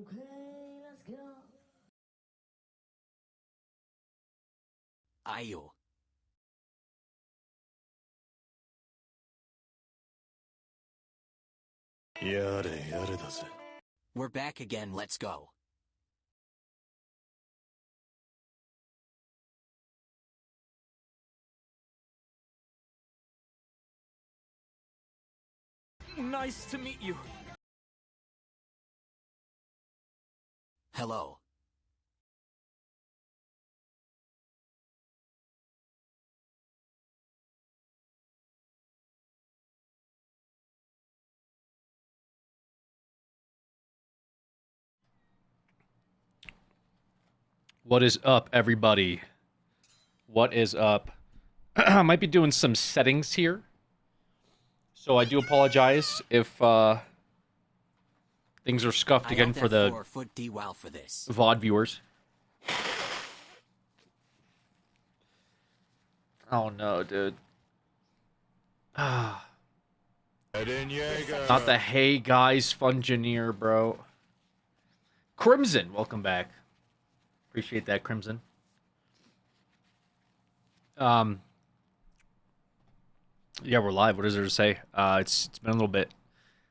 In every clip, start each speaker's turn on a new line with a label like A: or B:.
A: Okay, let's go.
B: Ayo. We're back again, let's go.
C: Nice to meet you.
B: Hello.
D: What is up, everybody? What is up? I might be doing some settings here, so I do apologize if things are scuffed
B: I
D: again
B: held
D: for
B: that
D: the
B: 4-foot D-Wow for this.
D: VOD viewers. Oh no, dude. Not the Hey Guys Fungineer, bro. Crimson, welcome back. Appreciate that, Crimson. Yeah, we're live. What is there to say? It's been a little bit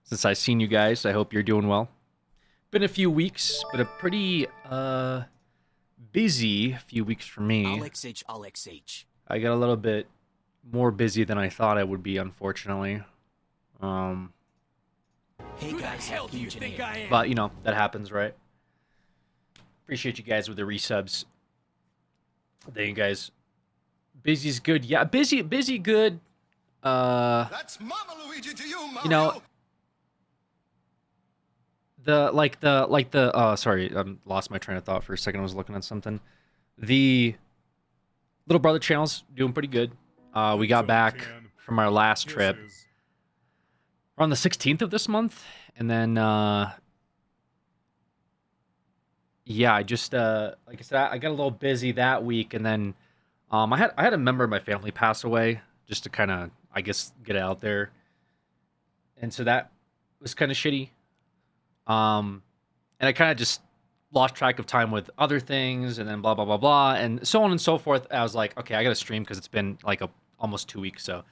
D: since I've seen you guys. I hope you're doing well. Been a few weeks, but a pretty busy few weeks for me.
B: Alex H.
D: I got a little bit more busy than I thought I would be, unfortunately.
B: Hey
C: Who the
B: guys,
C: hell do you think I am?
D: But you know that happens, right? Appreciate you guys with the resubs. Thank you guys. Busy's good, yeah. Busy, good.
E: That's Mama Luigi to you, Mario.
D: You know, the sorry, I lost my train of thought for a second. I was looking at something. The Little Brother channel's doing pretty good. We got back from our last trip on the 16th of this month, and then yeah, I just like I said, I got a little busy that week, and then I had a member of my family pass away, just to kind of, I guess, get it out there, and so that was kind of shitty. And I kind of just lost track of time with other things, and then blah blah blah blah, and so on and so forth. I was like, okay, I gotta stream because it's been like almost 2 weeks. So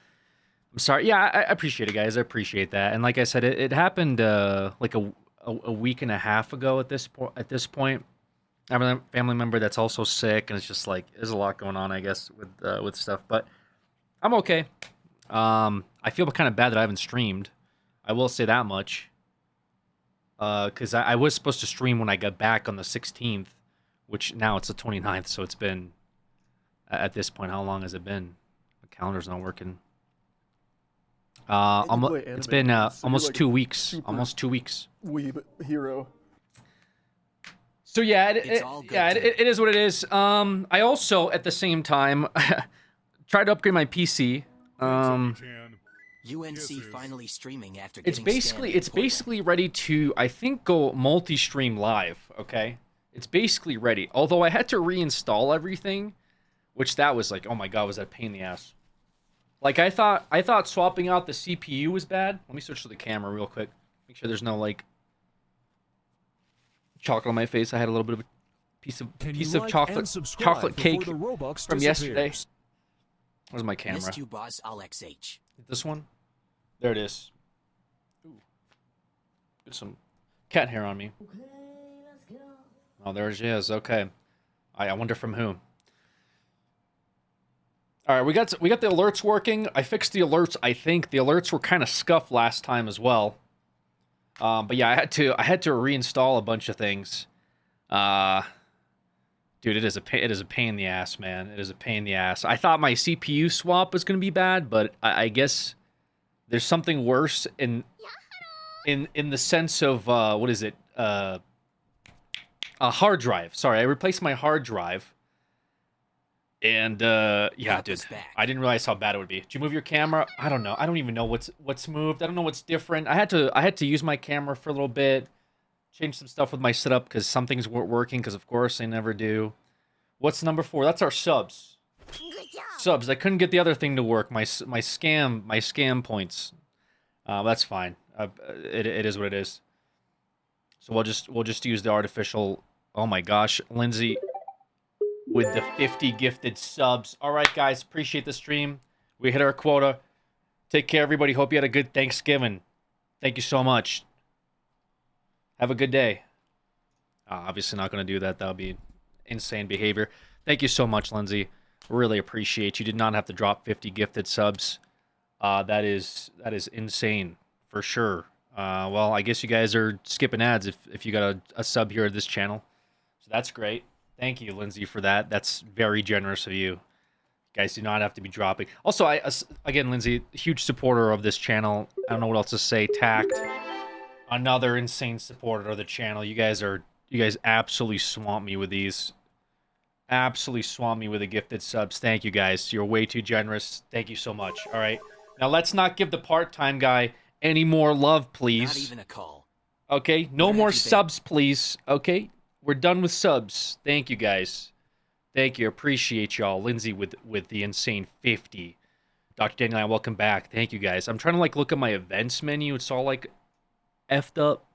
D: I'm sorry. Yeah, I appreciate it, guys. I appreciate that. And like I said, it happened like a week and a half ago at this point. At this point, I have a family member that's also sick, and it's just like there's a lot going on, I guess, with stuff. But I'm okay. I feel kind of bad that I haven't streamed. I will say that much. Because I was supposed to stream when I got back on the 16th, which now it's the 29th, so it's been, at this point, how long has it been? The calendar's not working. It's been almost
F: like
D: 2 weeks. Almost 2 weeks.
F: Weeb hero.
D: So yeah,
B: It's all good,
D: it is what it is. I also, at the same time, tried to upgrade my PC.
B: UNC finally streaming after
D: It's
B: getting
D: basically ready to, I think, go multi-stream live, okay? It's basically ready. Although I had to reinstall everything, which that was like, oh my god, was that a pain in the ass. Like I thought swapping out the CPU was bad. Let me switch to the camera real quick. Make sure there's no like chocolate on my face. I had a little bit of a piece of chocolate cake from yesterday. Where's my camera?
B: Missed you, boss Alex H.
D: This one? There it is. Ooh. Get some cat hair on me.
A: Okay, let's go.
D: Oh, there she is. Okay. I wonder from whom. All right, we got the alerts working. I fixed the alerts. I think the alerts were kind of scuffed last time as well. But yeah, I had to reinstall a bunch of things. Dude, it is a pain in the ass, man. It is a pain in the ass. I thought my CPU swap was gonna be bad, but I guess there's something worse in the sense of what is it? A hard drive. Sorry, I replaced my hard drive. And yeah, dude, I didn't realize how bad it would be. Did you move your camera? I don't know. I don't even know what's moved. I don't know what's different. I had to use my camera for a little bit, change some stuff with my setup because some things weren't working. Because of course they never do. What's number 4? That's our subs. Subs. I couldn't get the other thing to work. My scam points. That's fine. It is what it is. So we'll just use the artificial. Oh my gosh, Lindsay with the 50 gifted subs. All right, guys, appreciate the stream. We hit our quota. Take care, everybody. Hope you had a good Thanksgiving. Thank you so much. Have a good day. Obviously not going to do that. That would be insane behavior. Thank you so much, Lindsay. Really appreciate you. Did not have to drop 50 gifted subs. That is insane for sure. Well, I guess you guys are skipping ads if you got a sub here at this channel. So that's great. Thank you, Lindsay, for that. That's very generous of you. Guys do not have to be dropping. Also, again, Lindsay, huge supporter of this channel. I don't know what else to say. Tact, another insane supporter of the channel. You guys absolutely swamp me with these. Absolutely swamp me with the gifted subs. Thank you, guys. You're way too generous. Thank you so much. All right. Now, let's not give the part-time guy any more love, please.
B: Not even a call.
D: Okay? No
B: Where
D: more
B: have you been?
D: subs, please. Okay? We're done with subs. Thank you, guys. Thank you. Appreciate y'all. Lindsay with the insane 50. Dr. Daniel, welcome back. Thank you, guys. I'm trying to, like, look at my events menu. It's all, like, effed up.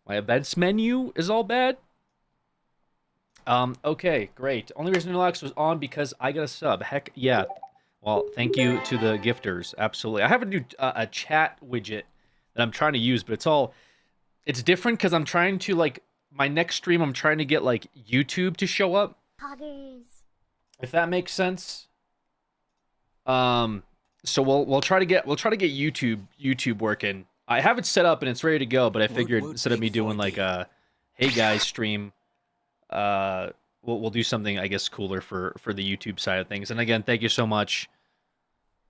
D: My events menu is all bad. Okay, great. Only reason Relax was on because I got a sub. Heck yeah. Well, thank you to the gifters. Absolutely. I have a new a chat widget that I'm trying to use, but it's different because I'm trying to, like, my next stream, I'm trying to get, like, YouTube to show up. If that makes sense. So we'll try to get YouTube working. I have it set up and it's ready to go, but I figured instead of me doing like a hey guys stream, we'll do something I guess cooler for the YouTube side of things. And again, thank you so much,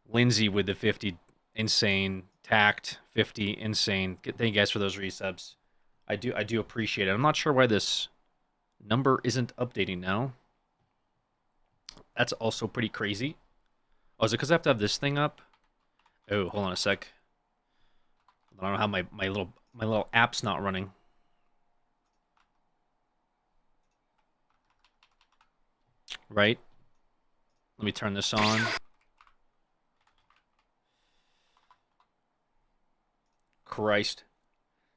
D: Lindsay with the 50 insane, Tact 50 insane. Thank you guys for those resubs. I do appreciate it. I'm not sure why this number isn't updating now. That's also pretty crazy. Oh, is it because I have to have this thing up? Oh, hold on a sec. I don't know how my little app's not running. Right? Let me turn this on. Christ.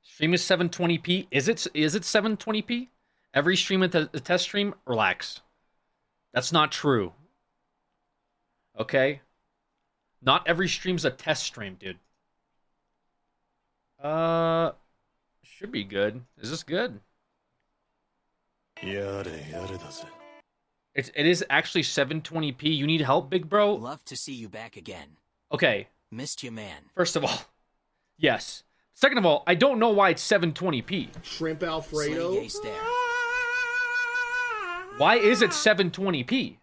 D: Stream is 720p. Is it 720p? Every stream at the test stream? Relax. That's not true. Okay? Not every stream's a test stream, dude. Should be good. Is this good? It is actually 720p. You need help, big bro?
B: Love to see you back again.
D: Okay.
B: Missed you, man.
D: First of all, yes. Second of all, I don't know why it's 720p.
F: Shrimp Alfredo.
B: Slay stare.
D: Why is it 720p?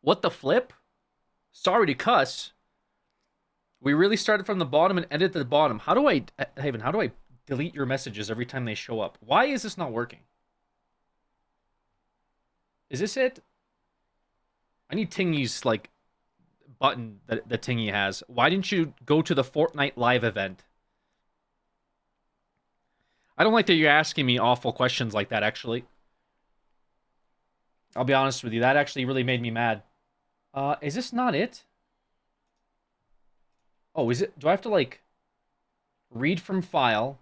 D: What the flip? Sorry to cuss. We really started from the bottom and ended at the bottom. How do I, Haven, how do I delete your messages every time they show up? Why is this not working? Is this it? I need Tingy's, like, button that Tingy has. Why didn't you go to the Fortnite live event? I don't like that you're asking me awful questions like that, actually. I'll be honest with you. That actually really made me mad. Is this not it? Oh, is it? Do I have to, like, read from file?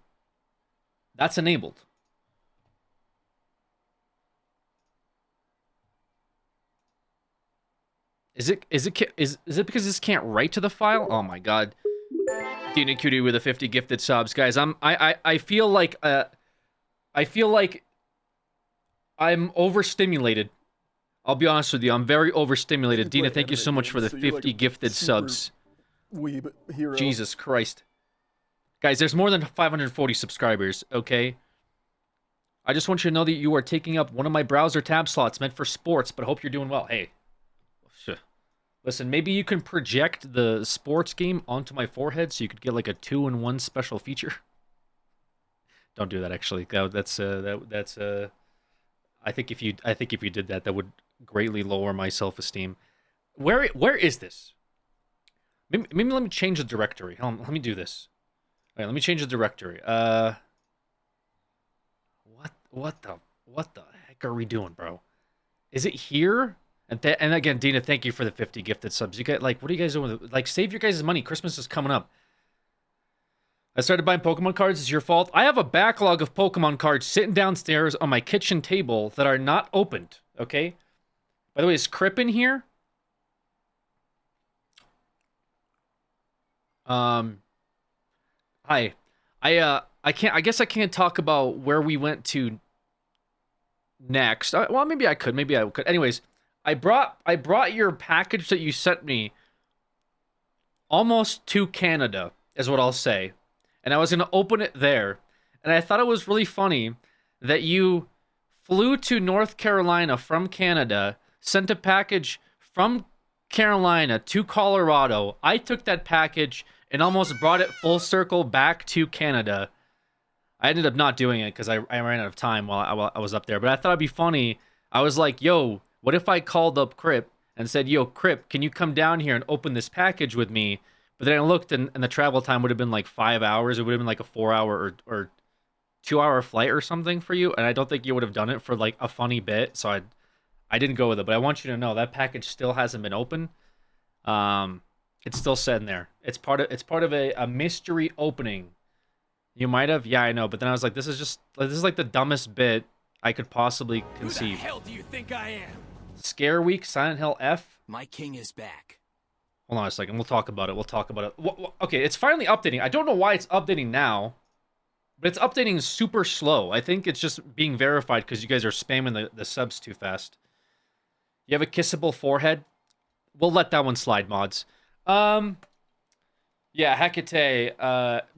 D: That's enabled. Is it because this can't write to the file? Oh my god. Dina Cutie with a 50 gifted subs. Guys, I feel like I'm overstimulated. I'll be honest with you. I'm very overstimulated. Dina, thank you so much for the 50 gifted subs.
F: Weeb hero.
D: Jesus Christ. Guys, there's more than 540 subscribers, okay? I just want you to know that you are taking up one of my browser tab slots meant for sports, but I hope you're doing well. Hey. Listen, maybe you can project the sports game onto my forehead so you could get like a 2-in-1 special feature. Don't do that, actually. That's I think if you did that, that would greatly lower my self-esteem. Where is this? Maybe let me change the directory. Hold on, let me do this. All right, let me change the directory. What the heck are we doing, bro? Is it here? And again, Dina, thank you for the 50 gifted subs. You get, like, what are you guys doing? Like, save your guys' money. Christmas is coming up. I started buying Pokemon cards. It's your fault. I have a backlog of Pokemon cards sitting downstairs on my kitchen table that are not opened. Okay. By the way, is Crip in here? Hi. I can't. I guess I can't talk about where we went to next. Well, maybe I could. Maybe I could. Anyways, I brought your package that you sent me almost to Canada, is what I'll say. And I was going to open it there. And I thought it was really funny that you flew to North Carolina from Canada, sent a package from Carolina to Colorado. I took that package and almost brought it full circle back to Canada. I ended up not doing it because I ran out of time while I was up there. But I thought it'd be funny. I was like, yo, what if I called up Crip and said, yo, Crip, can you come down here and open this package with me? But then I looked, and the travel time would have been like 5 hours. It would have been like a 4-hour or 2-hour flight or something for you. And I don't think you would have done it for like a funny bit. So I didn't go with it. But I want you to know that package still hasn't been open. It's still sitting there. It's part of a mystery opening. You might have, yeah, I know. But then I was like, this is like the dumbest bit I could possibly conceive.
C: Who the hell do you think I am?
D: Scare Week, Silent Hill F.
B: My king is back.
D: Hold on a second. We'll talk about it. Okay, it's finally updating. I don't know why it's updating now, but it's updating super slow. I think it's just being verified because you guys are spamming the subs too fast. You have a kissable forehead? We'll let that one slide, mods. Yeah, Hecate,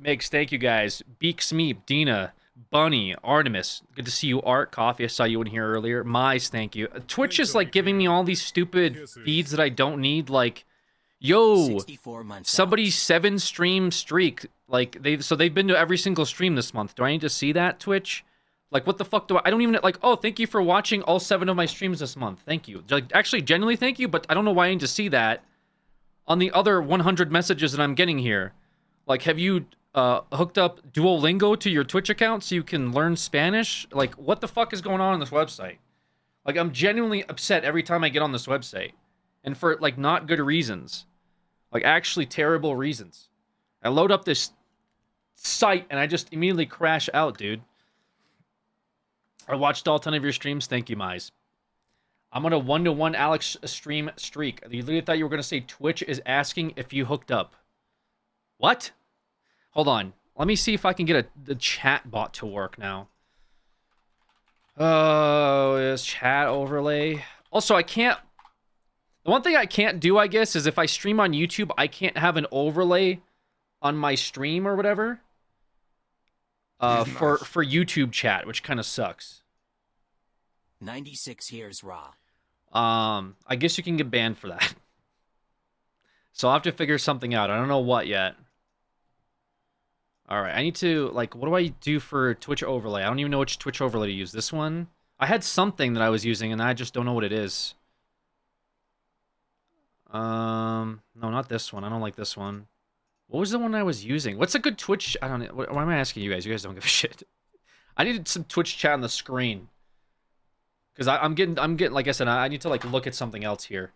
D: Megs, thank you guys. Beak Smeep, Dina, Bunny, Artemis. Good to see you, Art. Coffee, I saw you in here earlier. Mize, thank you. Twitch is like giving me all these stupid feeds that I don't need, like, yo,
B: 64 months
D: somebody's 7-stream streak. Like, they've been to every single stream this month. Do I need to see that, Twitch? Like, what the fuck do I don't even, like, oh, thank you for watching all 7 of my streams this month. Thank you. Like, actually, genuinely thank you, but I don't know why I need to see that on the other 100 messages that I'm getting here. Like, have you hooked up Duolingo to your Twitch account so you can learn Spanish? Like, what the fuck is going on this website? Like, I'm genuinely upset every time I get on this website. And for, like, not good reasons. Like, actually terrible reasons. I load up this site, and I just immediately crash out, dude. I watched all 10 of your streams. Thank you, Mize. I'm on a 1-to-1 Alex stream streak. You literally thought you were going to say Twitch is asking if you hooked up. What? Hold on. Let me see if I can get the chat bot to work now. Oh, is chat overlay. Also, I can't... The one thing I can't do, I guess, is if I stream on YouTube, I can't have an overlay on my stream or whatever. For YouTube chat, which kind of sucks.
B: 96 years raw.
D: I guess you can get banned for that. So I'll have to figure something out. I don't know what yet. All right, I need to, like, what do I do for Twitch overlay? I don't even know which Twitch overlay to use. This one? I had something that I was using, and I just don't know what it is. No, not this one. I don't like this one. What was the one I was using? What's a good Twitch? I don't know. Why am I asking you guys? You guys don't give a shit. I needed some Twitch chat on the screen. Because I'm getting, like I said, I need to, like, look at something else here.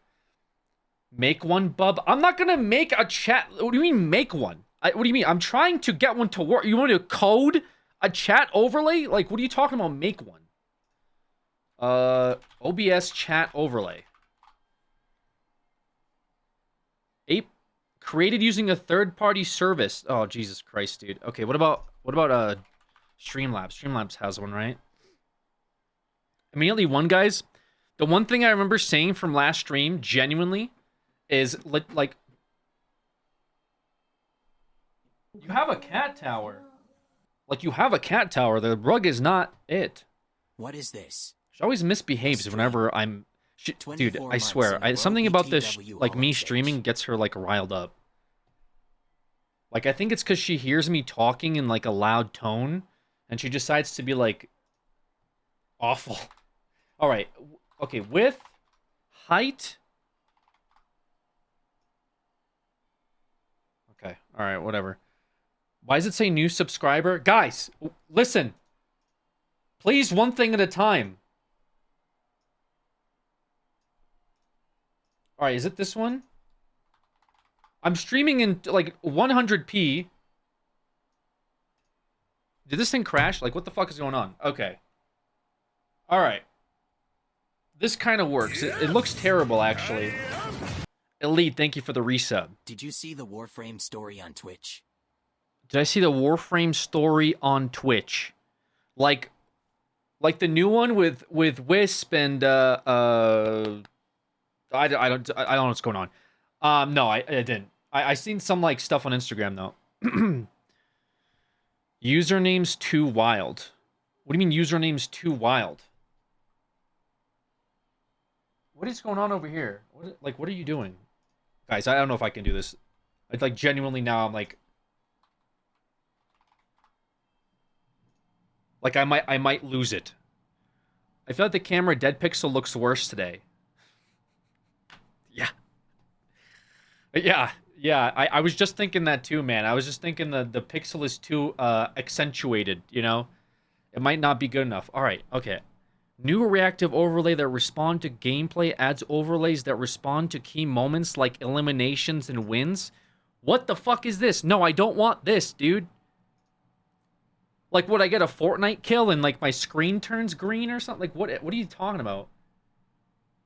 D: Make one, bub? I'm not going to make a chat. What do you mean, make one? What do you mean? I'm trying to get one to work. You want me to code a chat overlay? Like, what are you talking about, make one? OBS chat overlay. Ape created using a third-party service. Oh, Jesus Christ, dude. Okay, what about Streamlabs? Streamlabs has one, right? Immediately one, guys. The one thing I remember saying from last stream, genuinely, is like, you have a cat tower. Like, you have a cat tower. The rug is not it.
B: What is this?
D: She always misbehaves whenever I'm... dude, I swear. Something about this, like, me streaming gets her, like, riled up. Like, I think it's because she hears me talking in, like, a loud tone, and she decides to be, like, awful. All right. Okay, width, height. Okay, all right, whatever. Why does it say new subscriber? Guys, listen. Please, one thing at a time. All right, is it this one? I'm streaming in, like, 100p. Did this thing crash? Like, what the fuck is going on? Okay. All right. This kind of works. It looks terrible, actually. Elite, thank you for the resub.
B: Did you see the Warframe story on Twitch?
D: Did I see the Warframe story on Twitch? Like the new one with Wisp and I don't know what's going on. No, I didn't. I seen some like stuff on Instagram though. Username's too wild. What do you mean username's too wild? What is going on over here? What are you doing? Guys, I don't know if I can do this. Like genuinely now I'm like I might lose it. I feel like the camera dead pixel looks worse today. Yeah. Yeah, I was just thinking that too, man. I was just thinking the pixel is too accentuated, you know? It might not be good enough. All right, okay. New reactive overlay that respond to gameplay adds overlays that respond to key moments like eliminations and wins. What the fuck is this? No, I don't want this, dude. Like, would I get a Fortnite kill and like my screen turns green or something? Like, what are you talking about?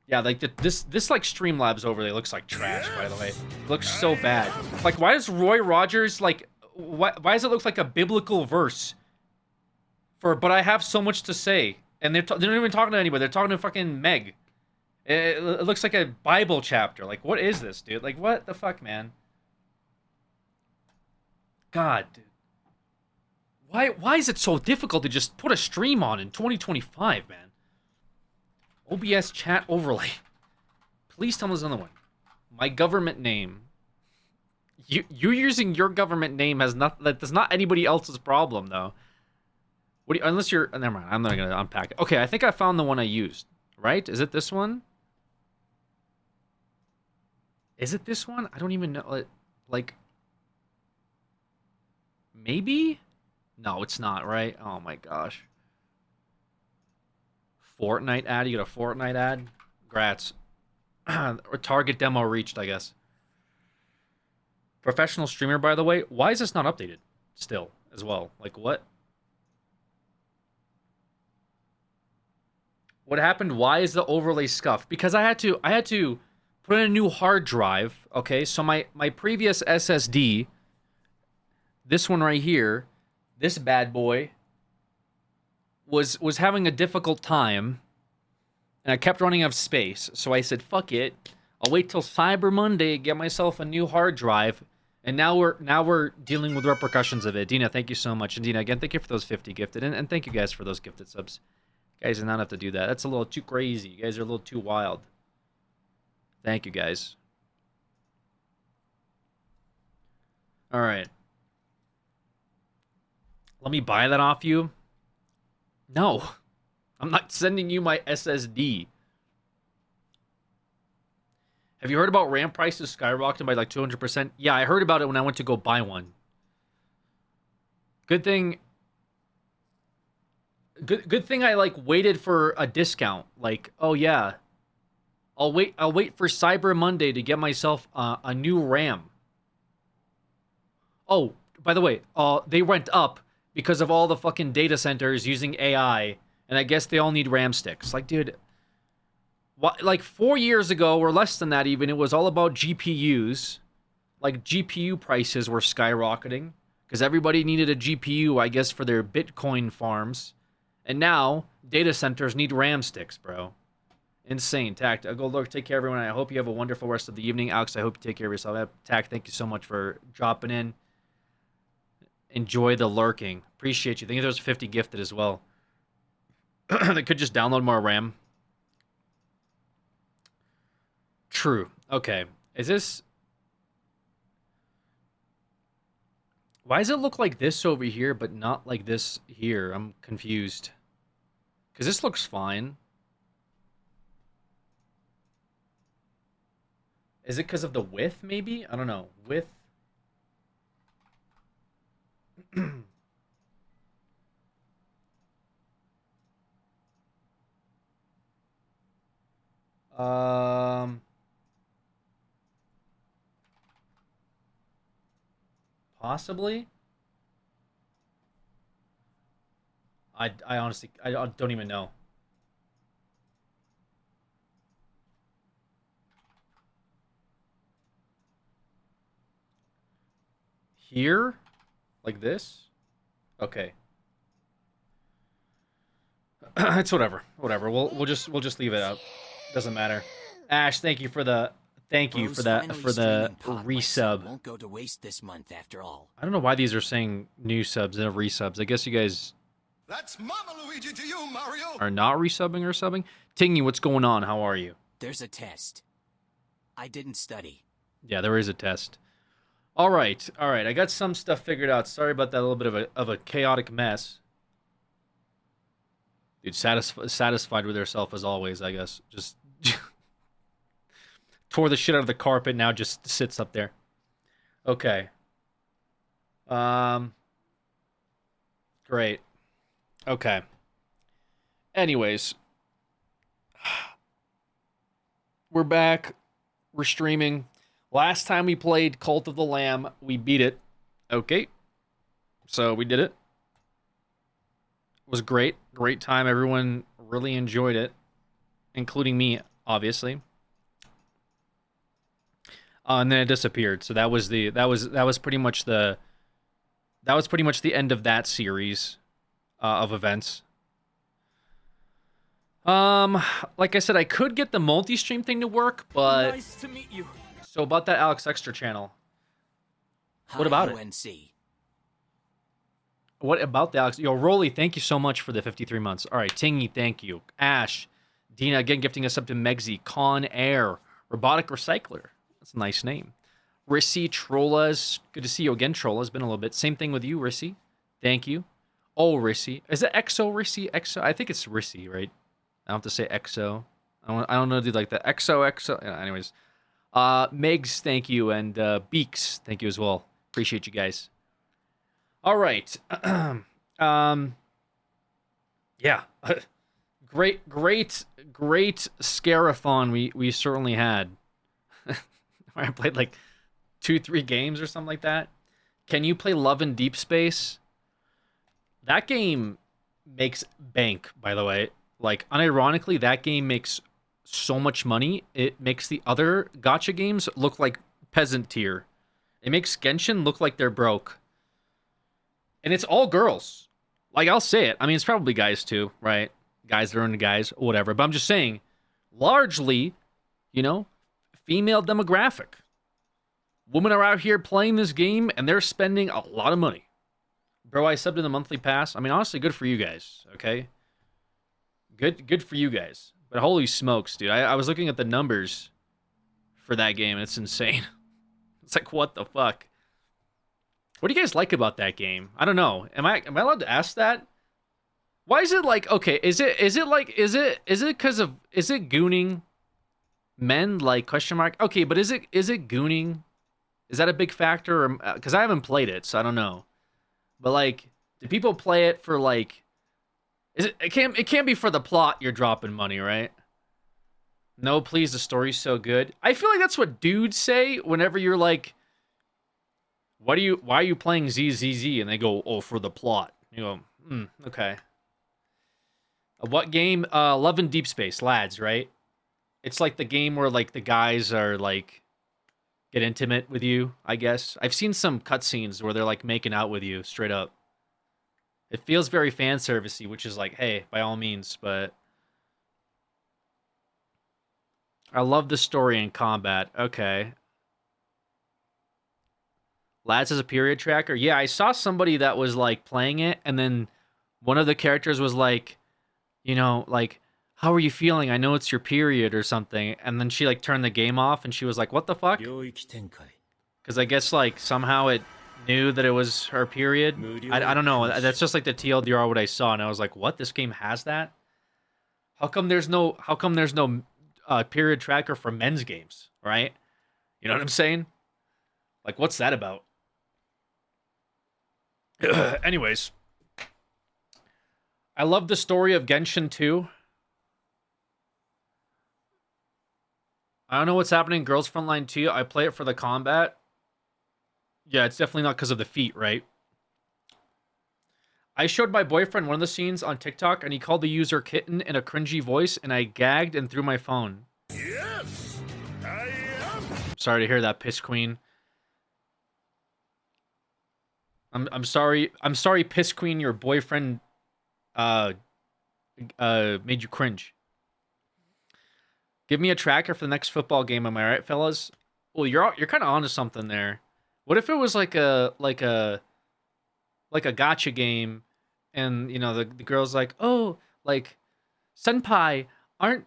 D: Yeah, like this like Streamlabs overlay looks like trash, by the way. It looks so bad. Like, why does Roy Rogers like why does it look like a biblical verse? But I have so much to say, and they're not even talking to anybody. They're talking to fucking Meg. It looks like a Bible chapter. Like, what is this, dude? Like, what the fuck, man? God, dude. Why is it so difficult to just put a stream on in 2025, man? OBS chat overlay. Please tell me there's another one. My government name. You using your government name has not. That's not anybody else's problem, though. Unless you're. Never mind. I'm not gonna unpack it. Okay, I think I found the one I used. Right? Is it this one? Is it this one? I don't even know. Like. Maybe. No, it's not, right? Oh my gosh. Fortnite ad? You got a Fortnite ad? Grats. Or target demo reached, I guess. Professional streamer, by the way. Why is this not updated still as well? Like, what? What happened? Why is the overlay scuffed? Because I had to put in a new hard drive, okay? So my previous SSD, this one right here, this bad boy was having a difficult time, and I kept running out of space. So I said, "Fuck it, I'll wait till Cyber Monday, get myself a new hard drive." And now we're dealing with repercussions of it. Dina, thank you so much, and Dina again, thank you for those 50 gifted, and thank you guys for those gifted subs. You guys do not have to do that. That's a little too crazy. You guys are a little too wild. Thank you guys. All right. Let me buy that off you? No. I'm not sending you my SSD. Have you heard about RAM prices skyrocketing by like 200%? Yeah, I heard about it when I went to go buy one. Good thing I like waited for a discount. Like, oh yeah. I'll wait for Cyber Monday to get myself a new RAM. Oh, by the way, they went up because of all the fucking data centers using AI, and I guess they all need RAM sticks. Like, dude, what, like 4 years ago, or less than that even, it was all about GPUs. Like, GPU prices were skyrocketing, because everybody needed a GPU, I guess, for their Bitcoin farms. And now, data centers need RAM sticks, bro. Insane. Tact, go look, take care, everyone. I hope you have a wonderful rest of the evening. Alex, I hope you take care of yourself. Tact, thank you so much for dropping in. Enjoy the lurking. Appreciate you. I think there was 50 gifted as well. They could just download more RAM. True. Okay. Is this... Why does it look like this over here, but not like this here? I'm confused. Because this looks fine. Is it because of the width, maybe? I don't know. Width. Possibly. I honestly I don't even know. Here? Like this? Okay. It's whatever. Whatever. We'll just leave it up. Doesn't matter. Ash, thank you for the
B: Bro's finally streaming Pod. My sub
D: resub.
B: won't go to waste this month after all.
D: I don't know why these are saying new subs and resubs. I guess you guys
E: That's Mama Luigi to you, Mario.
D: are not resubbing or subbing. Tingy, what's going on? How are you?
B: There's a test. I didn't study.
D: Yeah, there is a test. All right. I got some stuff figured out. Sorry about that little bit of a chaotic mess. Dude, satisfied with herself as always, I guess. Just tore the shit out of the carpet, now just sits up there. Okay. Great. Okay. Anyways. We're back. We're streaming. Last time we played Cult of the Lamb, we beat it. Okay. So we did it. It was great. Great time. Everyone really enjoyed it, including me, obviously. And then it disappeared. So that was pretty much the end of that series of events. Like I said, I could get the multi-stream thing to work, but
C: Nice to meet you.
D: so about that Alex Extra channel. What about it?
B: UNC.
D: What about the Alex? Yo, Rolly, thank you so much for the 53 months. All right, Tingy, thank you. Ash, Dina, again, gifting us up to Megsy. Con Air, Robotic Recycler. That's a nice name. Rissy, Trollas. Good to see you again, Trolla. It's been a little bit. Same thing with you, Rissy. Thank you. Oh, Rissy. Is it Exo, Rissy? Exo? I think it's Rissy, right? I don't have to say Exo. I don't know, dude, like the Exo. Yeah, anyways. Megs, thank you. And Beaks, thank you as well. Appreciate you guys. All right. Yeah. Great scarathon we certainly had. I played like 2-3 games or something like that. Can you play Love in Deep Space? That game makes bank, by the way. Like, unironically, that game makes so much money. It makes the other gacha games look like peasant tier. It makes Genshin look like they're broke. And it's all girls. Like, I'll say it. I mean, it's probably guys too, right? Guys that are into guys, whatever. But I'm just saying, largely, female demographic. Women are out here playing this game, and they're spending a lot of money. Bro, I subbed in the monthly pass. I mean, honestly, good for you guys, okay? Good for you guys. But holy smokes, dude. I was looking at the numbers for that game, and it's insane. It's like, what the fuck? What do you guys like about that game? I don't know. Am I allowed to ask that? Why is it like, okay, is it gooning men, like, question mark? Okay, but is it gooning? Is that a big factor? Because I haven't played it, so I don't know. But like, do people play it for like, it can't be for the plot you're dropping money, right? No, please, the story's so good. I feel like that's what dudes say whenever you're like, why are you playing ZZZ? And they go, oh, for the plot. You go, okay. What game? Love in Deep Space, lads, right? It's like the game where like the guys are like get intimate with you, I guess. I've seen some cutscenes where they're like making out with you straight up. It feels very fan servicey, which is like, hey, by all means, but I love the story and combat. Okay. Lads is a period tracker. Yeah, I saw somebody that was like playing it, and then one of the characters was like, like, how are you feeling? I know it's your period or something. And then she like turned the game off, and she was like, what the fuck? Because I guess like somehow it knew that it was her period. I don't know. That's just like the TLDR what I saw, and I was like, what? This game has that? How come there's no period tracker for men's games, right? You know what I'm saying? Like, what's that about? Anyways, I love the story of Genshin 2. I don't know what's happening in Girls Frontline 2. I play it for the combat. Yeah, it's definitely not because of the feet, right? I showed my boyfriend one of the scenes on TikTok, and he called the user kitten in a cringy voice, and I gagged and threw my phone.
E: Yes, I am.
D: Sorry to hear that, Piss Queen. I'm sorry. I'm sorry, Piss Queen. Your boyfriend made you cringe. Give me a tracker for the next football game. Am I right, fellas? Well, you're kind of onto something there. What if it was like a gotcha game, and you know the girl's like, oh, like, senpai, aren't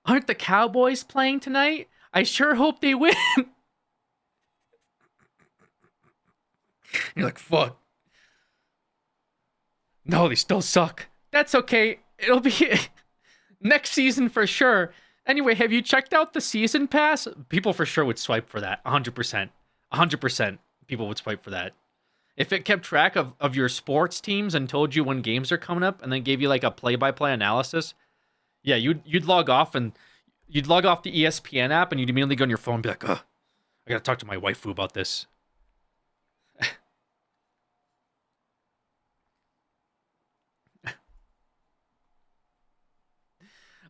D: aren't the Cowboys playing tonight? I sure hope they win. You're like, fuck. No, they still suck. That's okay. It'll be next season for sure. Anyway, have you checked out the season pass? People for sure would swipe for that. 100%. 100% people would swipe for that. If it kept track of your sports teams and told you when games are coming up and then gave you like a play-by-play analysis, yeah, you'd log off and you'd log off the ESPN app and you'd immediately go on your phone and be like, ugh, I gotta talk to my waifu about this.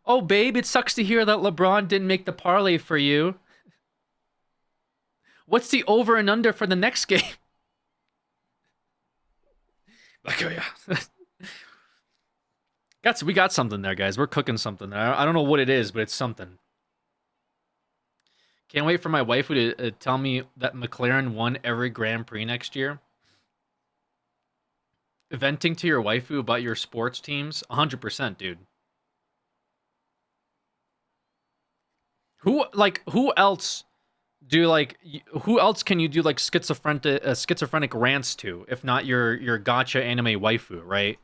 D: Oh, babe, it sucks to hear that LeBron didn't make the parlay for you. What's the over and under for the next game? Like, oh yeah. We got something there, guys. We're cooking something there. I don't know what it is, but it's something. Can't wait for my wife to tell me that McLaren won every Grand Prix next year. Venting to your waifu about your sports teams? 100%, dude. Who else can you do like schizophrenic rants to if not your gotcha anime waifu, right?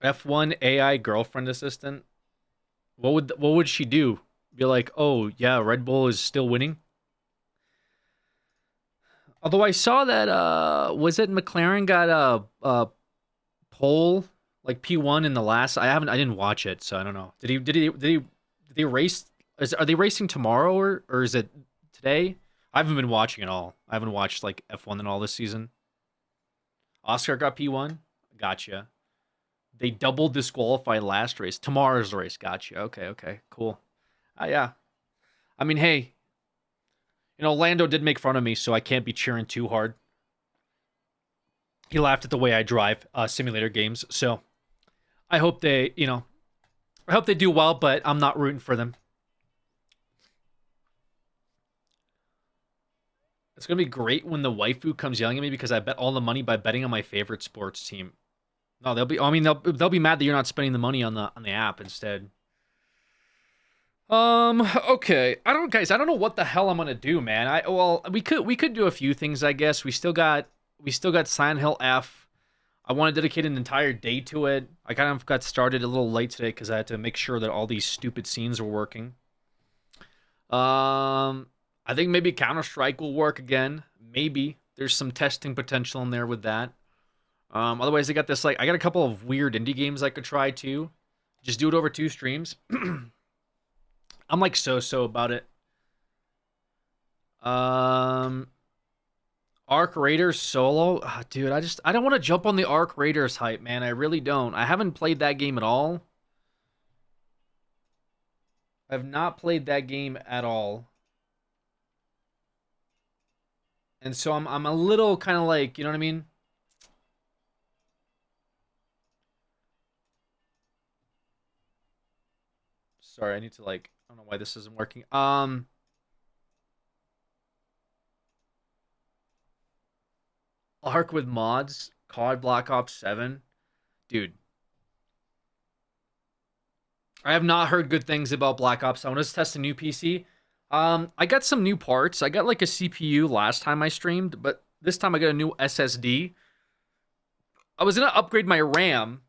D: F1 AI girlfriend assistant. What would she do? Be like, "Oh, yeah, Red Bull is still winning?" Although I saw that was it McLaren got a pole like P1 in the last. I didn't watch it, so I don't know. Did he race? Are they racing tomorrow or is it today? I haven't been watching it all. I haven't watched like F1 and all this season. Oscar got P1. Gotcha. They double disqualified last race. Tomorrow's race. Gotcha. Okay. Cool. Yeah. I mean, hey. You know, Lando did make fun of me, so I can't be cheering too hard. He laughed at the way I drive simulator games, so I hope they do well, but I'm not rooting for them. It's going to be great when the waifu comes yelling at me because I bet all the money by betting on my favorite sports team. No, they'll be mad that you're not spending the money on the app instead. Okay. I don't know what the hell I'm going to do, man. We could do a few things, I guess. We still got Silent Hill F. I want to dedicate an entire day to it. I kind of got started a little late today because I had to make sure that all these stupid scenes were working. I think maybe Counter-Strike will work again. Maybe. There's some testing potential in there with that. Otherwise, I got a couple of weird indie games I could try too. Just do it over 2 streams. I'm like so about it. Arc Raiders solo? Oh, dude, I don't want to jump on the Arc Raiders hype, man. I really don't. I haven't played that game at all. I've not played that game at all. And so I'm a little kind of like, you know what I mean? Sorry, I need to like, I don't know why this isn't working. Arc with mods, COD Black Ops 7. Dude. I have not heard good things about Black Ops. I want to test a new PC. I got some new parts. I got like a CPU last time I streamed, but this time I got a new SSD. I was going to upgrade my RAM,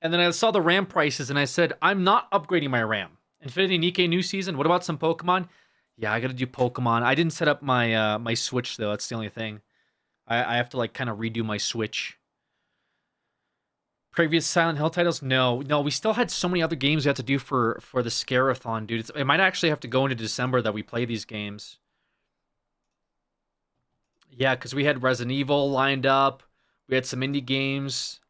D: and then I saw the RAM prices, and I said, I'm not upgrading my RAM. Infinity Nikke new season. What about some Pokemon? Yeah, I got to do Pokemon. I didn't set up my my Switch, though. That's the only thing. I have to like kind of redo my Switch. Previous Silent Hill titles? No. We still had so many other games we had to do for the Scare-a-thon, dude. It might actually have to go into December that we play these games. Yeah, because we had Resident Evil lined up. We had some indie games.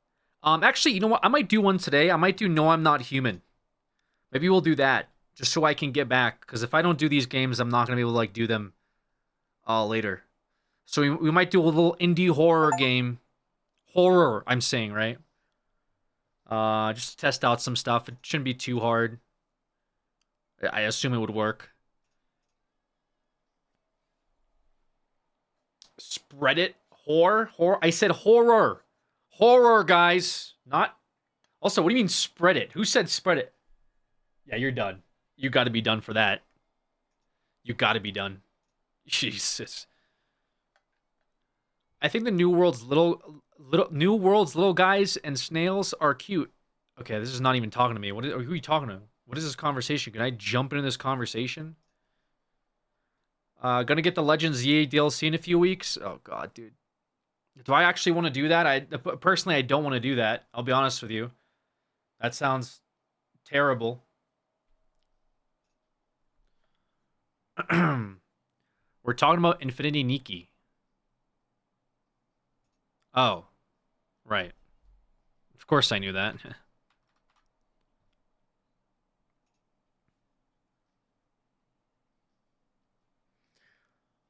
D: Actually, you know what? I might do one today. I might do No, I'm Not Human. Maybe we'll do that just so I can get back. Because if I don't do these games, I'm not gonna be able to like do them later. So we might do a little indie horror game. Horror, I'm saying, right? Just to test out some stuff. It shouldn't be too hard. I assume it would work. Spread it. Horror. I said horror. Horror, guys. Not. Also, what do you mean spread it? Who said spread it? Yeah, you're done. You got to be done for that. You got to be done. Jesus. I think the New World's little guys and snails are cute. Okay, this is not even talking to me. Who are you talking to? What is this conversation? Can I jump into this conversation? Gonna get the Legends ZA DLC in a few weeks. Oh god, dude. Do I actually want to do that? Personally, I don't want to do that. I'll be honest with you. That sounds terrible. We're talking about Infinity Nikki. Oh, right. Of course I knew that.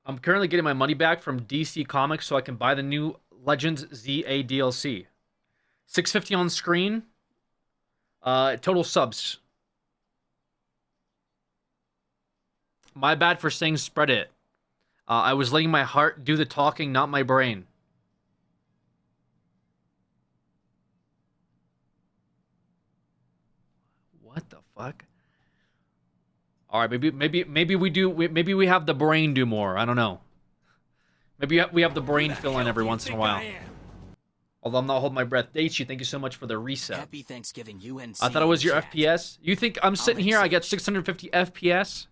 D: I'm currently getting my money back from DC Comics so I can buy the new Legends ZA DLC. $6.50 on screen. Total subs. My bad for saying spread it. I was letting my heart do the talking, not my brain. What the fuck? All right, maybe we have the brain do more. I don't know. Maybe we have the brain fill in every once in a while. Although I'm not holding my breath. Daichi, thank you so much for the reset.
B: Happy Thanksgiving, UNC.
D: I thought it was your
B: chat.
D: FPS. You think I'm sitting here? I get 650 FPS.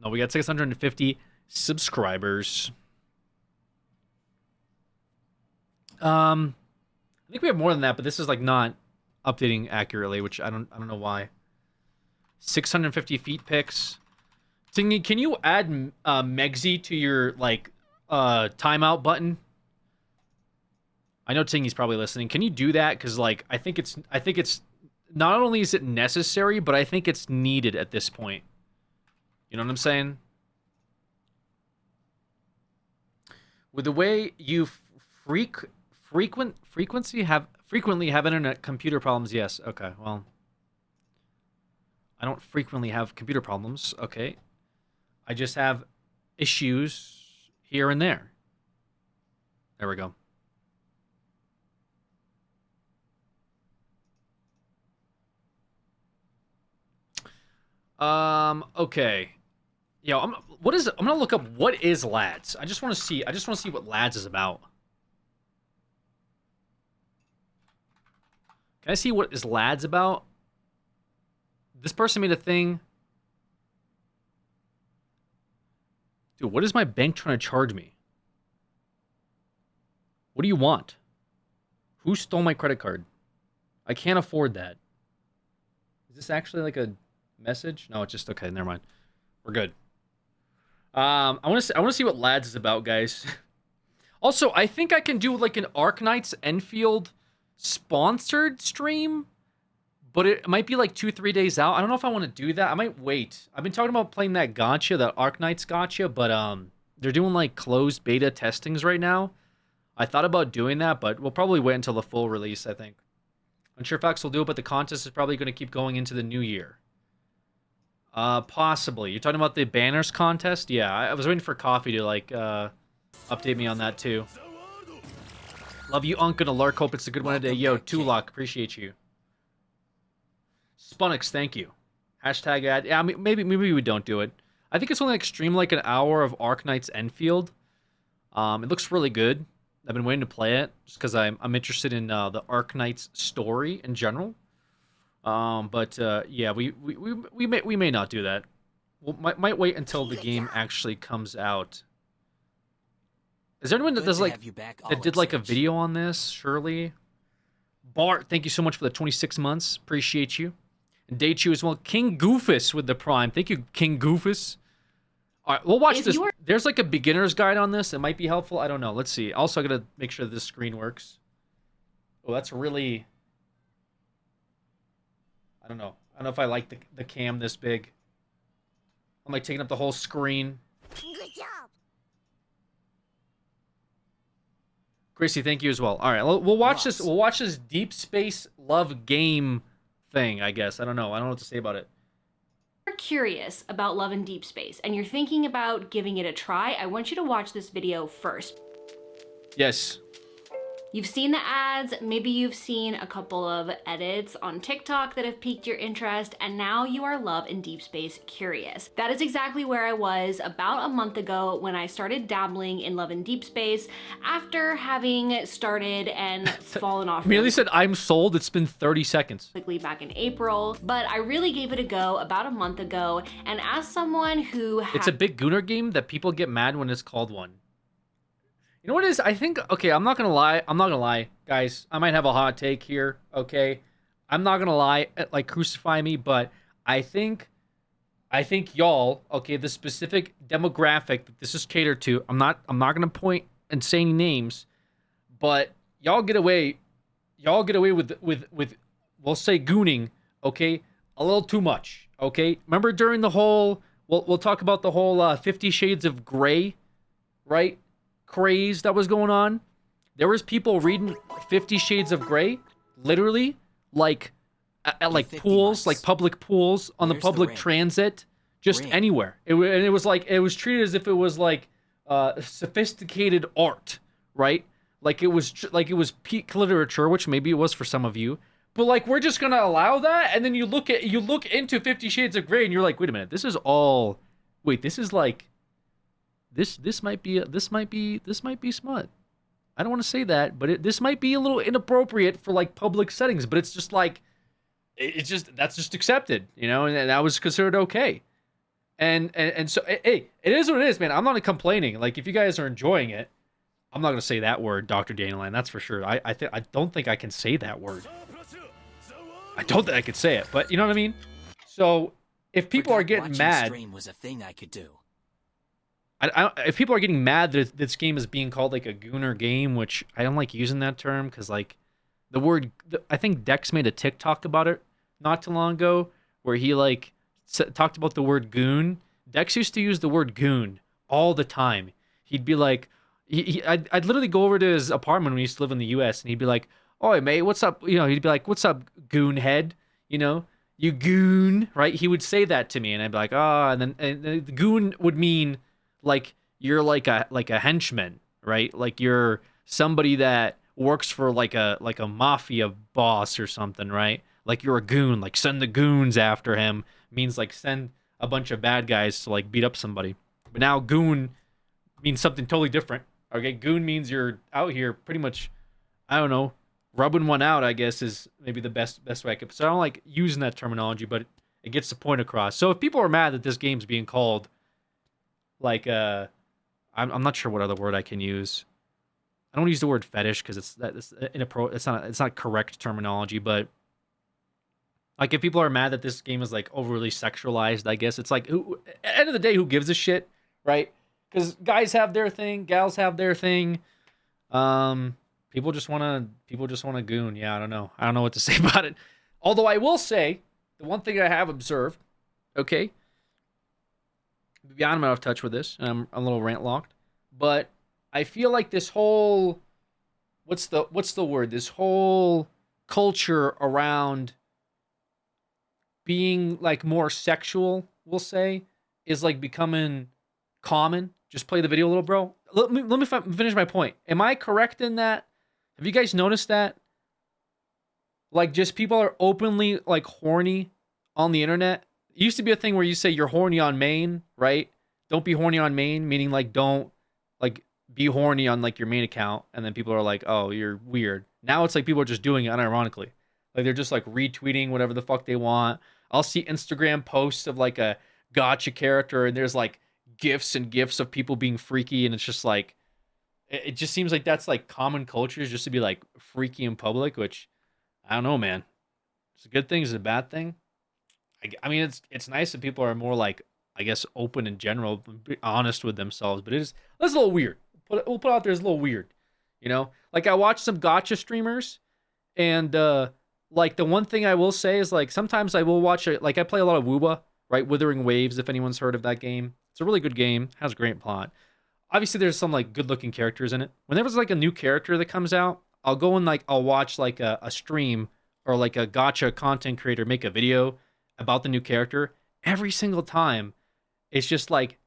D: No, we got 650 subscribers. I think we have more than that, but this is like not updating accurately, which I don't know why. 650 feet pics. Tingy, can you add Megsy to your like timeout button? I know Tingy's probably listening. Can you do that? Because like I think it's not only is it necessary, but I think it's needed at this point. You know what I'm saying? With the way you frequently have internet computer problems, yes. Okay, well, I don't frequently have computer problems. Okay, I just have issues here and there. There we go. Okay. Yo, I'm gonna look up what is Lads. I just want to see what Lads is about. Can I see what is Lads about? This person made a thing. Dude, what is my bank trying to charge me? What do you want? Who stole my credit card? I can't afford that. Is this actually like a message? No, it's just okay, never mind. We're good. I want to see what Lads is about, guys. Also, I think I can do like an Arknights Enfield sponsored stream, but it might be like 2-3 days out. I don't know if I want to do that. I might wait. I've been talking about playing that gacha, that Arknights gacha, but they're doing like closed beta testings right now. I thought about doing that, but we'll probably wait until the full release, I think. Unsure Facts will do it, but the contest is probably going to keep going into the new year. Possibly. You're talking about the banners contest? Yeah, I was waiting for Coffee to like update me on that too. Love you, Unc, and a Lark. Hope it's a good one today. Yo, Tulok, appreciate you. Spunix, thank you. Hashtag ad. Yeah, maybe we don't do it. I think it's only like stream like an hour of Arknights Enfield. It looks really good. I've been waiting to play it just because I'm interested in the Arknights story in general. But yeah, we may not do that. We might wait until the game actually comes out. Is there anyone that does like that did like a video on this? Surely. Bart, thank you so much for the 26 months. Appreciate you. And Daichu as well. King Goofus with the Prime. Thank you, King Goofus. All right, we'll watch
G: If
D: this.
G: you are-
D: There's like a beginner's guide on this. It might be helpful. I don't know. Let's see. Also, I gotta make sure this screen works. Oh, that's really. I don't know. I don't know if I like the cam this big. I'm like taking up the whole screen.
A: Good job.
D: Gracie, thank you as well. All right, we'll watch this.
B: Ross.
D: We'll watch this Deep Space Love game thing. I guess I don't know. I don't know what to say about it.
G: You're curious about Love in Deep Space and you're thinking about giving it a try, I want you to watch this video first.
D: Yes.
G: You've seen the ads, maybe you've seen a couple of edits on TikTok that have piqued your interest, and now you are Love in Deep Space curious. That is exactly where I was about a month ago when I started dabbling in Love in Deep Space after having started and fallen off.
D: Merely said, "I'm sold." It's been 30 seconds.
G: Quickly back in April, but I really gave it a go about a month ago, and as someone who
D: It's a big Gooner game that people get mad when it's called one. You know what it is? I think, okay, I'm not gonna lie, guys. I might have a hot take here, okay? I'm not gonna lie, like crucify me, but I think y'all, okay, the specific demographic that this is catered to, I'm not gonna point and say any names, but y'all get away with we'll say gooning, okay, a little too much, okay? Remember during the whole, we'll talk about the whole 50 Shades of Grey, right? Craze that was going on. There was people reading 50 Shades of Grey, literally, like at like
B: 50
D: pools,
B: months.
D: like public pools on the
B: Where's the
D: public
B: ring?
D: transit, just
B: Ring.
D: anywhere. And it was like, it was treated as if it was like sophisticated art, right? Like it was peak literature, which maybe it was for some of you. But like, we're just gonna allow that, and then you look into 50 Shades of Grey, and you're like, wait a minute, this is all. Wait, this is like. This might be smut. I don't want to say that, but this might be a little inappropriate for like public settings. But it's just like, that's just accepted, you know, and that was considered okay. And so hey, it is what it is, man. I'm not complaining. Like if you guys are enjoying it, I'm not gonna say that word, Dr. Dandelion. That's for sure. I don't think I can say that word. I don't think I could say it, but you know what I mean. So if people are
B: Forgot
D: getting
B: watching
D: mad.
B: stream was a thing I could do.
D: If people are getting mad that this game is being called like a gooner game, which I don't like using that term because like the word, I think Dex made a TikTok about it not too long ago where he like talked about the word goon. Dex used to use the word goon all the time. He'd be like, I'd literally go over to his apartment when he used to live in the U.S. and he'd be like, "Oi, mate, what's up?" You know, he'd be like, "What's up, goon head?" You know, you goon, right? He would say that to me, and I'd be like, "Oh," and then the goon would mean like you're like a henchman, right? Like you're somebody that works for like a mafia boss or something, right? Like you're a goon, like send the goons after him means like send a bunch of bad guys to like beat up somebody. But now goon means something totally different. Okay, goon means you're out here pretty much, I don't know, rubbing one out, I guess is maybe the best way I could. So I don't like using that terminology, but it gets the point across. So if people are mad that this game's being called like I'm not sure what other word I can use. I don't want to use the word fetish because it's not correct terminology, but like if people are mad that this game is like overly sexualized, I guess it's like at the end of the day, who gives a shit, right? Because guys have their thing, gals have their thing. People just wanna goon. Yeah, I don't know what to say about it. Although I will say the one thing I have observed, okay. Beyond, I'm out of touch with this, and I'm a little rant locked. But I feel like this whole, what's the word? This whole culture around being like more sexual, we'll say, is like becoming common. Just play the video a little, bro. Let me finish my point. Am I correct in that? Have you guys noticed that? Like, just people are openly like horny on the internet. It used to be a thing where you say you're horny on main, right? Don't be horny on main, meaning like don't like be horny on like your main account, and then people are like, "Oh, you're weird." Now it's like people are just doing it unironically. Like they're just like retweeting whatever the fuck they want. I'll see Instagram posts of like a gotcha character, and there's like gifs and gifs of people being freaky, and it's just like it just seems like that's like common culture, just to be like freaky in public, which I don't know, man. It's a good thing, is it a bad thing? I mean, it's nice that people are more like I guess, open in general, be honest with themselves. But that's a little weird. We'll put out there as a little weird, you know. Like I watch some gacha streamers, and like the one thing I will say is like sometimes I will watch it. Like I play a lot of Wooba, right? Wuthering Waves. If anyone's heard of that game, it's a really good game. Has a great plot. Obviously, there's some like good-looking characters in it. Whenever there's like a new character that comes out, I'll go and like I'll watch like a stream or like a gacha content creator make a video about the new character. Every single time, it's just like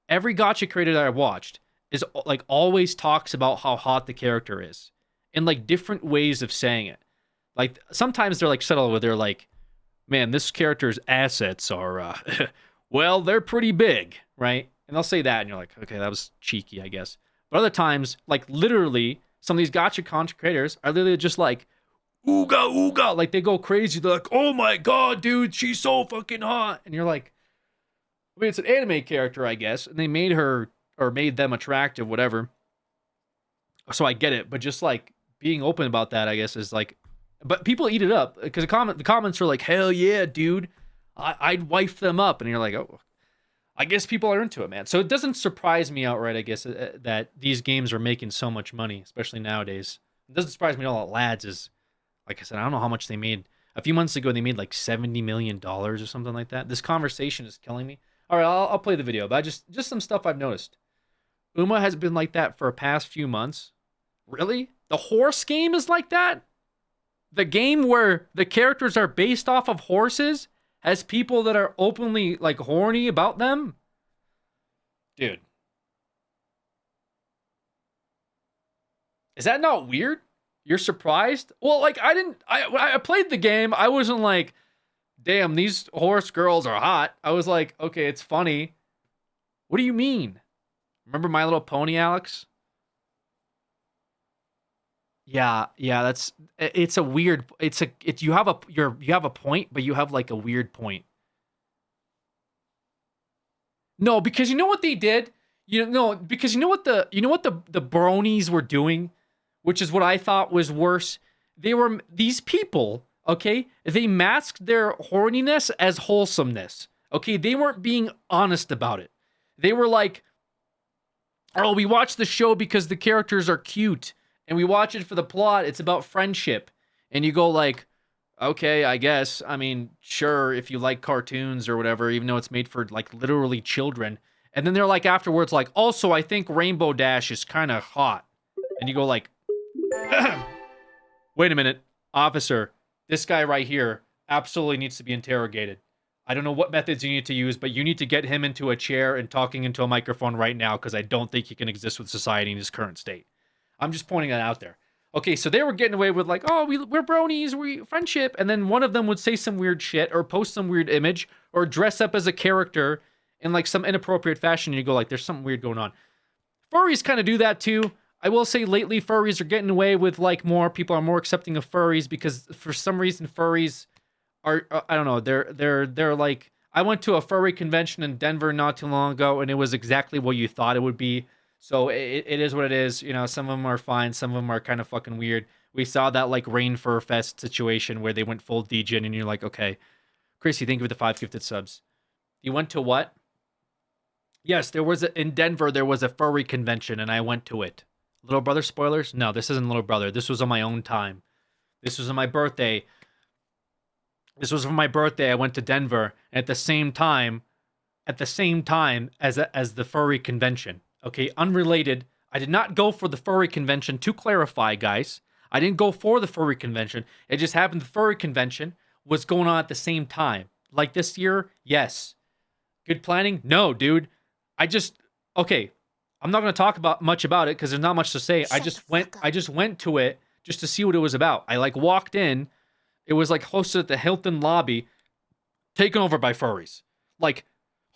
D: every gacha creator that I've watched is like always talks about how hot the character is in like different ways of saying it. Like sometimes they're like subtle where they're like, man, this character's assets are well, they're pretty big, right? And they'll say that, and you're like, okay, that was cheeky, I guess. But other times, like literally, some of these gacha content creators are literally just like, ooga, ooga. Like they go crazy. They're like, oh my god, dude, she's so fucking hot. And you're like, I mean, it's an anime character, I guess. And they made her, or made them attractive, whatever. So I get it. But just like being open about that, I guess, is like, but people eat it up. Because the comments are like, hell yeah, dude. I'd wife them up. And you're like, oh, I guess people are into it, man. So it doesn't surprise me outright, I guess, that these games are making so much money, especially nowadays. It doesn't surprise me at all that Lads is, like I said, I don't know how much they made. A few months ago, they made like $70 million or something like that. This conversation is killing me. All right, I'll play the video, but just some stuff I've noticed. Uma has been like that for the past few months. Really? The horse game is like that? The game where the characters are based off of horses has people that are openly like horny about them? Dude. Is that not weird? You're surprised? Well, like when I played the game, I wasn't like, damn, these horse girls are hot. I was like, okay, it's funny. What do you mean? Remember My Little Pony, Alex? Yeah, it's a weird, you have a point, but you have like a weird point. No, because you know what they did? Because you know what the bronies were doing, which is what I thought was worse. These people, okay, they masked their horniness as wholesomeness. Okay, they weren't being honest about it. They were like, oh, we watch the show because the characters are cute. And we watch it for the plot. It's about friendship. And you go like, okay, I guess. I mean, sure, if you like cartoons or whatever, even though it's made for like literally children. And then they're like afterwards like, also, I think Rainbow Dash is kind of hot. And you go like, wait a minute, officer, this guy right here absolutely needs to be interrogated. I don't know what methods you need to use, but you need to get him into a chair and talking into a microphone right now because I don't think he can exist with society in his current state. I'm just pointing that out there. Okay, so they were getting away with like, oh, we're bronies, we friendship. And then one of them would say some weird shit or post some weird image or dress up as a character in like some inappropriate fashion. And you go like, there's something weird going on. Furries kind of do that too. I will say lately furries are getting away with like people are more accepting of furries because for some reason furries are, I don't know, they're like, I went to a furry convention in Denver not too long ago and it was exactly what you thought it would be. So it is what it is. You know, some of them are fine. Some of them are kind of fucking weird. We saw that like Rain Fur Fest situation where they went full degen and you're like, okay, Chrissy, thank you for the 5 gifted subs. You went to what? Yes, in Denver, there was a furry convention and I went to it. Little Brother spoilers? No, this isn't Little Brother. This was on my own time. This was on my birthday. This was for my birthday. I went to Denver and at the same time as the furry convention. Okay, unrelated. I did not go for the furry convention, to clarify, guys. I didn't go for the furry convention. It just happened the furry convention was going on at the same time. Like this year, yes. Good planning? No, dude. Okay, I'm not going to talk much about it because there's not much to say. I just went to it just to see what it was about. I like walked in. It was like hosted at the Hilton lobby, taken over by furries. Like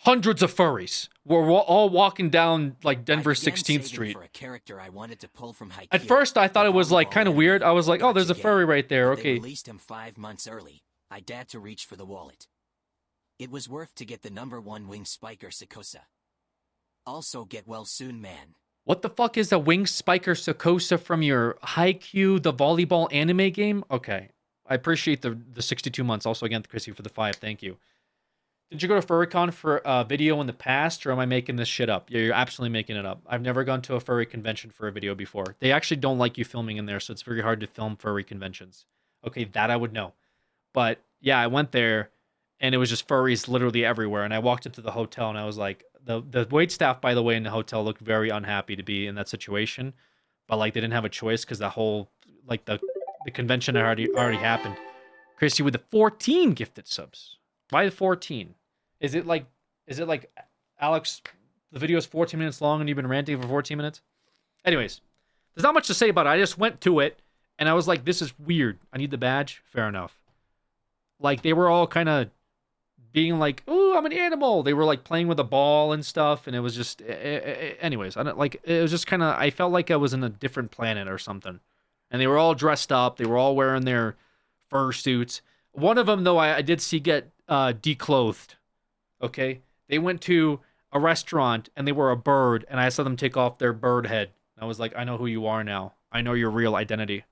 D: hundreds of furries were all walking down like Denver 16th Street.
B: For a character I wanted to pull from Haikyuu,
D: At first, I thought it was like kind of weird. I was like, oh, there's a furry right there.
B: They
D: Okay.
B: released him 5 months early. I dared to reach for the wallet. It was worth to get the #1 wing spiker Sakosa. Also get well soon, man.
D: What the fuck is a wing spiker Sakosa from your Haikyuu, the volleyball anime game? Okay. I appreciate the 62 months. Also, again, Chrissy for the 5. Thank you. Did you go to FurryCon for a video in the past, or am I making this shit up? Yeah, you're absolutely making it up. I've never gone to a furry convention for a video before. They actually don't like you filming in there, so it's very hard to film furry conventions. Okay, that I would know. But yeah, I went there, and it was just furries literally everywhere. And I walked into the hotel, and I was like, the wait staff, by the way, in the hotel looked very unhappy to be in that situation. But like, they didn't have a choice because the whole like the convention already happened. Christy with the 14 gifted subs. Why the 14? Is it like Alex, the video is 14 minutes long and you've been ranting for 14 minutes? Anyways, there's not much to say about it. I just went to it and I was like, this is weird. I need the badge. Fair enough. Like, they were all kind of being like, "Ooh, I'm an animal." They were like playing with a ball and stuff, and it was just anyways, I don't like, it was just kind of, I felt like I was in a different planet or something. And they were all dressed up. They were all wearing their fur suits. One of them, though, I did see get declothed. Okay? They went to a restaurant, and they were a bird, and I saw them take off their bird head. I was like, I know who you are now. I know your real identity.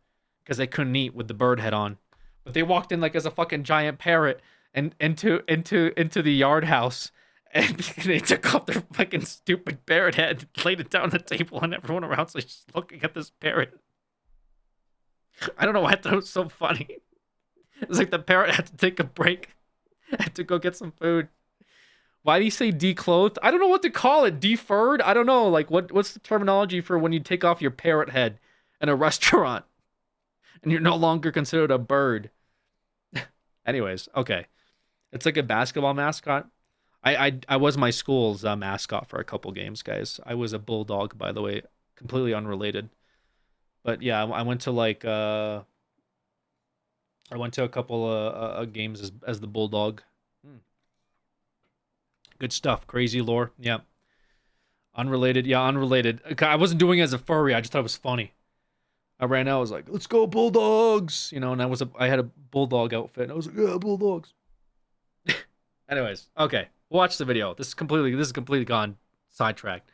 D: Because they couldn't eat with the bird head on. But they walked in like as a fucking giant parrot and into the yard house. And they took off their fucking stupid parrot head, laid it down on the table, and everyone around was just looking at this parrot. I don't know why I thought it was so funny. It's like the parrot had to take a break. Had to go get some food. Why do you say declothed? I don't know what to call it. Deferred? I don't know. Like, what's the terminology for when you take off your parrot head in a restaurant and you're no longer considered a bird? Anyways, okay. It's like a basketball mascot. I was my school's mascot for a couple games, guys. I was a bulldog, by the way. Completely unrelated. But yeah, I went to like I went to a couple of games as the bulldog. Good stuff. Crazy lore. Yeah. Unrelated. Yeah, unrelated. I wasn't doing it as a furry. I just thought it was funny. I ran out. I was like, "Let's go Bulldogs!" You know, and I had a bulldog outfit. And I was like, "Yeah, Bulldogs." Anyways, okay. Watch the video. This is completely gone sidetracked.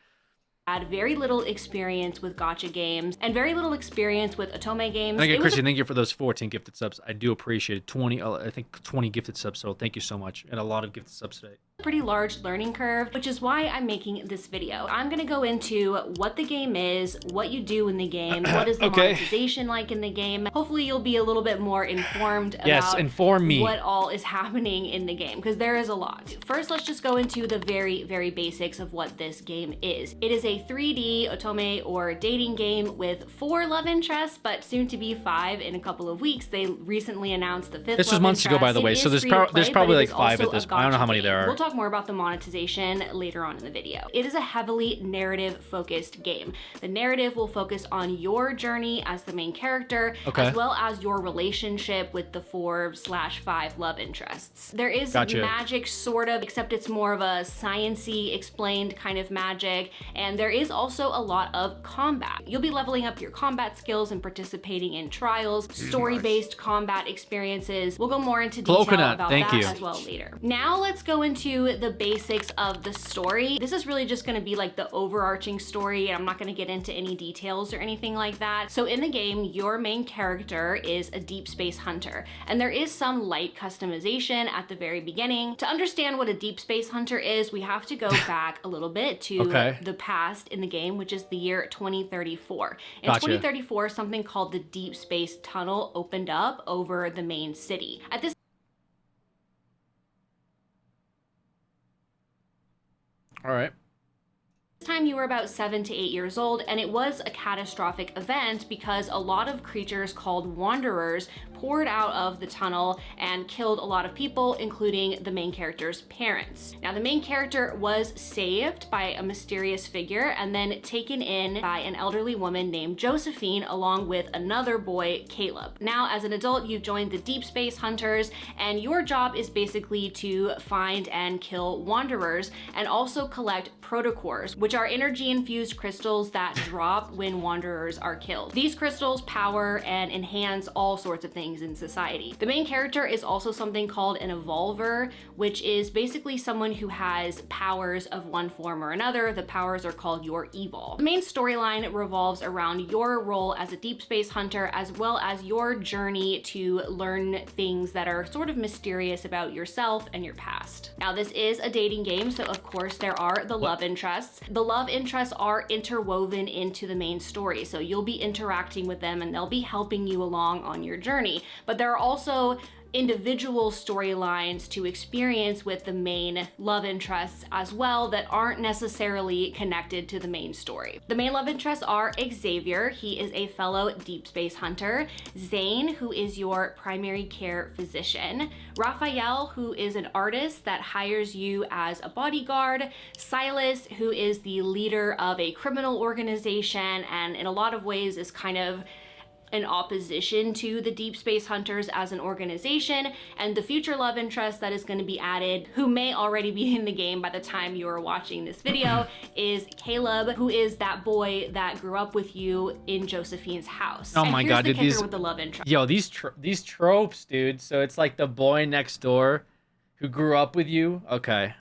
G: Had very little experience with gacha games and very little experience with otome games.
D: Thank you, Chrissy. Thank you for those 14 gifted subs. I do appreciate it. 20, I think 20 gifted subs. So thank you so much, and a lot of gifted subs today.
G: Pretty large learning curve, which is why I'm making this video. I'm gonna go into what the game is, what you do in the game, what is the monetization like in the game. Hopefully you'll be a little bit more informed about
D: inform me.
G: What all is happening in the game, because there is a lot. First, let's just go into the very, very basics of what this game is. It is a 3D otome or dating game with 4 love interests, but soon to be 5 in a couple of weeks. They recently announced the 5th.
D: This was months ago, by the way, so there's probably like 5 at this point. I don't know how many there are.
G: We'll talk more about the monetization later on in the video. It is a heavily narrative focused game. The narrative will focus on your journey as the main character, as well as your relationship with the 4/5 love interests. There is magic, sort of, except it's more of a science-y explained kind of magic, and there is also a lot of combat. You'll be leveling up your combat skills and participating in trials, story-based combat experiences. We'll go more into detail about that as well later. Now let's go into the basics of the story. This is really just gonna be like the overarching story, and I'm not gonna get into any details or anything like that. So in the game, your main character is a deep space hunter, and there is some light customization at the very beginning. To understand what a deep space hunter is, we have to go back a little bit to the past in the game, which is the year 2034. In 2034, something called the Deep Space Tunnel opened up over the main city. At this
D: All right.
G: This time you were about 7 to 8 years old, and it was a catastrophic event because a lot of creatures called wanderers poured out of the tunnel and killed a lot of people, including the main character's parents. Now, the main character was saved by a mysterious figure and then taken in by an elderly woman named Josephine, along with another boy, Caleb. Now, as an adult, you've joined the Deep Space Hunters, and your job is basically to find and kill wanderers and also collect protocores, which which are energy-infused crystals that drop when wanderers are killed. These crystals power and enhance all sorts of things in society. The main character is also something called an evolver, which is basically someone who has powers of one form or another. The powers are called your evil. The main storyline revolves around your role as a deep space hunter, as well as your journey to learn things that are sort of mysterious about yourself and your past. Now, this is a dating game, so of course there are the love interests. The love interests are interwoven into the main story, so you'll be interacting with them and they'll be helping you along on your journey. But there are also individual storylines to experience with the main love interests as well that aren't necessarily connected to the main story. The main love interests are Xavier, he is a fellow deep space hunter, Zane, who is your primary care physician, Raphael, who is an artist that hires you as a bodyguard, Silas, who is the leader of a criminal organization and in a lot of ways is kind of in opposition to the Deep Space Hunters as an organization, and the future love interest that is going to be added, who may already be in the game by the time you are watching this video, is Caleb, who is that boy that grew up with you in Josephine's house.
D: Oh
G: and
D: my
G: here's
D: god,
G: the
D: dude,
G: kicker with the love interest.
D: Yo, these tropes, dude. So it's like the boy next door who grew up with you. Okay.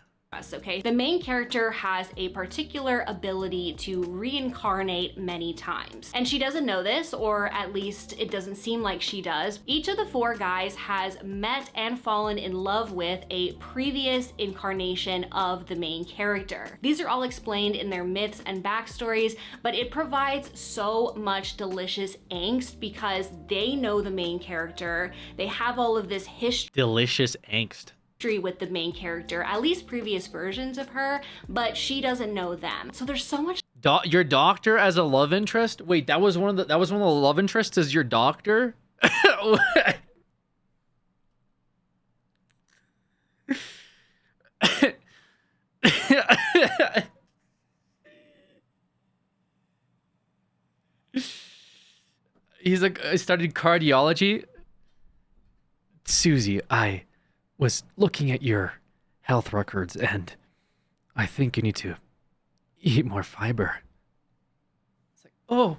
G: Okay, the main character has a particular ability to reincarnate many times, and she doesn't know this, or at least it doesn't seem like she does. Each of the 4 guys has met and fallen in love with a previous incarnation of the main character. These are all explained in their myths and backstories, but it provides so much delicious angst because they know the main character, they have all of this history.
D: Delicious angst.
G: With the main character, at least previous versions of her, but she doesn't know them. So there's so much.
D: Your doctor as a love interest? Wait, that was one of the love interests as your doctor? He's like, I studied cardiology. Susie, I was looking at your health records and I think you need to eat more fiber. It's like, oh,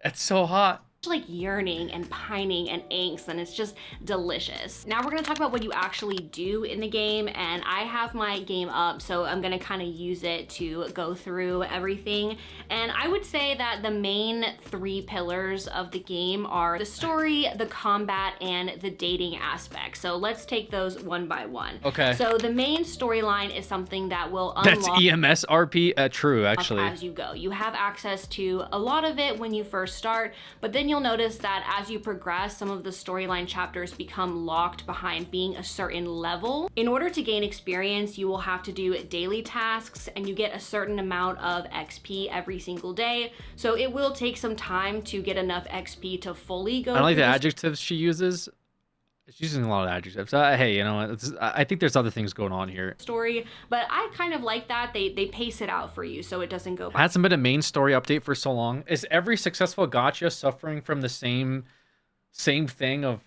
D: that's so hot.
G: Like yearning and pining and angst, and it's just delicious. Now we're gonna talk about what you actually do in the game, and I have my game up, so I'm gonna kind of use it to go through everything. And I would say that the main 3 pillars of the game are the story, the combat, and the dating aspect. So let's take those one by one.
D: Okay.
G: So the main storyline is something that will unlock.
D: That's EMS RP, true, actually.
G: As you go. You have access to a lot of it when you first start, but then you'll notice that as you progress, some of the storyline chapters become locked behind being a certain level. In order to gain experience, you will have to do daily tasks, and you get a certain amount of XP every single day. So it will take some time to get enough XP to fully go.
D: I don't like the adjectives she uses. She's using a lot of adjectives. Hey, you know what? I think there's other things going on here.
G: Story, but I kind of like that they pace it out for you so it doesn't go by.
D: Hasn't been a main story update for so long. Is every successful gacha suffering from the same thing of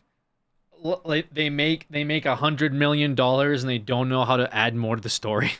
D: like they make $100 million and they don't know how to add more to the story?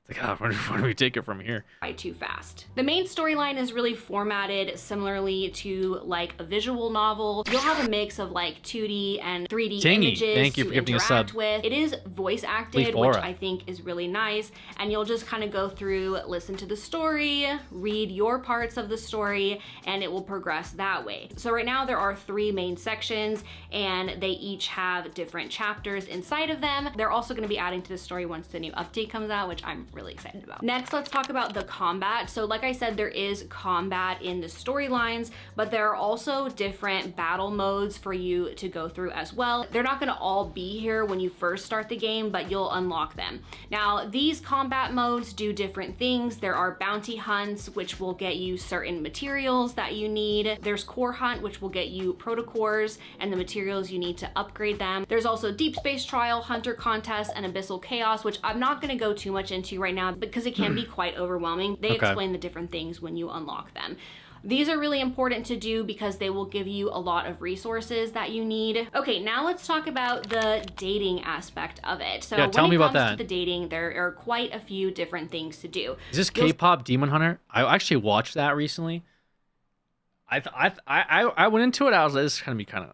D: Like, oh, where do we take it from here?
G: Too fast. The main storyline is really formatted similarly to like a visual novel. You'll have a mix of like 2D and 3D images
D: thank you for giving a sub.
G: With. It is voice acted, which I think is really nice. And you'll just kind of go through, listen to the story, read your parts of the story, and it will progress that way. So right now there are 3 main sections, and they each have different chapters inside of them. They're also going to be adding to the story once the new update comes out, which I'm really excited about. Next, let's talk about the combat. So like I said, there is combat in the storylines, but there are also different battle modes for you to go through as well. They're not going to all be here when you first start the game, but you'll unlock them. Now, these combat modes do different things. There are bounty hunts, which will get you certain materials that you need. There's core hunt, which will get you protocores and the materials you need to upgrade them. There's also deep space trial, hunter contest, and abyssal chaos, which I'm not going to go too much into right now because it can be quite overwhelming. They explain the different things when you unlock them. These are really important to do because they will give you a lot of resources that you need. Okay, now let's talk about the dating aspect of it. So
D: Yeah, tell me about
G: when it comes
D: that.
G: to the dating, there are quite a few different things to do.
D: Is this K-pop Demon Hunter? I actually watched that recently. I went into it. I was like, this is gonna be kind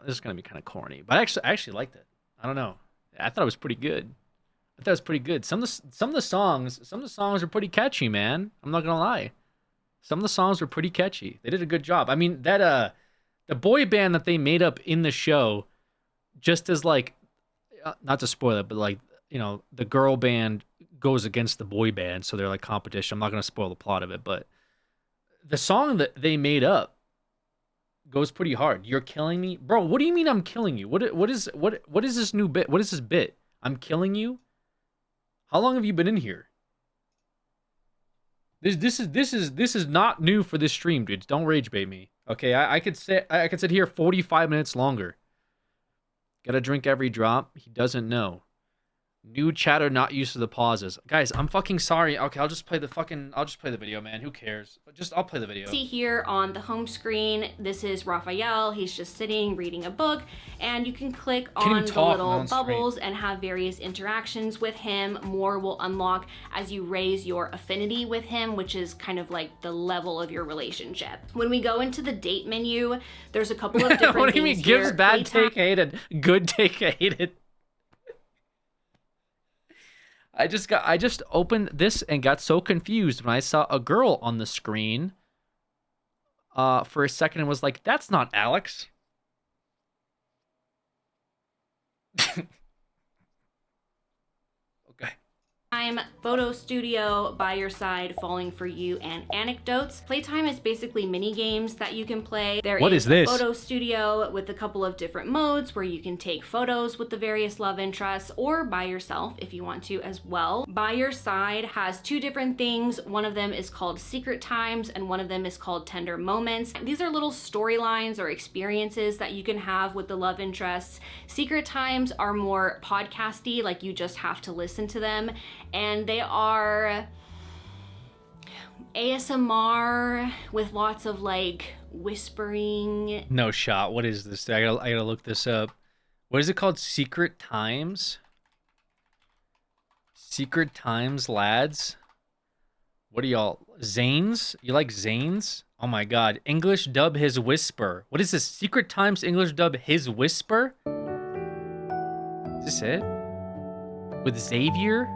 D: of corny, but I actually liked it. I don't know. I thought it was pretty good. Some of the songs are pretty catchy, man. I'm not gonna lie. Some of the songs were pretty catchy. They did a good job. I mean, that the boy band that they made up in the show, just as like, not to spoil it, but like, you know, the girl band goes against the boy band, so they're like competition. I'm not gonna spoil the plot of it, but the song that they made up goes pretty hard. You're killing me, bro. What do you mean I'm killing you? What is this new bit? What is this bit? I'm killing you. How long have you been in here? This is not new for this stream, dudes. Don't rage bait me. Okay, I could sit here 45 minutes longer. Gotta drink every drop. He doesn't know. New chatter, not used to the pauses. Guys, I'm fucking sorry. Okay, I'll just play the video, man. Who cares? I'll play the video.
G: See here on the home screen, this is Raphael. He's just sitting reading a book, and you can click on the little bubbles and have various interactions with him. More will unlock as you raise your affinity with him, which is kind of like the level of your relationship. When we go into the date menu, there's a couple of different
D: what do you mean?
G: things
D: Gives
G: here.
D: bad take hated, good take hated. I just opened this and got so confused when I saw a girl on the screen. For a second, and was like, "That's not Alex." Okay.
G: Photo studio, by your side, falling for you, and anecdotes. Playtime is basically mini games that you can play. What is this? Photo studio with a couple of different modes where you can take photos with the various love interests or by yourself if you want to as well. By your side has two different things. One of them is called Secret Times and one of them is called Tender Moments. These are little storylines or experiences that you can have with the love interests. Secret Times are more podcasty, like you just have to listen to them. And they are ASMR with lots of like whispering.
D: No shot. What is this? I gotta look this up. What is it called? Secret Times? Secret Times, lads? What are y'all? Zanes? You like Zanes? Oh my god. English dub his whisper. What is this? Secret Times English dub his whisper? Is this it? With Xavier?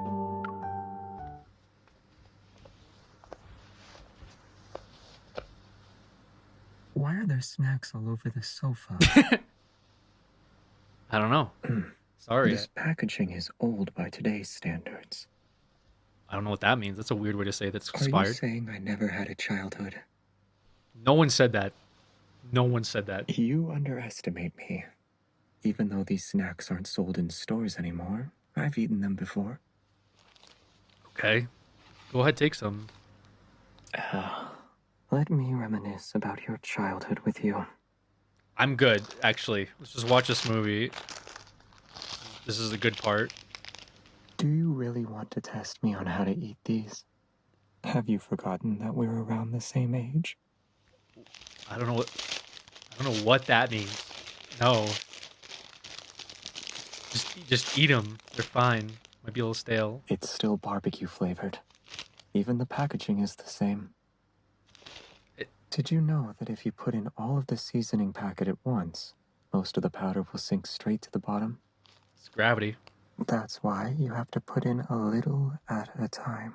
H: Why are there snacks all over the sofa?
D: I don't know. Sorry.
H: This packaging is old by today's standards.
D: I don't know what that means. That's a weird way to say that's
H: Are you
D: expired.
H: saying I never had a childhood?
D: No one said that. No one said that.
H: You underestimate me. Even though these snacks aren't sold in stores anymore, I've eaten them before.
D: Okay. Go ahead, take some.
H: Let me reminisce about your childhood with you.
D: I'm good, actually. Let's just watch this movie. This is the good part.
H: Do you really want to test me on how to eat these? Have you forgotten that we're around the same age?
D: I don't know what that means. No. Just eat them. They're fine. Might be a little stale.
H: It's still barbecue flavored. Even the packaging is the same. Did you know that if you put in all of the seasoning packet at once, most of the powder will sink straight to the bottom?
D: It's gravity.
H: That's why you have to put in a little at a time.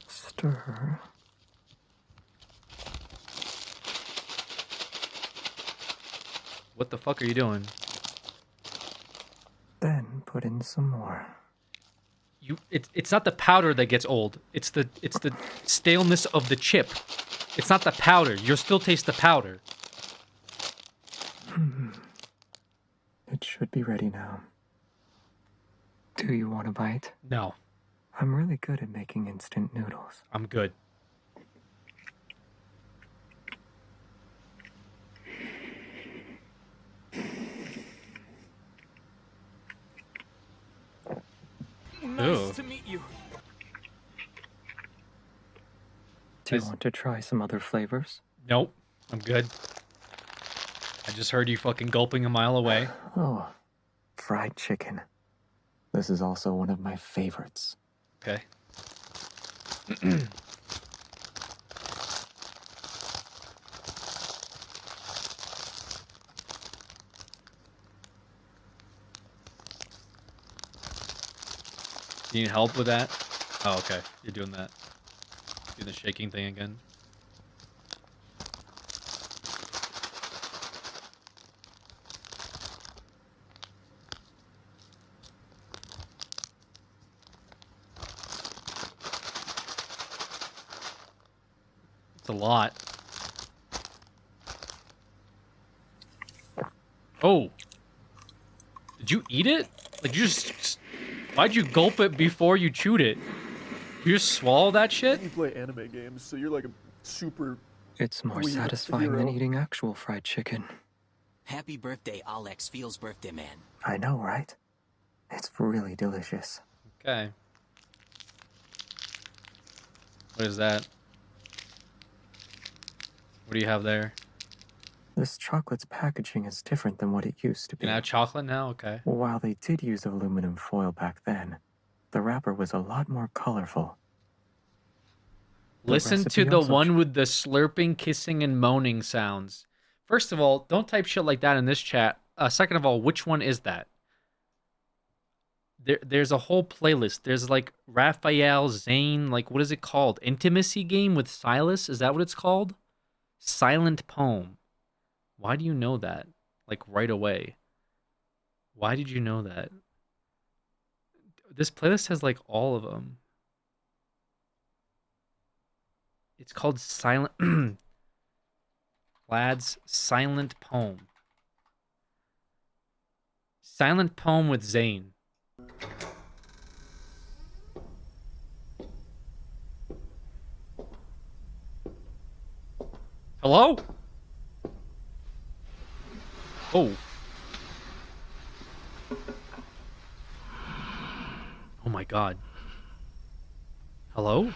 H: Stir.
D: What the fuck are you doing?
H: Then put in some more.
D: It's not the powder that gets old. It's the staleness of the chip. It's not the powder. You'll still taste the powder.
H: It should be ready now. Do you want a bite?
D: No,
H: I'm really good at making instant noodles.
D: I'm good.
C: Nice to meet you.
H: Do you want to try some other flavors?
D: Nope. I'm good. I just heard you fucking gulping a mile away.
H: Oh, fried chicken. This is also one of my favorites.
D: Okay. You need help with that? Oh, okay. You're doing that. Doing the shaking thing again. It's a lot. Oh. Did you eat it? Like, you just... Why'd you gulp it before you chewed it? You just swallow that shit?
F: You play anime games, so you're like a super...
H: It's more
F: weeb
H: satisfying than
F: hero.
H: eating actual fried chicken.
B: Happy birthday, Alex Feels birthday man.
H: I know, right? It's really delicious.
D: Okay. What is that? What do you have there?
H: This chocolate's packaging is different than what it used to
D: You
H: be.
D: can have chocolate now? Okay.
H: While they did use aluminum foil back then, the wrapper was a lot more colorful. The
D: Listen to
H: recipe
D: the
H: also
D: one with the slurping, kissing, and moaning sounds. First of all, don't type shit like that in this chat. Second of all, which one is that? There's a whole playlist. There's like Raphael, Zane, like what is it called? Intimacy Game with Silas? Is that what it's called? Silent Poem. Why do you know that? Like right away. Why did you know that? This playlist has like all of them. It's called Silent... Lads, Silent Poem. Silent Poem with Zane. Hello? Oh. Oh my god. Hello?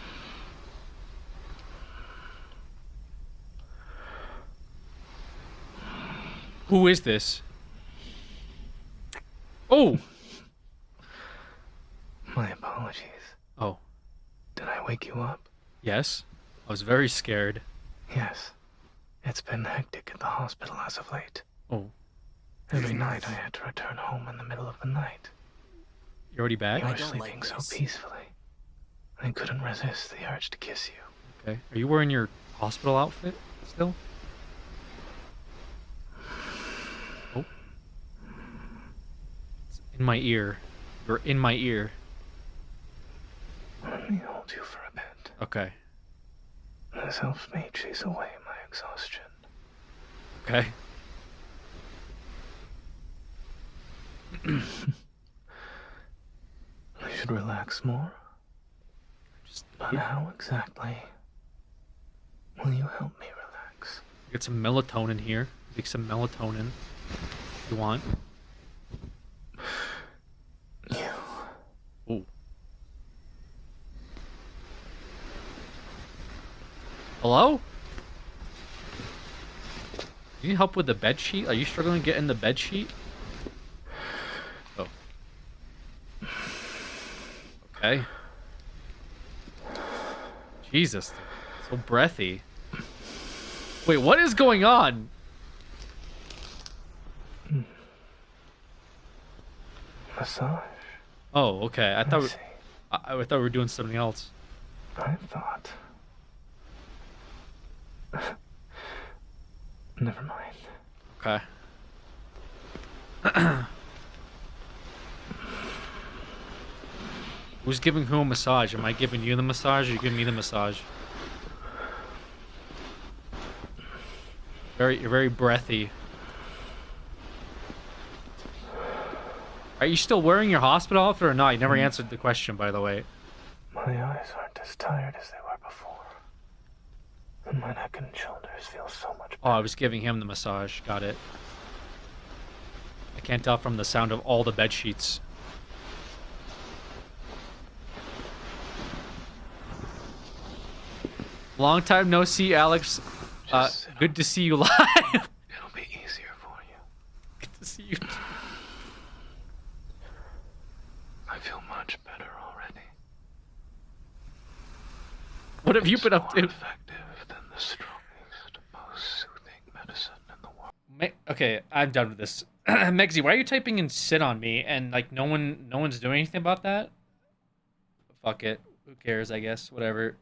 D: Who is this? Oh!
I: My apologies.
D: Oh.
I: Did I wake you up?
D: Yes? I was very scared.
I: Yes. It's been hectic at the hospital as of late.
D: Oh.
I: Every night I had to return home in the middle of the night.
D: You already back?
I: You were
B: don't
I: sleeping
B: like
I: so
B: this.
I: peacefully. I couldn't resist the urge to kiss you.
D: Okay. Are you wearing your hospital outfit still? Oh. It's in my ear. You're in my ear.
I: Let me hold you for a bit.
D: Okay.
I: This helps me chase away my exhaustion.
D: Okay.
I: I should relax more.
D: Just
I: But how exactly will you help me relax?
D: get some melatonin here. Make some melatonin if you want.
I: You.
D: Oh. Hello? You need help with the bed sheet? Are you struggling to get in the bed sheet? Oh. Okay. Jesus. So breathy. Wait, what is going on?
I: Massage.
D: Oh, okay. I
I: I
D: thought
I: see.
D: I thought we were doing something else.
I: I thought. Never mind.
D: Okay. Who's giving who a massage? Am I giving you the massage or you giving me the massage? You're very breathy. Are you still wearing your hospital outfit or not? You never answered the question, by the way.
I: My eyes aren't as tired as they were before. And my neck and shoulders feel so much
D: Oh, I was giving him the massage. Got it. I can't tell from the sound of all the bed sheets. Long time no see, Alex. Good to see you live.
I: It'll be easier for you.
D: Good to see you.
I: I feel much better already.
D: What have you been up to?
I: More effective than the strongest, most soothing medicine in the world.
D: Okay, I'm done with this. Megsy, why are you typing in "sit on me" and like no one's doing anything about that? Fuck it. Who cares? I guess whatever.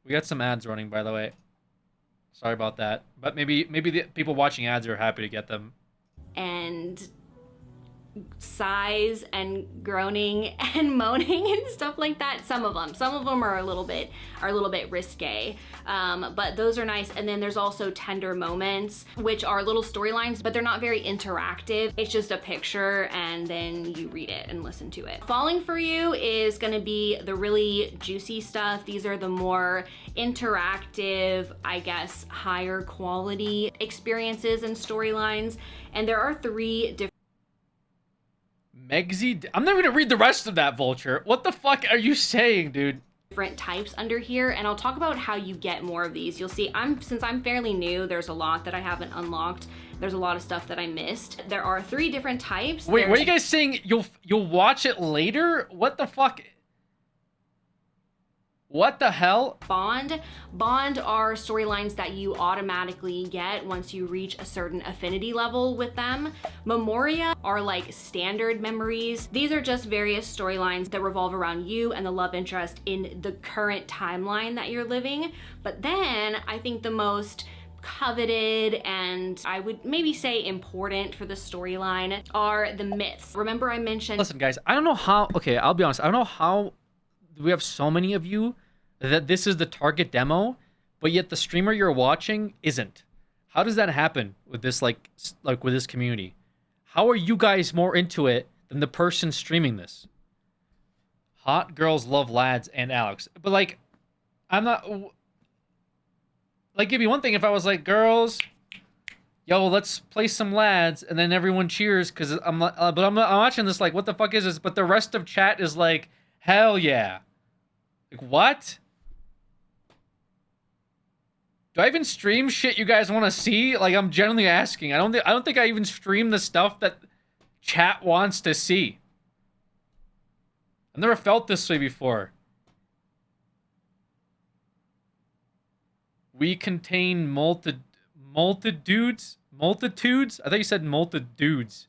D: We got some ads running, by the way. Sorry about that, but maybe the people watching ads are happy to get them.
G: And sighs and groaning and moaning and stuff like that. Some of them are a little bit risque, but those are nice. And then there's also tender moments, which are little storylines, but they're not very interactive. It's just a picture and then you read it and listen to it. Falling for You is gonna be the really juicy stuff. These are the more interactive, I guess, higher quality experiences and storylines. And there are 3 different
D: Megsy, I'm never gonna read the rest of that, Vulture. What the fuck are you saying, dude?
G: different types under here, and I'll talk about how you get more of these. You'll see, since I'm fairly new, there's a lot that I haven't unlocked. There's a lot of stuff that I missed. There are 3 different types.
D: Wait, what are you guys saying? You'll watch it later? What the fuck? What the hell?
G: Bond are storylines that you automatically get once you reach a certain affinity level with them. Memoria are like standard memories. These are just various storylines that revolve around you and the love interest in the current timeline that you're living. But then I think the most coveted and I would maybe say important for the storyline are the myths. Remember I mentioned—
D: Listen guys, I don't know how, okay, I'll be honest, I don't know how we have so many of you that this is the target demo, but yet the streamer you're watching isn't. How does that happen with this, like with this community? How are you guys more into it than the person streaming this? Hot girls love lads and Alex. But like, I'm not, like, it'd be one thing if I was like, girls, yo, let's play some lads, and then everyone cheers because I'm watching this like, what the fuck is this? But the rest of chat is like, hell yeah. Like, what? Do I even stream shit you guys want to see? Like, I'm genuinely asking. I don't think I even stream the stuff that chat wants to see. I've never felt this way before. We contain multitudes? Multitudes? I thought you said multitudes.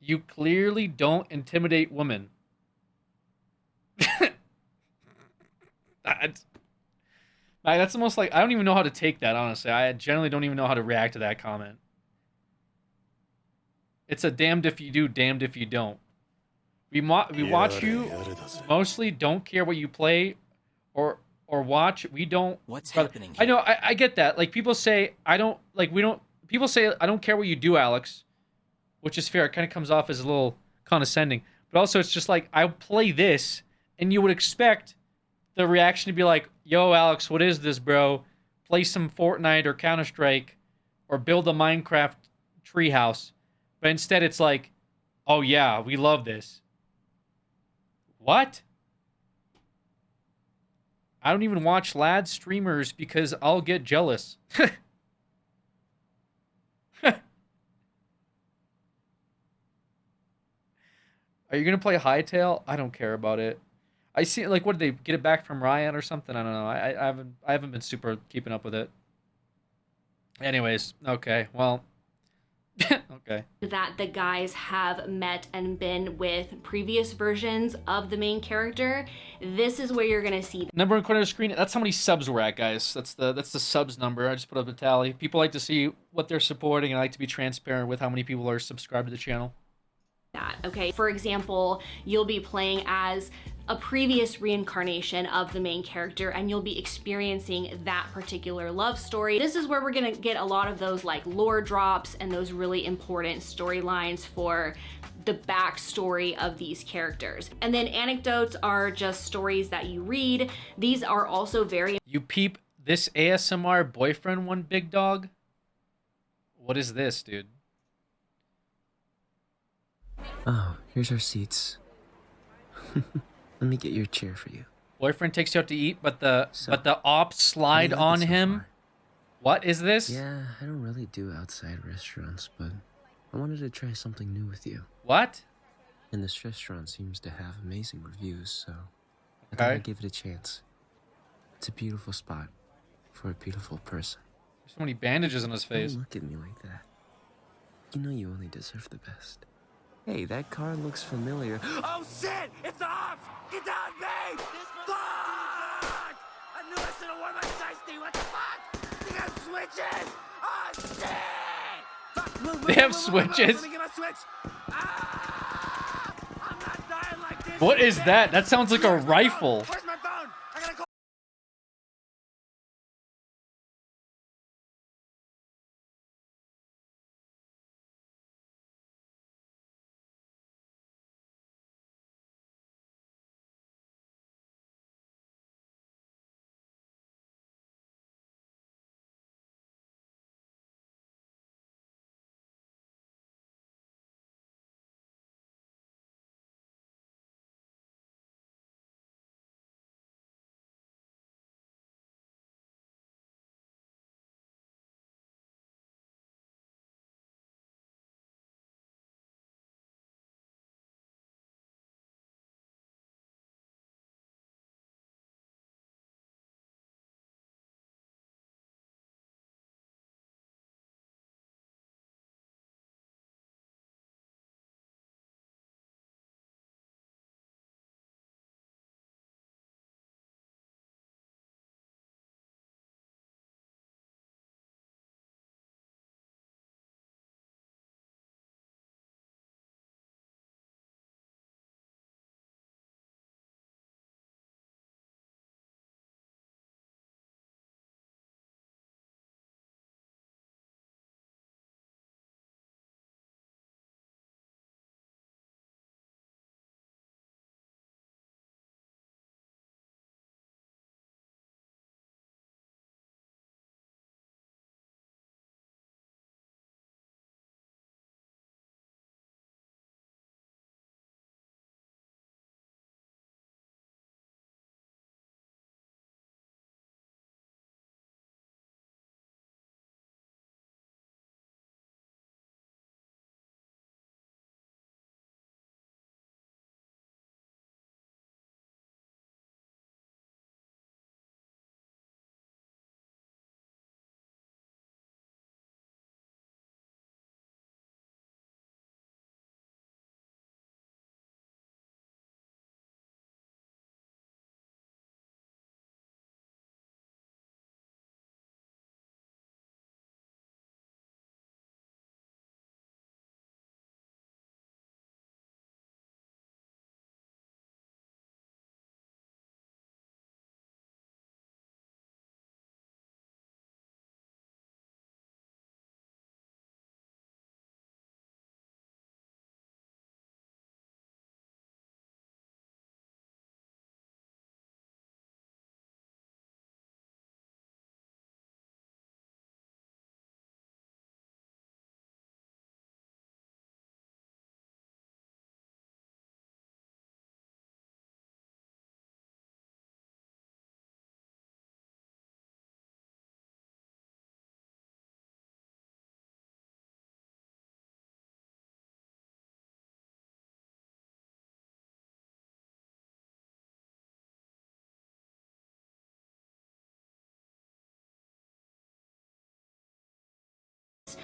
D: You clearly don't intimidate women. That's almost like, I don't even know how to take that, honestly. I generally don't even know how to react to that comment. It's a damned if you do, damned if you don't. We watch you, mostly don't care what you play or watch. We don't.
B: What's happening here?
D: I know, I get that. Like, people say, people say, I don't care what you do, Alex. Which is fair. It kind of comes off as a little condescending. But also, it's just like, I play this, and you would expect the reaction to be like, yo, Alex, what is this, bro? Play some Fortnite or Counter-Strike, or build a Minecraft treehouse. But instead, it's like, oh yeah, we love this. What? I don't even watch lad streamers because I'll get jealous. Are you gonna play Hytale? I don't care about it. I see, like, what did they get it back from Ryan or something? I don't know. I haven't been super keeping up with it. Anyways, okay, well, okay.
G: That the guys have met and been with previous versions of the main character. This is where you're gonna see
D: Number in corner of the screen. That's how many subs we're at, guys. That's the subs number. I just put up the tally. People like to see what they're supporting, and I like to be transparent with how many people are subscribed to the channel.
G: that, okay? For example, you'll be playing as a previous reincarnation of the main character and you'll be experiencing that particular love story. This is where we're gonna get a lot of those like lore drops and those really important storylines for the backstory of these characters. And then anecdotes are just stories that you read. These are also very—
D: You peep this ASMR boyfriend one, big dog? What is this, dude?
J: Oh, here's our seats. Let me get your chair for you.
D: Boyfriend takes you out to eat, but the ops slide
J: How do you like
D: on
J: it so
D: him.
J: far?
D: What is this?
J: Yeah, I don't really do outside restaurants, but I wanted to try something new with you.
D: What?
J: And this restaurant seems to have amazing reviews, so I thought
D: Okay.
J: I'd give it a chance. It's a beautiful spot for a beautiful person.
D: There's so many bandages on his face.
J: Don't look at me like that. You know you only deserve the best. Hey, that car looks familiar.
E: Oh shit! It's the ops! Get down, babe! Fuck! I knew I should have worn my shiesty. What the fuck? They got switches! Oh shit! Fuck, move,
D: They
E: move,
D: have
E: move, move, move,
D: switches?
E: Let me get my switch. Ah! I'm not dying like this.
D: What is that? That sounds like a
E: Where's my phone?
D: rifle.
E: Where's my phone? I gotta call.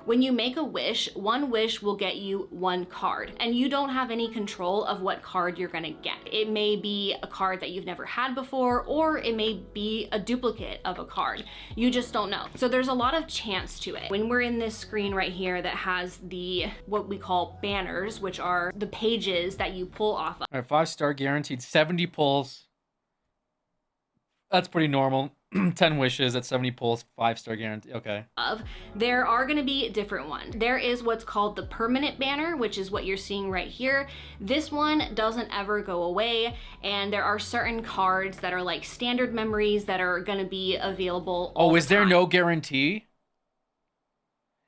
G: When you make a wish, one wish will get you one card, and you don't have any control of what card you're gonna get. It may be a card that you've never had before, or it may be a duplicate of a card. You just don't know. So there's a lot of chance to it. When we're in this screen right here that has the, what we call banners, which are the pages that you pull off of.
D: All right, 5-star guaranteed, 70 pulls. That's pretty normal. 10 wishes at 70 pulls, 5-star guarantee. Okay.
G: There are going to be different ones. There is what's called the permanent banner, which is what you're seeing right here. This one doesn't ever go away, and there are certain cards that are like standard memories that are going to be available all
D: Oh,
G: the
D: is there
G: time.
D: no guarantee?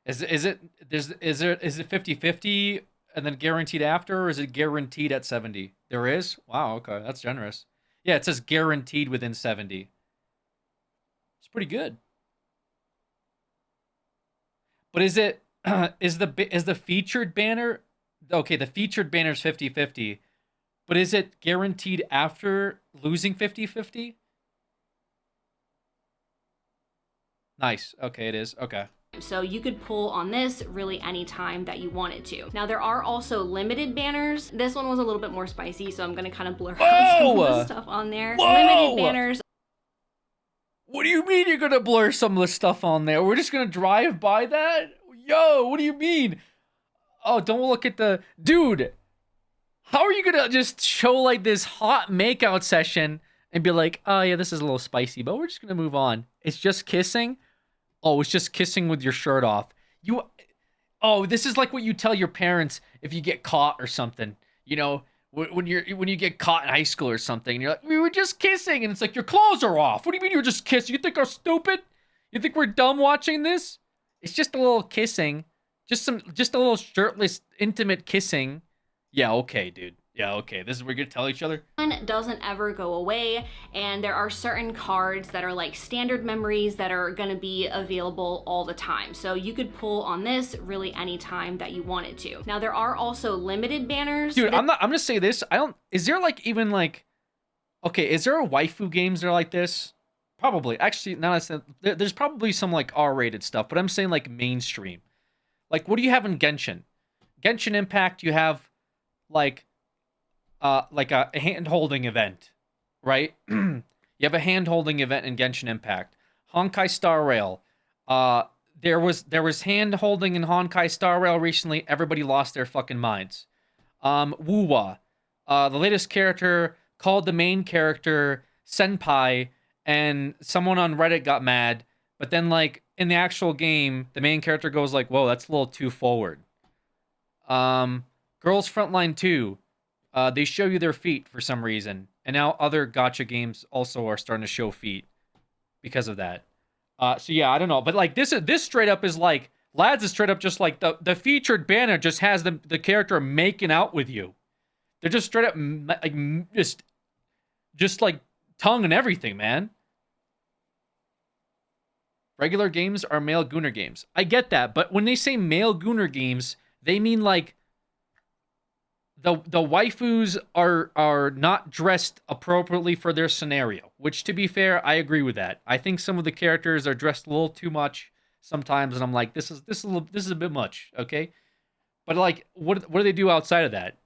D: Is it 50-50 and then guaranteed after, or is it guaranteed at 70? There is? Wow, okay. That's generous. Yeah, it says guaranteed within 70. It's pretty good. But is it is the featured banner, okay, the featured banner is 50-50, but is it guaranteed after losing 50-50? Nice. Okay, it is. Okay.
G: So you could pull on this really anytime that you wanted to. Now there are also limited banners. This one was a little bit more spicy, so I'm gonna kind of blur out some of the stuff on there. Limited banners.
D: What do you mean you're gonna blur some of the stuff on there? We're just gonna drive by that? Yo, what do you mean? Oh, don't look at the... Dude, how are you gonna just show like this hot makeout session and be like, oh yeah, this is a little spicy, but we're just gonna move on. It's just kissing? Oh, it's just kissing with your shirt off. Oh, this is like what you tell your parents if you get caught or something. You know, when you get caught in high school or something, and you're like, we were just kissing, and it's like, your clothes are off. What do you mean you were just kissing? You think we're stupid? You think we're dumb watching this? It's just a little kissing. Just a little shirtless, intimate kissing. Yeah, okay, dude. Yeah, okay. This is what we're gonna tell each other.
G: Doesn't ever go away, and there are certain cards that are like standard memories that are gonna be available all the time. So you could pull on this really anytime that you wanted to. Now there are also limited banners.
D: Dude, I'm gonna say this. Is there like even like, okay, is there a waifu games that are like this? Probably. Actually, now there's probably some like R-rated stuff, but I'm saying like mainstream. Like, what do you have in Genshin? Genshin Impact, you have like a hand-holding event, right? You have a hand-holding event in Genshin Impact. Honkai Star Rail. There was hand-holding in Honkai Star Rail recently. Everybody lost their fucking minds. Wuwa. The latest character called the main character Senpai, and someone on Reddit got mad. But then, like, in the actual game, the main character goes like, whoa, that's a little too forward. Girls Frontline 2. They show you their feet for some reason. And now other gacha games also are starting to show feet because of that. So yeah, I don't know. But like this straight up is like, lads is straight up just like the featured banner just has the character making out with you. They're just straight up like just like tongue and everything, man. Regular games are male gooner games. I get that, but when they say male gooner games, they mean like the waifus are not dressed appropriately for their scenario, which, to be fair, I agree with that. I think some of the characters are dressed a little too much sometimes, and I'm like, this is a bit much, okay? But like, what do they do outside of that?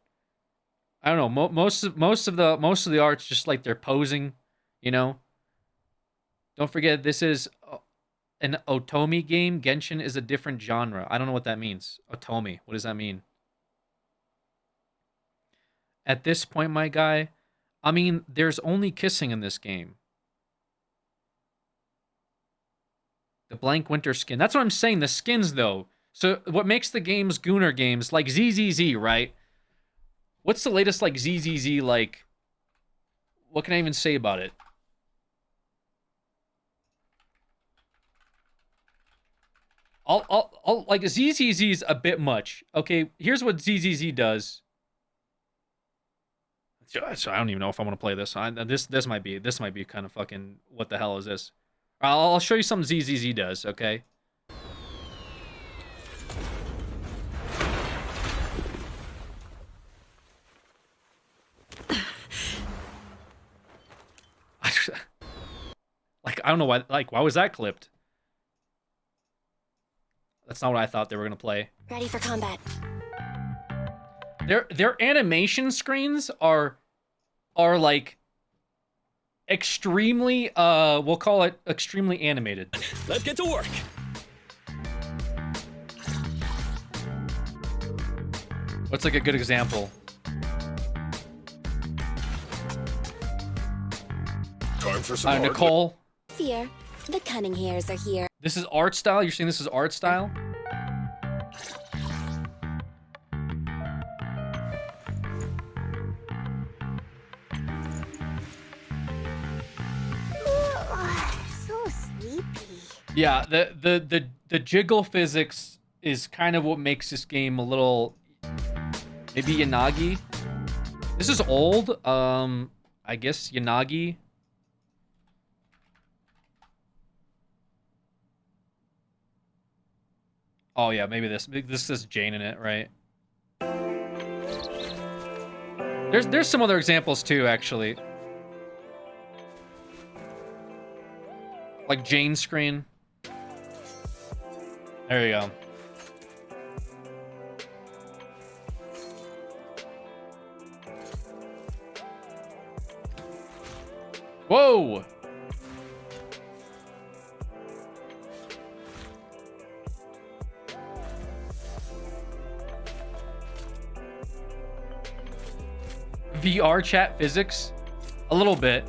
D: I don't know. Most of the art's just like they're posing, you know. Don't forget, this is an Otomi game. Genshin is a different genre. I don't know what that means. Otomi. What does that mean? At this point, my guy, I mean, there's only kissing in this game. The blank winter skin. That's what I'm saying. The skins, though. So what makes the games gooner games, like ZZZ, right? What's the latest, like, ZZZ, like... What can I even say about it? I'll like, ZZZ's a bit much. Okay, here's what ZZZ does. So I don't even know if I want to play this. This might be kind of fucking, what the hell is this? I'll show you something ZZZ does, okay? Like, I don't know why, like, why was that clipped? That's not what I thought they were gonna play.
K: Ready for combat.
D: Their animation screens are like extremely we'll call it extremely animated.
C: Let's get to work.
D: What's like a good example?
F: Time for some
D: Nicole.
K: Fear, the cunning hairs are here.
D: This is art style? You're saying this is art style?
K: So sleepy.
D: Yeah, the jiggle physics is kind of what makes this game a little, maybe Yanagi This is old. I guess Yanagi. Oh yeah, maybe this is Jane in it, right? There's some other examples too, actually. Like Jane screen. There you go. Whoa! VR chat physics? A little bit.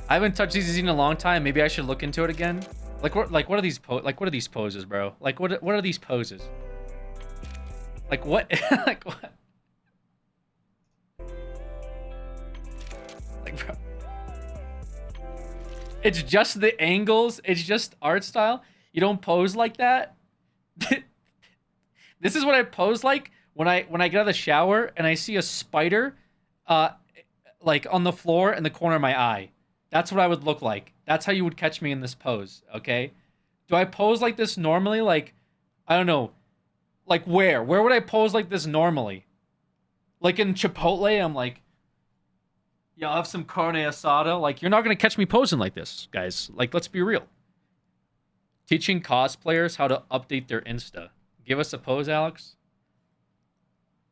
D: I haven't touched ZZZ in a long time. Maybe I should look into it again. Like what are these what are these poses, bro? Like what are these poses? Like what? Like what? Like bro. It's just the angles. It's just art style. You don't pose like that. This is what I pose like when I get out of the shower and I see a spider like on the floor in the corner of my eye. That's what I would look like. That's how you would catch me in this pose, okay? Do I pose like this normally? Like, I don't know. Like where? Where would I pose like this normally? Like in Chipotle, I'm like, yeah, I'll have some carne asada. Like, you're not going to catch me posing like this, guys. Like, let's be real. Teaching cosplayers how to update their Insta. Give us a pose, Alex.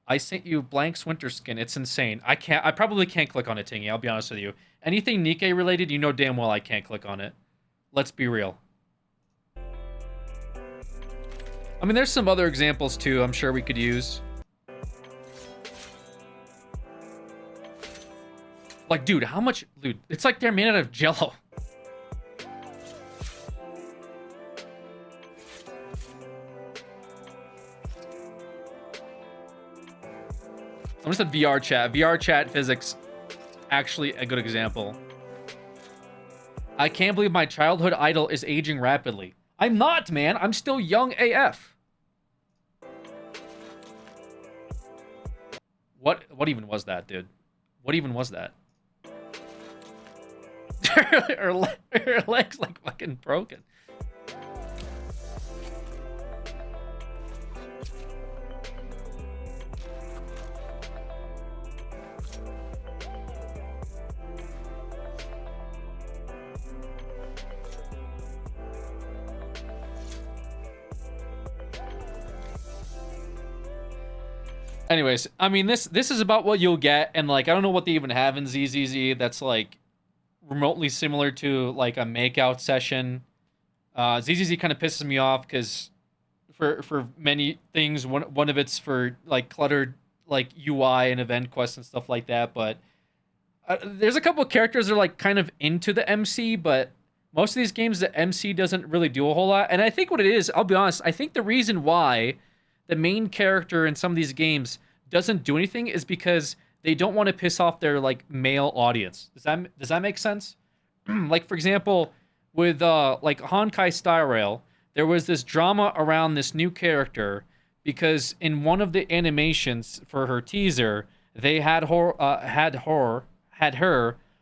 D: I sent you Blank's winter skin. It's insane. I probably can't click on it, Tingy. I'll be honest with you. Anything Nikkei related, you know damn well I can't click on it. Let's be real. I mean, there's some other examples too I'm sure we could use. Like, dude, how much... Dude, it's like they're made out of Jello. I'm just at VR chat. VR chat physics, actually a good example. I can't believe my childhood idol is aging rapidly. I'm not, man. I'm still young AF. What even was that, dude? What even was that? her leg's like fucking broken. Anyways, I mean, this is about what you'll get, and like, I don't know what they even have in ZZZ that's like remotely similar to like a makeout session. ZZZ kind of pisses me off because for many things, one of it's for like cluttered like UI and event quests and stuff like that. But there's a couple of characters that are like kind of into the MC, but most of these games the MC doesn't really do a whole lot. And I think what it is, I'll be honest, I think the reason why the main character in some of these games doesn't do anything is because they don't want to piss off their like male audience. Does that make sense? Like, for example, with like Honkai Star Rail, there was this drama around this new character because in one of the animations for her teaser, they had her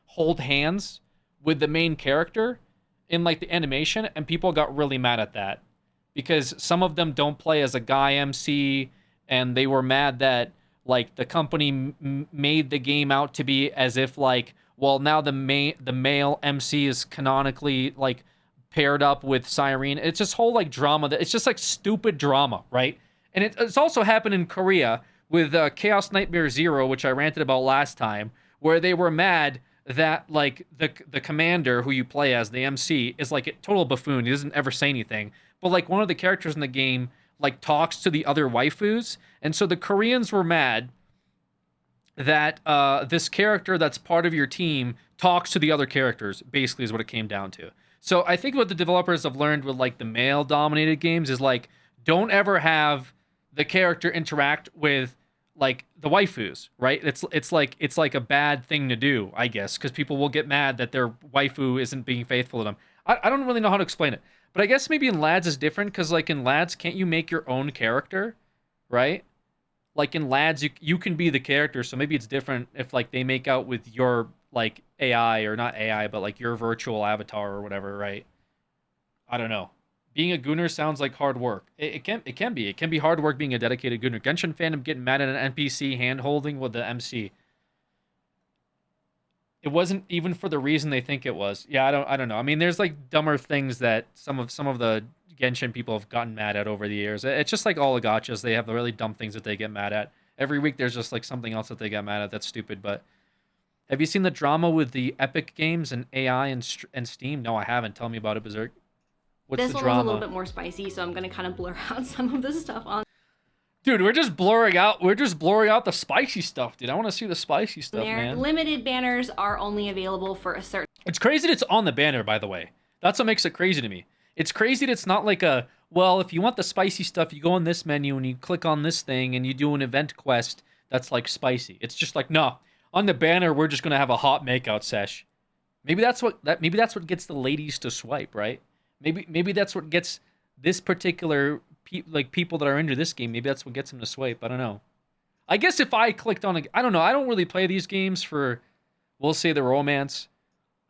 D: hold hands with the main character in like the animation, and people got really mad at that because some of them don't play as a guy MC, and they were mad that like the company made the game out to be as if like, well, now the male MC is canonically like paired up with Cyrene. It's just whole like drama that it's just like stupid drama, right? And it's also happened in Korea with Chaos Nightmare 0, which I ranted about last time, where they were mad that like the commander who you play as, the MC, is like a total buffoon. He doesn't ever say anything. But like one of the characters in the game like talks to the other waifus, and so the Koreans were mad that this character that's part of your team talks to the other characters, basically is what it came down to. So I think what the developers have learned with like the male dominated games is like, don't ever have the character interact with like the waifus, right? It's like a bad thing to do, I guess, because people will get mad that their waifu isn't being faithful to them. I don't really know how to explain it, but I guess maybe in Lads is different because like in Lads, can't you make your own character, right? Like in Lads, you can be the character, so maybe it's different if like they make out with your like AI or not AI, but like your virtual avatar or whatever, right? I don't know. Being a gooner sounds like hard work. It can be hard work being a dedicated gooner. Genshin fandom getting mad at an NPC hand holding with the MC. It wasn't even for the reason they think it was. Yeah, I don't know. I mean, there's like dumber things that some of the Genshin people have gotten mad at over the years. It's just like all the gachas. They have the really dumb things that they get mad at. Every week there's just like something else that they get mad at that's stupid. But have you seen the drama with the Epic Games and AI and Steam? No, I haven't. Tell me about it, Berserk. What's
G: this
D: the
G: one
D: drama?
G: was a little bit more spicy, so I'm gonna kind of blur out some of the stuff on.
D: Dude, we're just blurring out the spicy stuff, dude. I want to see the spicy stuff, man.
G: Limited banners are only available for a certain.
D: It's crazy that it's on the banner, by the way. That's what makes it crazy to me. It's crazy that it's not like a, well, if you want the spicy stuff, you go in this menu and you click on this thing and you do an event quest that's like spicy. It's just like, no, on the banner we're just gonna have a hot makeout sesh. Maybe that's what gets the ladies to swipe, right? Maybe that's what gets this particular people that are into this game. Maybe that's what gets them to swipe. I don't know. I guess if I clicked on I don't know. I don't really play these games for, we'll say, the romance.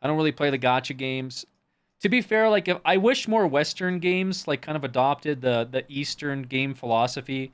D: I don't really play the gacha games. To be fair, like if I wish more Western games like kind of adopted the Eastern game philosophy,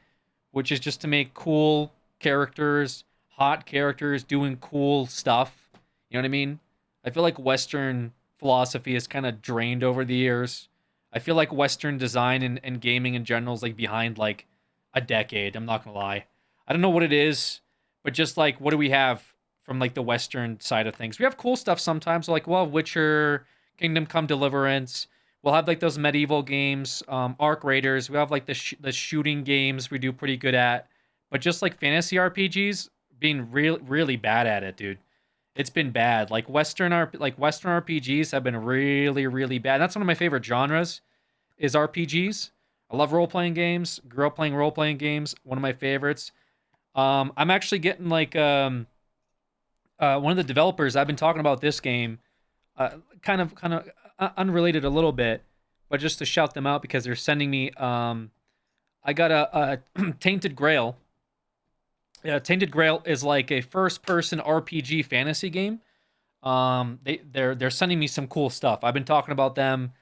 D: which is just to make cool characters, hot characters doing cool stuff. You know what I mean? I feel like Western philosophy is kind of drained over the years. I feel like Western design and gaming in general is like behind like a decade. I'm not gonna lie. I don't know what it is, but just like what do we have from like the Western side of things? We have cool stuff sometimes, like Witcher, Kingdom Come Deliverance. We'll have like those medieval games, Arc Raiders. We have like the shooting games we do pretty good at, but just like fantasy RPGs, being really bad at it, dude. It's been bad. Like Western RPGs have been really bad. That's one of my favorite genres is RPGs. I love role-playing games. Grew up playing role-playing games. One of my favorites. I'm actually getting like one of the developers. I've been talking about this game, kind of unrelated a little bit, but just to shout them out because they're sending me. I got a Tainted Grail. Yeah, Tainted Grail is like a first-person RPG fantasy game. They're sending me some cool stuff. I've been talking about them.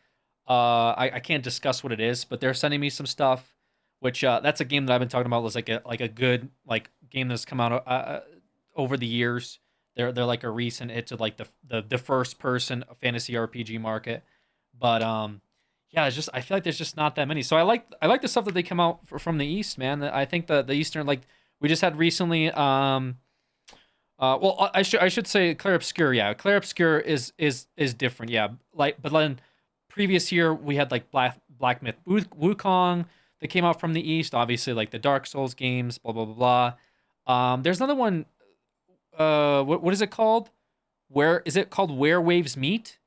D: I can't discuss what it is, but they're sending me some stuff. Which that's a game that I've been talking about. Was like a good like game that's come out over the years. They're like a recent hit to like the first-person fantasy RPG market. But yeah, it's just I feel like there's just not that many. So I like the stuff that they come out from the East, man. I think the Eastern like. We just had recently, well, I should say Clair Obscur. Yeah, Clair Obscur is different. Yeah, like but then previous year we had like Black Myth Wukong that came out from the East. Obviously, like the Dark Souls games. Blah blah blah blah. There's another one. What is it called? Where is it called? Where Waves Meet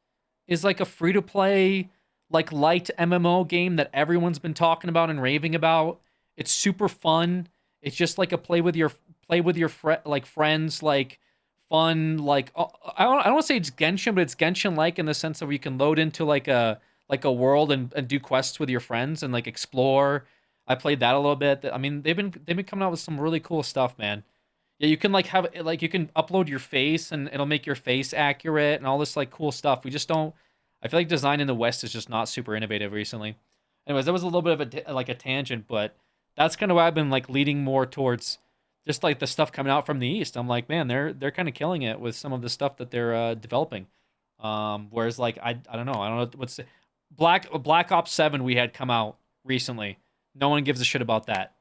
D: is like a free to play like light MMO game that everyone's been talking about and raving about. It's super fun. It's just like a play with your friends, like fun, like I don't want to say it's Genshin, but it's Genshin like in the sense of you can load into like a world and do quests with your friends and like explore. I played that a little bit. I mean, they've been coming out with some really cool stuff, man. Yeah, you can like have like you can upload your face and it'll make your face accurate and all this like cool stuff. We just don't. I feel like design in the West is just not super innovative recently. Anyways, that was a little bit of a tangent, but. That's kind of why I've been like leading more towards just like the stuff coming out from the East. I'm like, man, they're kind of killing it with some of the stuff that they're developing. Whereas like I don't know what's Black Ops 7 we had come out recently. No one gives a shit about that.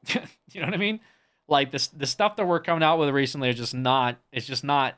D: You know what I mean? Like the stuff that we're coming out with recently is just not. It's not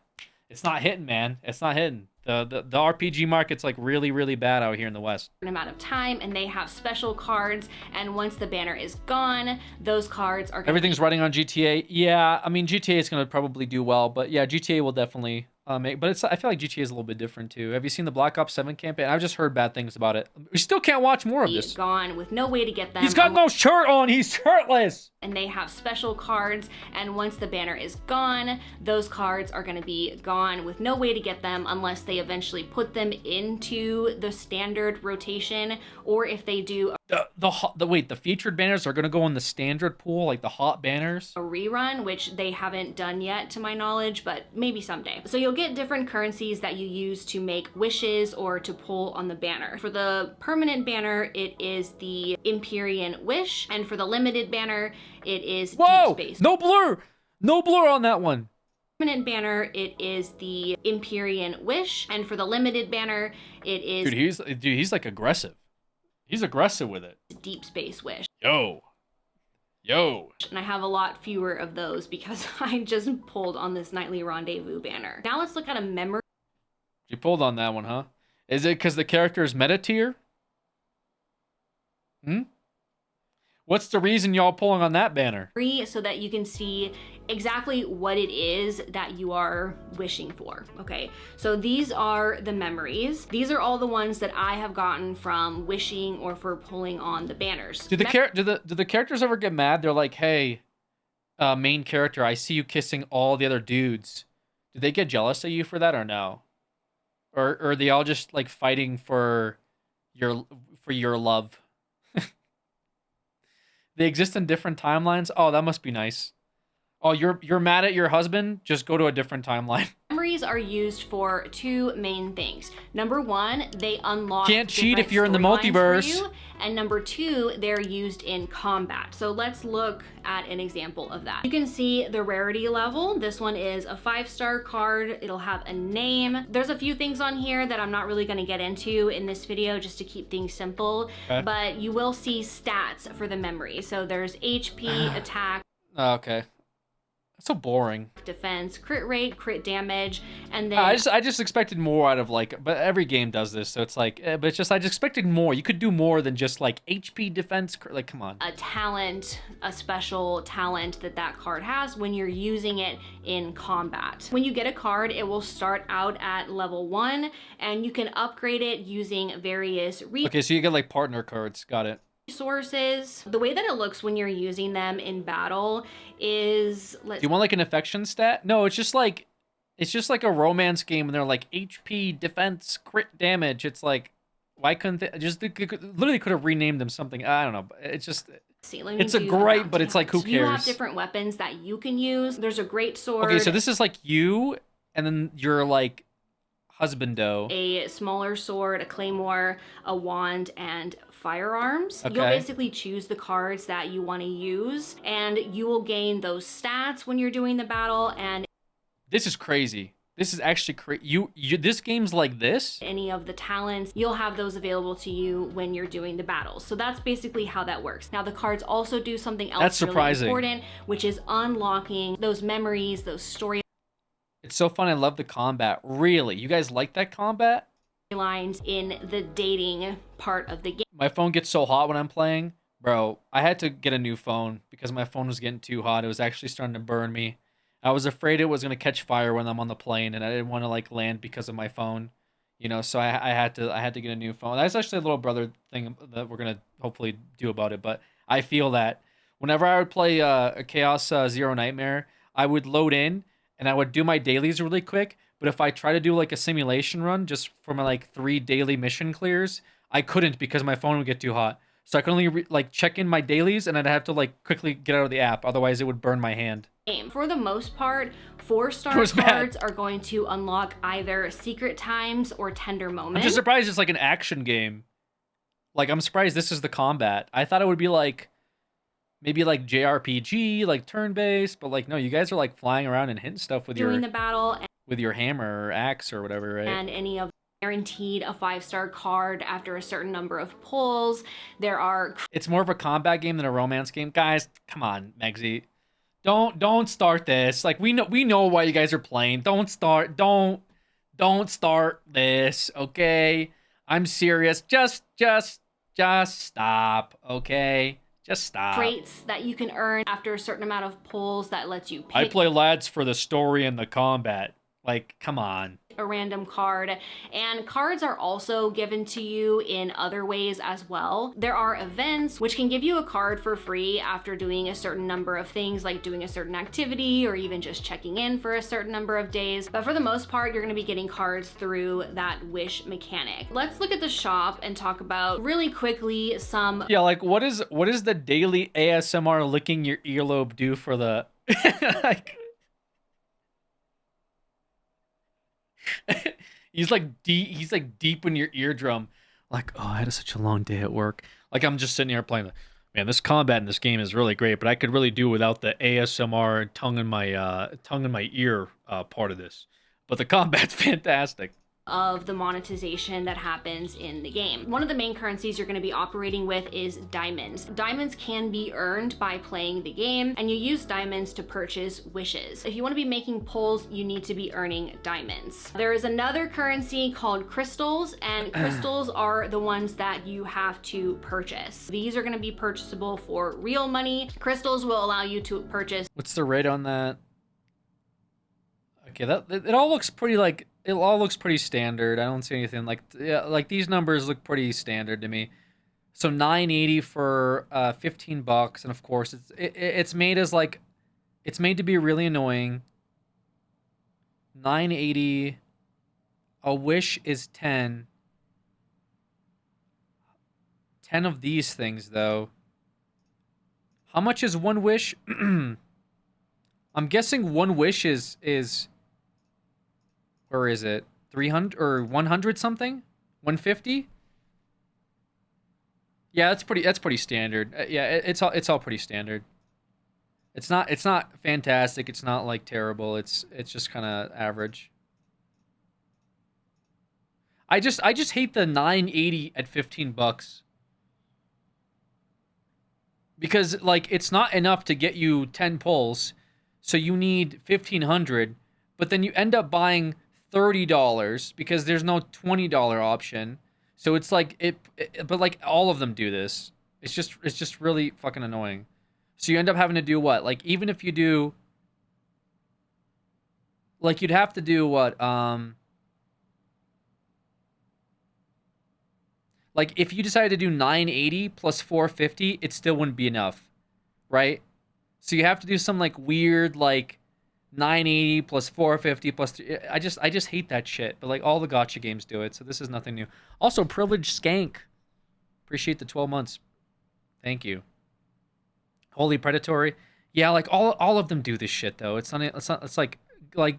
D: hitting, man. It's not hitting. The RPG market's like really bad out here in the West.
G: An amount of time, and they have special cards, and once the banner is gone, those cards are
D: everything's running on GTA. Yeah, I mean GTA is gonna probably do well, but yeah, GTA will definitely But I feel like GTA is a little bit different too. Have you seen the Black Ops 7 campaign? I've just heard bad things about it. We still can't watch more of this.
G: Gone with no way to get them.
D: He's got no shirt on. He's shirtless.
G: And they have special cards, and once the banner is gone, those cards are going to be gone with no way to get them unless they eventually put them into the standard rotation, or if they do
D: the featured banners are going to go in the standard pool, like the hot banners.
G: A rerun, which they haven't done yet to my knowledge, but maybe someday. So you'll get different currencies that you use to make wishes or to pull on the banner. For the permanent banner, it is the Empyrean Wish, and for the limited banner, it is
D: Whoa!
G: Deep Space.
D: No blur! No blur on that one.
G: Permanent banner, it is the Empyrean Wish, and for the limited banner, it is
D: he's like aggressive. He's aggressive with it.
G: Deep Space Wish.
D: Yo.
G: And I have a lot fewer of those because I just pulled on this Nightly Rendezvous banner. Now let's look at a memory.
D: You pulled on that one, huh? Is it because the character is meta tier? What's the reason y'all pulling on that banner?
G: So that you can see exactly what it is that you are wishing for, okay? So these are the memories. These are all the ones that I have gotten from wishing or for pulling on the banners.
D: Do the characters ever get mad? They're like, hey, main character, I see you kissing all the other dudes. Do they get jealous of you for that or no? Or are they all just like fighting for your love? They exist in different timelines. Oh, that must be nice. Oh, you're mad at your husband? Just go to a different timeline.
G: Memories are used for two main things. Number one, they unlock
D: Can't cheat if you're in the
G: storylines
D: multiverse.
G: for you. And number two, they're used in combat. So let's look at an example of that. You can see the rarity level. This one is a 5-star card. It'll have a name. There's a few things on here that I'm not really going to get into in this video just to keep things simple. Okay. But you will see stats for the memory. So there's HP, attack.
D: Okay. That's so boring.
G: Defense, crit rate, crit damage, and then
D: I just expected more out of like, but every game does this, so it's like, but it's just I just expected more. You could do more than just like HP, defense, like come on.
G: A talent, a special talent that card has when you're using it in combat. When you get a card, it will start out at level 1, and you can upgrade it using various
D: Okay, so you get like partner cards. Got it.
G: Resources. The way that it looks when you're using them in battle is
D: Do you want like an affection stat? No, it's just like a romance game and they're like HP, defense, crit damage. It's like, why couldn't they literally could have renamed them something? I don't know. It's just it's a great, but it's like who cares?
G: You have different weapons that you can use. There's a great sword.
D: Okay, so this is like you and then you're like husbando.
G: A smaller sword, a claymore, a wand, and firearms.
D: Okay.
G: You'll basically choose the cards that you want to use, and you will gain those stats when you're doing the battle. And
D: this is crazy. This is actually crazy. This game's like this.
G: Any of the talents, you'll have those available to you when you're doing the battles. So that's basically how that works. Now the cards also do something else
D: that's surprising.
G: Really important, which is unlocking those memories, those story.
D: It's so fun. I love the combat. Really, you guys like that combat?
G: Lines in the dating part of the game.
D: My phone gets so hot when I'm playing. Bro, I had to get a new phone because my phone was getting too hot. It was actually starting to burn me. I was afraid it was going to catch fire when I'm on the plane, and I didn't want to like land because of my phone. You know, so I had to get a new phone. That's actually a little brother thing that we're going to hopefully do about it, but I feel that whenever I would play a Chaos Zero Nightmare, I would load in and I would do my dailies really quick. But if I try to do like a simulation run just for my like 3 daily mission clears, I couldn't because my phone would get too hot. So I could only like check in my dailies and I'd have to like quickly get out of the app. Otherwise it would burn my hand.
G: For the most part, 4-star cards are going to unlock either secret times or tender moments.
D: I'm just surprised it's like an action game. Like I'm surprised this is the combat. I thought it would be like maybe like JRPG, like turn-based, but like no, you guys are like flying around and hitting stuff with
G: doing the battle
D: with your hammer or axe or whatever, right?
G: And any of guaranteed a 5-star card after a certain number of pulls. There are
D: It's more of a combat game than a romance game. Guys, come on, Megsy. Don't start this. Like we know why you guys are playing. Don't start this, okay? I'm serious. Just stop, okay? Just stop.
G: Traits that you can earn after a certain amount of pulls that lets you pick.
D: I play lads for the story and the combat. Like, come on.
G: A random card, and cards are also given to you in other ways as well. There are events which can give you a card for free after doing a certain number of things, like doing a certain activity or even just checking in for a certain number of days. But for the most part, you're going to be getting cards through that wish mechanic. Let's look at the shop and talk about really quickly some.
D: Yeah, like what is the daily ASMR licking your earlobe do for the like he's like deep in your eardrum, like, oh, I had such a long day at work. Like I'm just sitting here playing man, this combat in this game is really great, but I could really do without the ASMR tongue in my ear part of this. But the combat's fantastic.
G: Of the monetization that happens in the game. One of the main currencies you're going to be operating with is diamonds. Diamonds can be earned by playing the game, and you use diamonds to purchase wishes. If you want to be making pulls, you need to be earning diamonds. There is another currency called crystals, and crystals are the ones that you have to purchase. These are going to be purchasable for real money. Crystals will allow you to purchase.
D: What's the rate on that? Okay, it all looks pretty like it all looks pretty standard. I don't see anything like, yeah, like these numbers look pretty standard to me. So 980 for $15, and of course it's made as like, it's made to be really annoying. 980. A wish is 10. 10 of these things though. How much is one wish? I'm guessing one wish is or is it 300 or 100 something? 150? Yeah, that's pretty standard. Yeah, it's all pretty standard. It's not fantastic. It's not like terrible. It's just kind of average. I just hate the 980 at $15. Because like it's not enough to get you 10 pulls, so you need 1500, but then you end up buying $30 because there's no $20 option. So it's like but like all of them do this. It's just really fucking annoying. So you end up having to do what? Like even if you do, like you'd have to do what? Like if you decided to do 980 plus 450, it still wouldn't be enough, right? So you have to do some like weird like 980 plus 450 plus 3. I just hate that shit. But like all the gacha games do it, so this is nothing new. Also, Privileged Skank, appreciate the 12 months. Thank you. Holy Predatory, yeah, like all of them do this shit though. It's like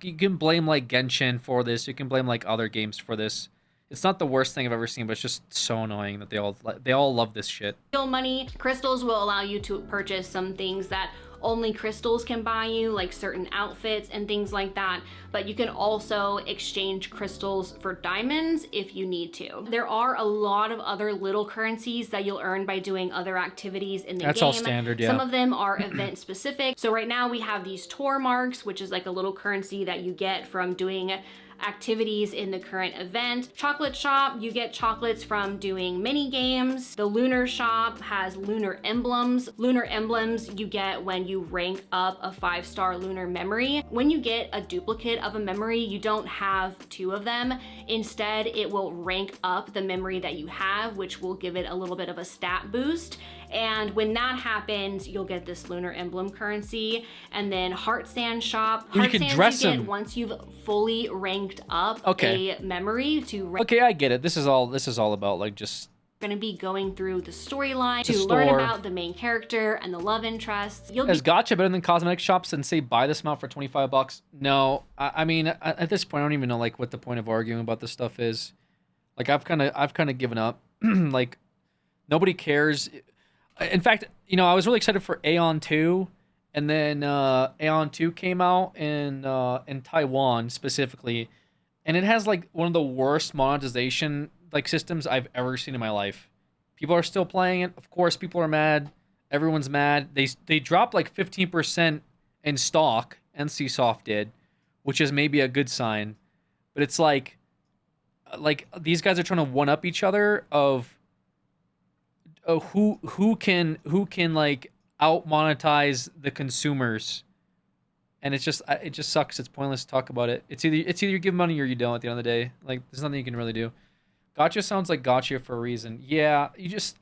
D: you can blame like Genshin for this. You can blame like other games for this. It's not the worst thing I've ever seen, but it's just so annoying that they all love this shit.
G: Real money. Crystals will allow you to purchase some things that only crystals can buy you, like certain outfits and things like that, but you can also exchange crystals for diamonds if you need to. There are a lot of other little currencies that you'll earn by doing other activities in the game.
D: That's all standard, yeah.
G: Some of them are event specific. So right now we have these tour marks, which is like a little currency that you get from doing activities in the current event. Chocolate Shop, you get chocolates from doing mini games. The Lunar Shop has lunar emblems. Lunar emblems you get when you rank up a 5-star lunar memory. When you get a duplicate of a memory, you don't have 2 of them. Instead, it will rank up the memory that you have, which will give it a little bit of a stat boost. And when that happens, you'll get this lunar emblem currency. And then Heart Sand Shop.
D: You can dress
G: you get
D: them
G: once you've fully ranked up a memory to.
D: Okay, I get it. This is all about like just.
G: Going to be going through the storyline to learn about the main character and the love interests.
D: Is gacha better than cosmetic shops and say buy this amount for $25? No, I mean at this point I don't even know like what the point of arguing about this stuff is. Like I've kind of given up. Like nobody cares. In fact, you know, I was really excited for Aeon 2, and then Aeon 2 came out in Taiwan specifically, and it has like one of the worst monetization like systems I've ever seen in my life. People are still playing it. Of course, people are mad. Everyone's mad. They dropped like 15% in stock. NCSoft did, which is maybe a good sign, but it's like these guys are trying to one up each other of. Who can like out monetize the consumers, and it just sucks. It's pointless to talk about it. It's either you give money or you don't. At the end of the day, like there's nothing you can really do. Gotcha sounds like gotcha for a reason. Yeah,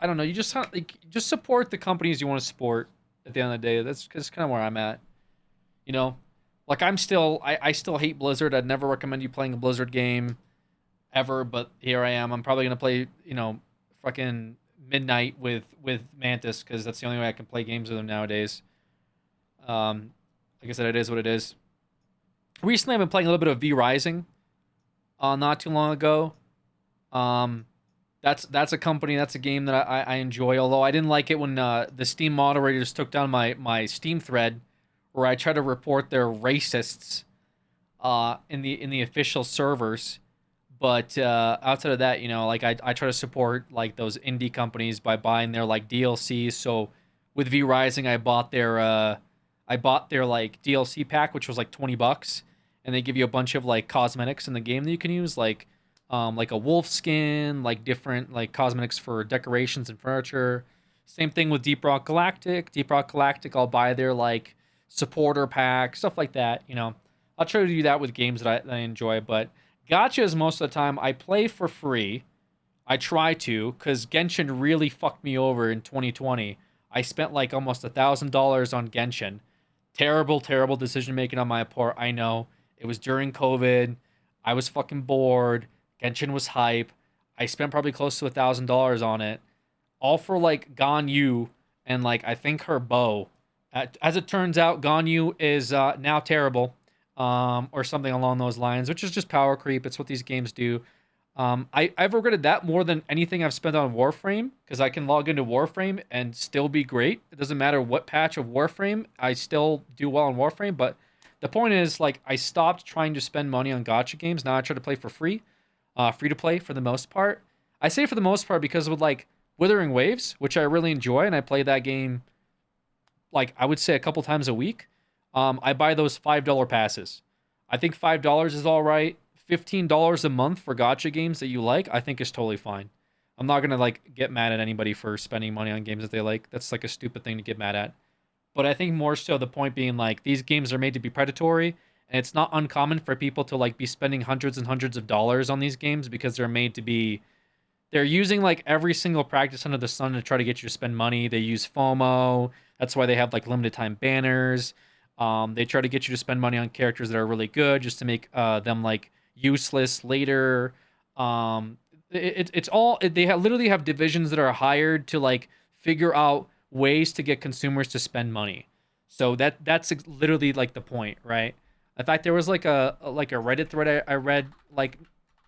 D: I don't know. You just just support the companies you want to support. At the end of the day, that's kind of where I'm at. You know, like I still hate Blizzard. I'd never recommend you playing a Blizzard game ever, but here I am. I'm probably gonna play, fucking Midnight with Mantis because that's the only way I can play games with him nowadays. Like I said, it is what it is. Recently, I've been playing a little bit of V Rising. Not too long ago. That's a company. That's a game that I enjoy. Although I didn't like it when the Steam moderators took down my Steam thread, where I try to report their racists. In the official servers. But outside of that, like I try to support like those indie companies by buying their like DLCs. So with V Rising, I bought their like DLC pack, which was like $20, and they give you a bunch of like cosmetics in the game that you can use, like a wolf skin, like different like cosmetics for decorations and furniture. Same thing with Deep Rock Galactic. Deep Rock Galactic, I'll buy their like supporter pack, stuff like that. I'll try to do that with games that I enjoy, but gotchas most of the time I play for free. I try to, because Genshin really fucked me over in 2020. I spent like almost $1,000 on Genshin. Terrible decision making on my part. I know. It was during COVID. I was fucking bored. Genshin was hype. I spent probably close to $1,000 on it. All for like Ganyu and like I think her bow. As it turns out, Ganyu is now terrible. Or something along those lines, which is just power creep. It's what these games do. I've regretted that more than anything I've spent on Warframe, because I can log into Warframe and still be great. It doesn't matter what patch of Warframe, I still do well on Warframe. But the point is, like, I stopped trying to spend money on gacha games. Now I try to play for free, free to play for the most part. I say for the most part because with like Withering Waves, which I really enjoy, and I play that game like I would say a couple times a week. I buy those $5 passes. I think $5 is all right. $15 a month for gacha games that you like, I think is totally fine. I'm not gonna like get mad at anybody for spending money on games that they like. That's like a stupid thing to get mad at. But I think more so the point being like these games are made to be predatory, and it's not uncommon for people to like be spending hundreds and hundreds of dollars on these games because they're made to be. They're using like every single practice under the sun to try to get you to spend money. They use FOMO. That's why they have like limited time banners. They try to get you to spend money on characters that are really good just to make them like useless later. It's all they literally have divisions that are hired to like figure out ways to get consumers to spend money. So that's literally like the point, right? In fact, there was like a Reddit thread I read like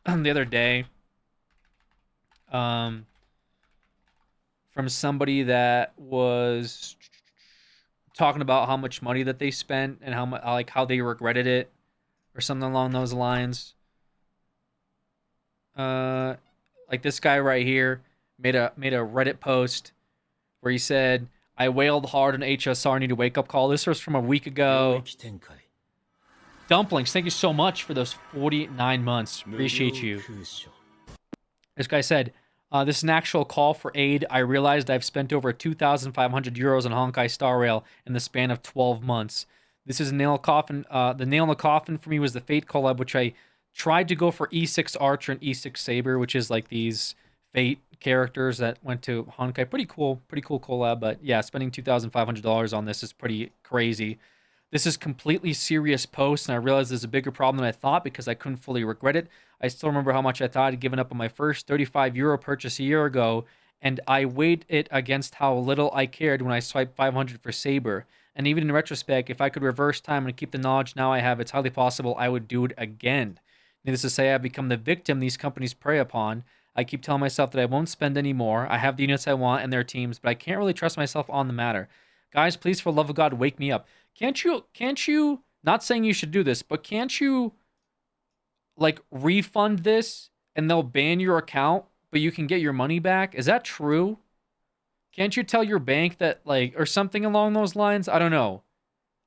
D: the other day from somebody that was talking about how much money that they spent and how they regretted it or something along those lines. Like this guy right here made a Reddit post where he said, "I wailed hard on HSR, need a wake up call." This was from a week ago. Dumplings, thank you so much for those 49 months. Appreciate you. This guy said, this is an actual call for aid. I realized I've spent over 2,500 euros on Honkai Star Rail in the span of 12 months. This is a nail in the coffin. The nail in the coffin for me was the Fate collab, which I tried to go for E6 Archer and E6 Saber, which is like these Fate characters that went to Honkai. Pretty cool collab. But yeah, spending $2,500 on this is pretty crazy. This is completely serious post, and I realized there's a bigger problem than I thought because I couldn't fully regret it. I still remember how much I thought I'd given up on my first 35 euro purchase a year ago, and I weighed it against how little I cared when I swiped 500 for Saber. And even in retrospect, if I could reverse time and keep the knowledge now I have, it's highly possible I would do it again. Needless to say, I've become the victim these companies prey upon. I keep telling myself that I won't spend any more. I have the units I want and their teams, but I can't really trust myself on the matter. Guys, please, for the love of God, wake me up. Can't you, not saying you should do this, but can't you, like, refund this and they'll ban your account, but you can get your money back? Is that true? Can't you tell your bank that, like, or something along those lines? I don't know.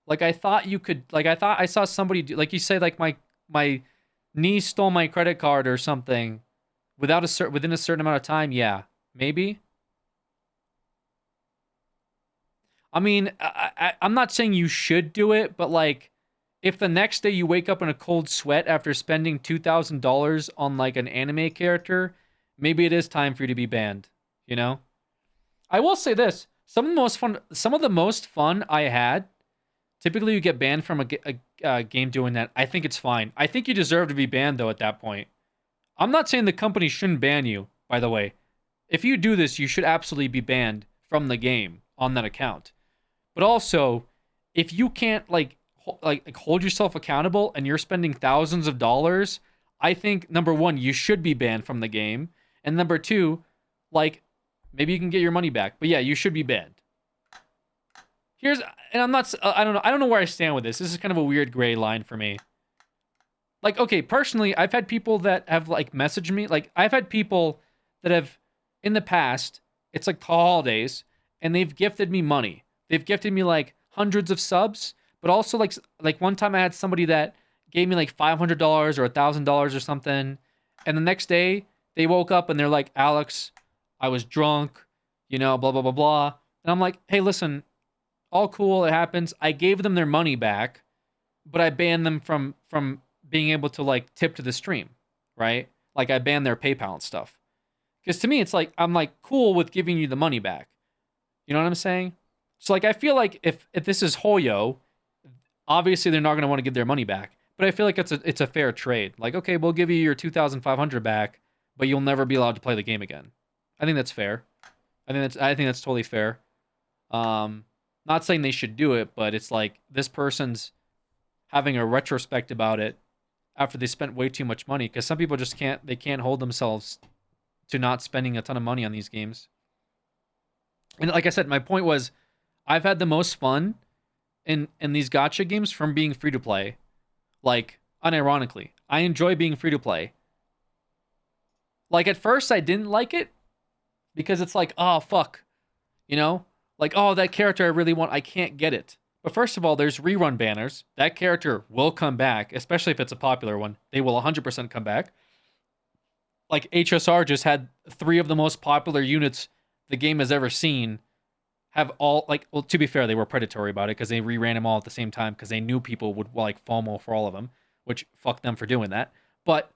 D: Like, I thought you could, like, I thought I saw somebody do, like you say, like, my niece stole my credit card or something within a certain amount of time. Yeah, maybe. I mean, I'm not saying you should do it, but like, if the next day you wake up in a cold sweat after spending $2,000 on like an anime character, maybe it is time for you to be banned, you know? I will say this, some of the most fun I had, typically you get banned from a game doing that. I think it's fine. I think you deserve to be banned though at that point. I'm not saying the company shouldn't ban you, by the way. If you do this, you should absolutely be banned from the game on that account. But also, if you can't like hold yourself accountable and you're spending thousands of dollars, I think number one, you should be banned from the game, and number two, like maybe you can get your money back. But yeah, you should be banned. And I'm not, I don't know where I stand with this. This is kind of a weird gray line for me. Like, okay, personally, I've had people that have like messaged me. Like, I've had people that have in the past, it's like the holidays, and they've gifted me money. They've gifted me like hundreds of subs, but also like one time I had somebody that gave me like $500 or $1,000 or something, and the next day they woke up and they're like, Alex, I was drunk, you know, blah blah blah blah, and I'm like, hey, listen, all cool, it happens. I gave them their money back, but I banned them from being able to like tip to the stream, right? Like I banned their PayPal and stuff. Because to me, it's like, I'm like cool with giving you the money back. You know what I'm saying? So like, I feel like if this is Hoyo, obviously they're not going to want to give their money back. But I feel like it's a fair trade. Like, okay, we'll give you your 2,500 back, but you'll never be allowed to play the game again. I think that's fair. I think that's totally fair. Not saying they should do it, but it's like this person's having a retrospect about it after they spent way too much money, because some people just can't hold themselves to not spending a ton of money on these games. And like I said, my point was, I've had the most fun in these gacha games from being free to play. Like, unironically, I enjoy being free to play. Like, at first I didn't like it because it's like, oh fuck, you know, like, oh, that character I really want, I can't get it. But first of all, there's rerun banners. That character will come back, especially if it's a popular one. They will 100% come back. Like, HSR just had 3 of the most popular units the game has ever seen have all, like, well, to be fair, they were predatory about it because they reran them all at the same time because they knew people would, like, FOMO for all of them, which fuck them for doing that. But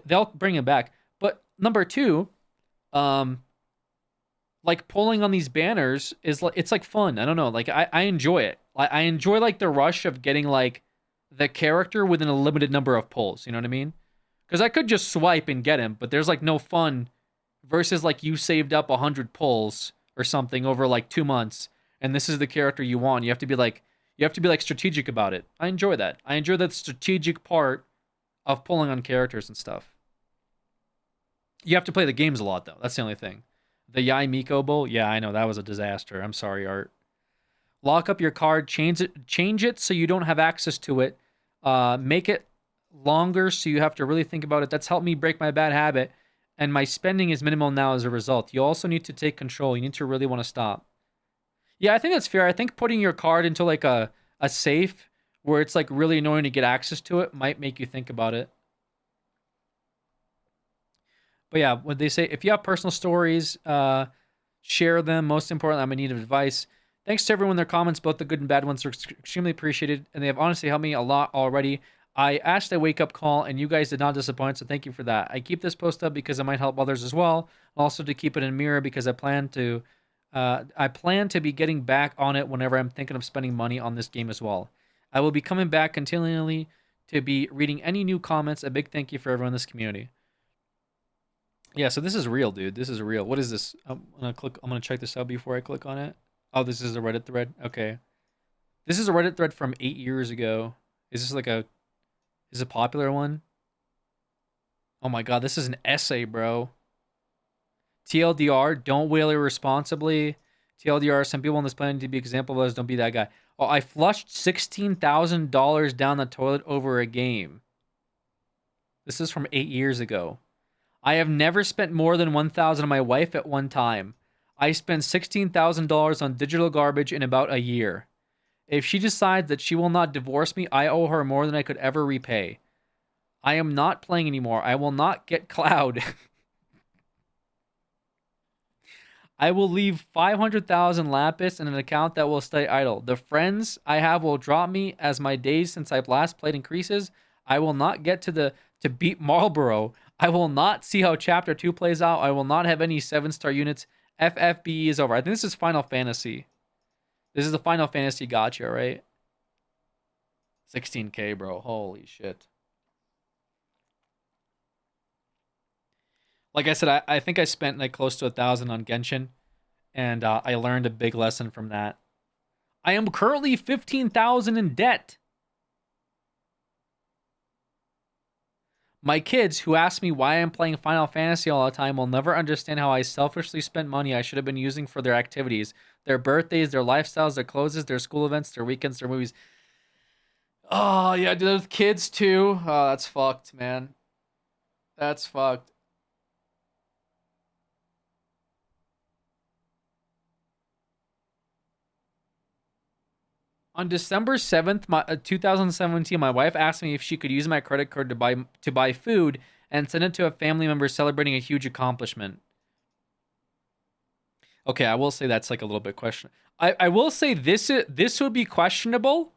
D: they'll bring them back. But number 2, like, pulling on these banners is, like, it's, like, fun. I don't know. Like, I enjoy it. I enjoy, like, the rush of getting, like, the character within a limited number of pulls. You know what I mean? Because I could just swipe and get him, but there's, like, no fun versus, like, you saved up 100 pulls or something over, like, 2 months, and this is the character you want. You have to be, like, strategic about it. I enjoy that. I enjoy that strategic part of pulling on characters and stuff. You have to play the games a lot, though. That's the only thing. The Yai Miko Bowl? Yeah, I know. That was a disaster. I'm sorry, Art. Lock up your card. Change it so you don't have access to it. Make it longer so you have to really think about it. That's helped me break my bad habit, and my spending is minimal now as a result. You also need to take control. You need to really want to stop. Yeah, I think that's fair. I think putting your card into like a safe where it's like really annoying to get access to it might make you think about it. But yeah, when they say, if you have personal stories, share them. Most importantly, I'm in need of advice. Thanks to everyone. Their comments, both the good and bad ones, are extremely appreciated, and they have honestly helped me a lot already. I asked a wake-up call, and you guys did not disappoint, so thank you for that. I keep this post up because it might help others as well. Also to keep it in mirror because I plan to be getting back on it whenever I'm thinking of spending money on this game as well. I will be coming back continually to be reading any new comments. A big thank you for everyone in this community. Yeah, so this is real, dude. This is real. What is this? I'm gonna check this out before I click on it. Oh, this is a Reddit thread. Okay. This is a Reddit thread from 8 years ago. Is this like is a popular one? Oh my god, this is an essay, bro. TLDR, don't whale irresponsibly. TLDR, some people on this planet need to be example of others, don't be that guy. Oh, I flushed $16,000 down the toilet over a game. This is from 8 years ago. I have never spent more than $1,000 on my wife at one time. I spent $16,000 on digital garbage in about a year. If she decides that she will not divorce me, I owe her more than I could ever repay. I am not playing anymore. I will not get Cloud. I will leave 500,000 lapis in an account that will stay idle. The friends I have will drop me as my days since I've last played increases. I will not get to beat Marlboro. I will not see how Chapter 2 plays out. I will not have any 7-star units. FFBE is over. I think this is Final Fantasy. This is the Final Fantasy gacha, right? 16K, bro. Holy shit. Like I said, I think I spent like close to 1,000 on Genshin, and I learned a big lesson from that. I am currently 15,000 in debt. My kids, who ask me why I'm playing Final Fantasy all the time, will never understand how I selfishly spent money I should have been using for their activities, their birthdays, their lifestyles, their clothes, their school events, their weekends, their movies. Oh, yeah, dude, those kids too. Oh, that's fucked, man. That's fucked. On December 7th, 2017, my wife asked me if she could use my credit card to buy food and send it to a family member celebrating a huge accomplishment. Okay, I will say that's like a little bit questionable. I will say this would be questionable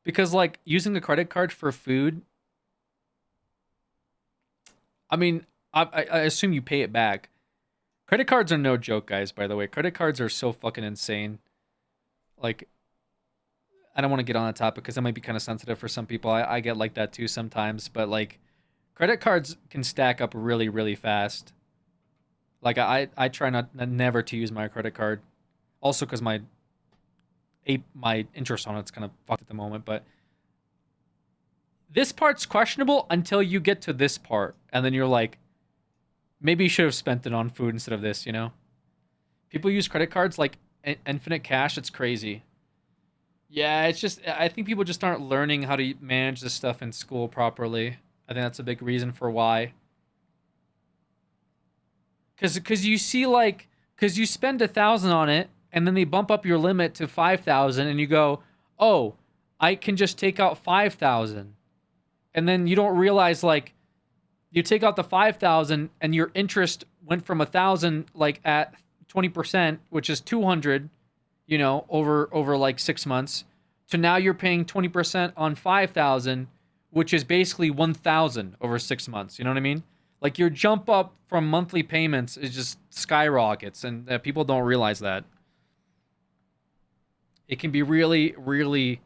D: because like using a credit card for food. I mean, I assume you pay it back. Credit cards are no joke, guys, by the way. Credit cards are so fucking insane. Like, I don't want to get on that topic because it might be kind of sensitive for some people. I get like that too sometimes, but like credit cards can stack up really, really fast. Like I try never to use my credit card. Also because my interest on it's kind of fucked at the moment, but this part's questionable until you get to this part. And then you're like, maybe you should have spent it on food instead of this, you know? People use credit cards like infinite cash. It's crazy. Yeah, it's just, I think people just aren't learning how to manage this stuff in school properly. I think that's a big reason for why. Because you see like, because you spend 1,000 on it, and then they bump up your limit to 5,000, and you go, oh, I can just take out 5,000. And then you don't realize like, you take out the 5,000, and your interest went from 1,000 like at 20%, which is 200. You know, over like 6 months, to now you're paying 20% on 5,000, which is basically 1,000 over 6 months. You know what I mean? Like your jump up from monthly payments is just skyrockets, and people don't realize that. It can be really, really,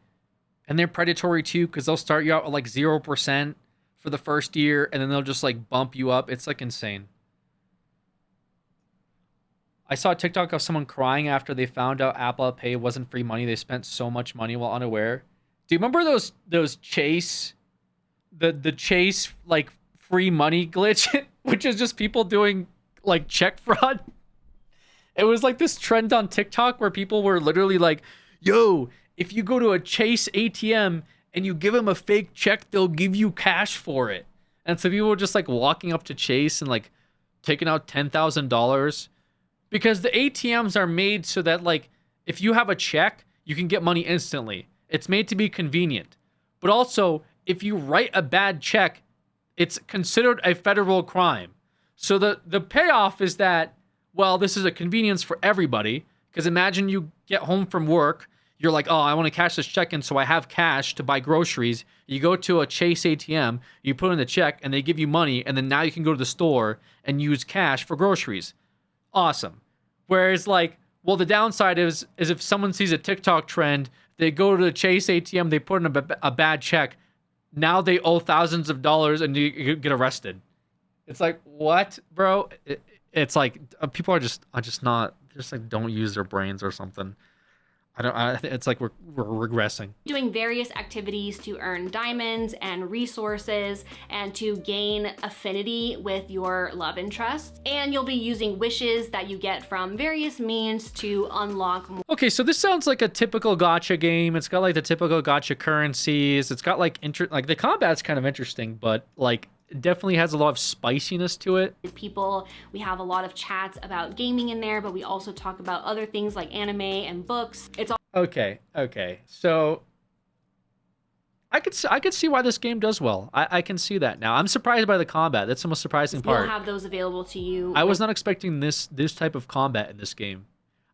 D: and they're predatory too, because they'll start you out at like 0% for the first year, and then they'll just like bump you up. It's like insane. I saw a TikTok of someone crying after they found out Apple Pay wasn't free money. They spent so much money while unaware. Do you remember those Chase, the Chase like free money glitch, which is just people doing like check fraud? It was like this trend on TikTok where people were literally like, yo, if you go to a Chase ATM and you give them a fake check, they'll give you cash for it. And so people were just like walking up to Chase and like taking out $10,000. Because the ATMs are made so that, like, if you have a check, you can get money instantly. It's made to be convenient. But also, if you write a bad check, it's considered a federal crime. So the payoff is that, well, this is a convenience for everybody. Because imagine you get home from work. You're like, oh, I want to cash this check in so I have cash to buy groceries. You go to a Chase ATM, you put in the check, and they give you money. And then now you can go to the store and use cash for groceries. Awesome. Whereas, like, well, the downside is if someone sees a TikTok trend, they go to the Chase ATM, they put in a bad check. Now they owe thousands of dollars and you get arrested. It's like, what, bro? It's like people are just not, just like don't use their brains or something. I think it's like we're regressing.
G: Doing various activities to earn diamonds and resources and to gain affinity with your love interests. And you'll be using wishes that you get from various means to unlock more.
D: Okay, so this sounds like a typical gacha game. It's got like the typical gacha currencies. It's got like like the combat's kind of interesting, but like it definitely has a lot of spiciness to it.
G: People, we have a lot of chats about gaming in there, but we also talk about other things like anime and books. It's all
D: okay. So I could see why this game does well. I can see that now. I'm surprised by the combat. That's the most surprising part.
G: You'll have those available to you.
D: I was not expecting this type of combat in this game.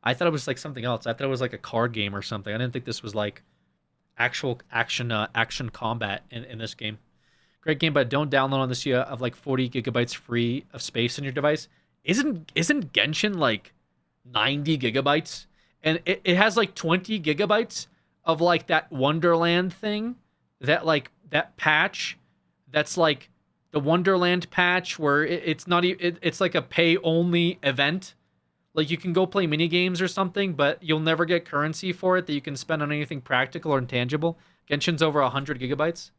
D: I thought it was like something else. I thought it was like a card game or something. I didn't think this was like actual action combat in this game. Great game, but don't download on this. You have like 40 gigabytes free of space in your device. Isn't Genshin like 90 gigabytes? And it has like 20 gigabytes of like that Wonderland thing. That patch, that's like the Wonderland patch where it's not it's like a pay only event. Like you can go play mini games or something, but you'll never get currency for it that you can spend on anything practical or intangible. Genshin's over 100 gigabytes.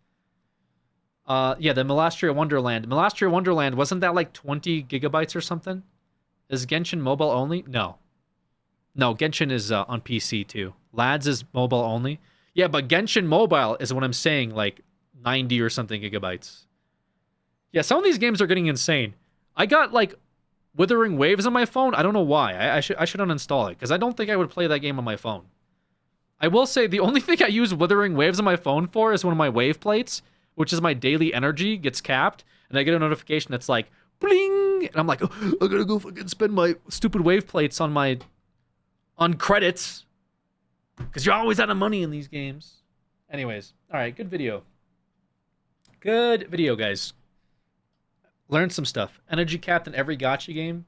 D: Yeah, the Milastria Wonderland. Milastria Wonderland, wasn't that like 20 gigabytes or something? Is Genshin mobile only? No, Genshin is on PC too. Lads is mobile only. Yeah, but Genshin Mobile is what I'm saying, like 90 or something gigabytes. Yeah, some of these games are getting insane. I got like Withering Waves on my phone. I don't know why. I should uninstall it because I don't think I would play that game on my phone. I will say the only thing I use Withering Waves on my phone for is one of my wave plates, which is my daily energy gets capped, and I get a notification that's like bling, and I'm like, oh, I gotta go fucking spend my stupid wave plates on credits. Because you're always out of money in these games. Anyways, all right, good video. Good video, guys. Learned some stuff. Energy capped in every gacha game.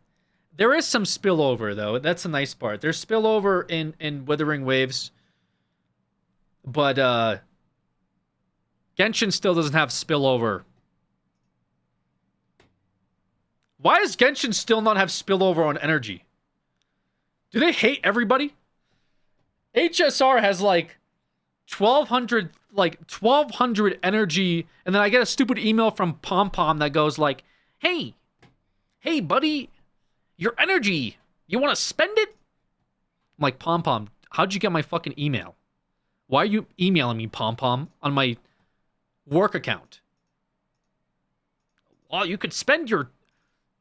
D: There is some spillover, though. That's the nice part. There's spillover in Withering Waves. But Genshin still doesn't have spillover. Why does Genshin still not have spillover on energy? Do they hate everybody? HSR has like 1200 energy, and then I get a stupid email from PomPom that goes like, hey buddy, your energy, you want to spend it? I'm like, PomPom, how'd you get my fucking email? Why are you emailing me, PomPom, on my work account? Well, you could spend your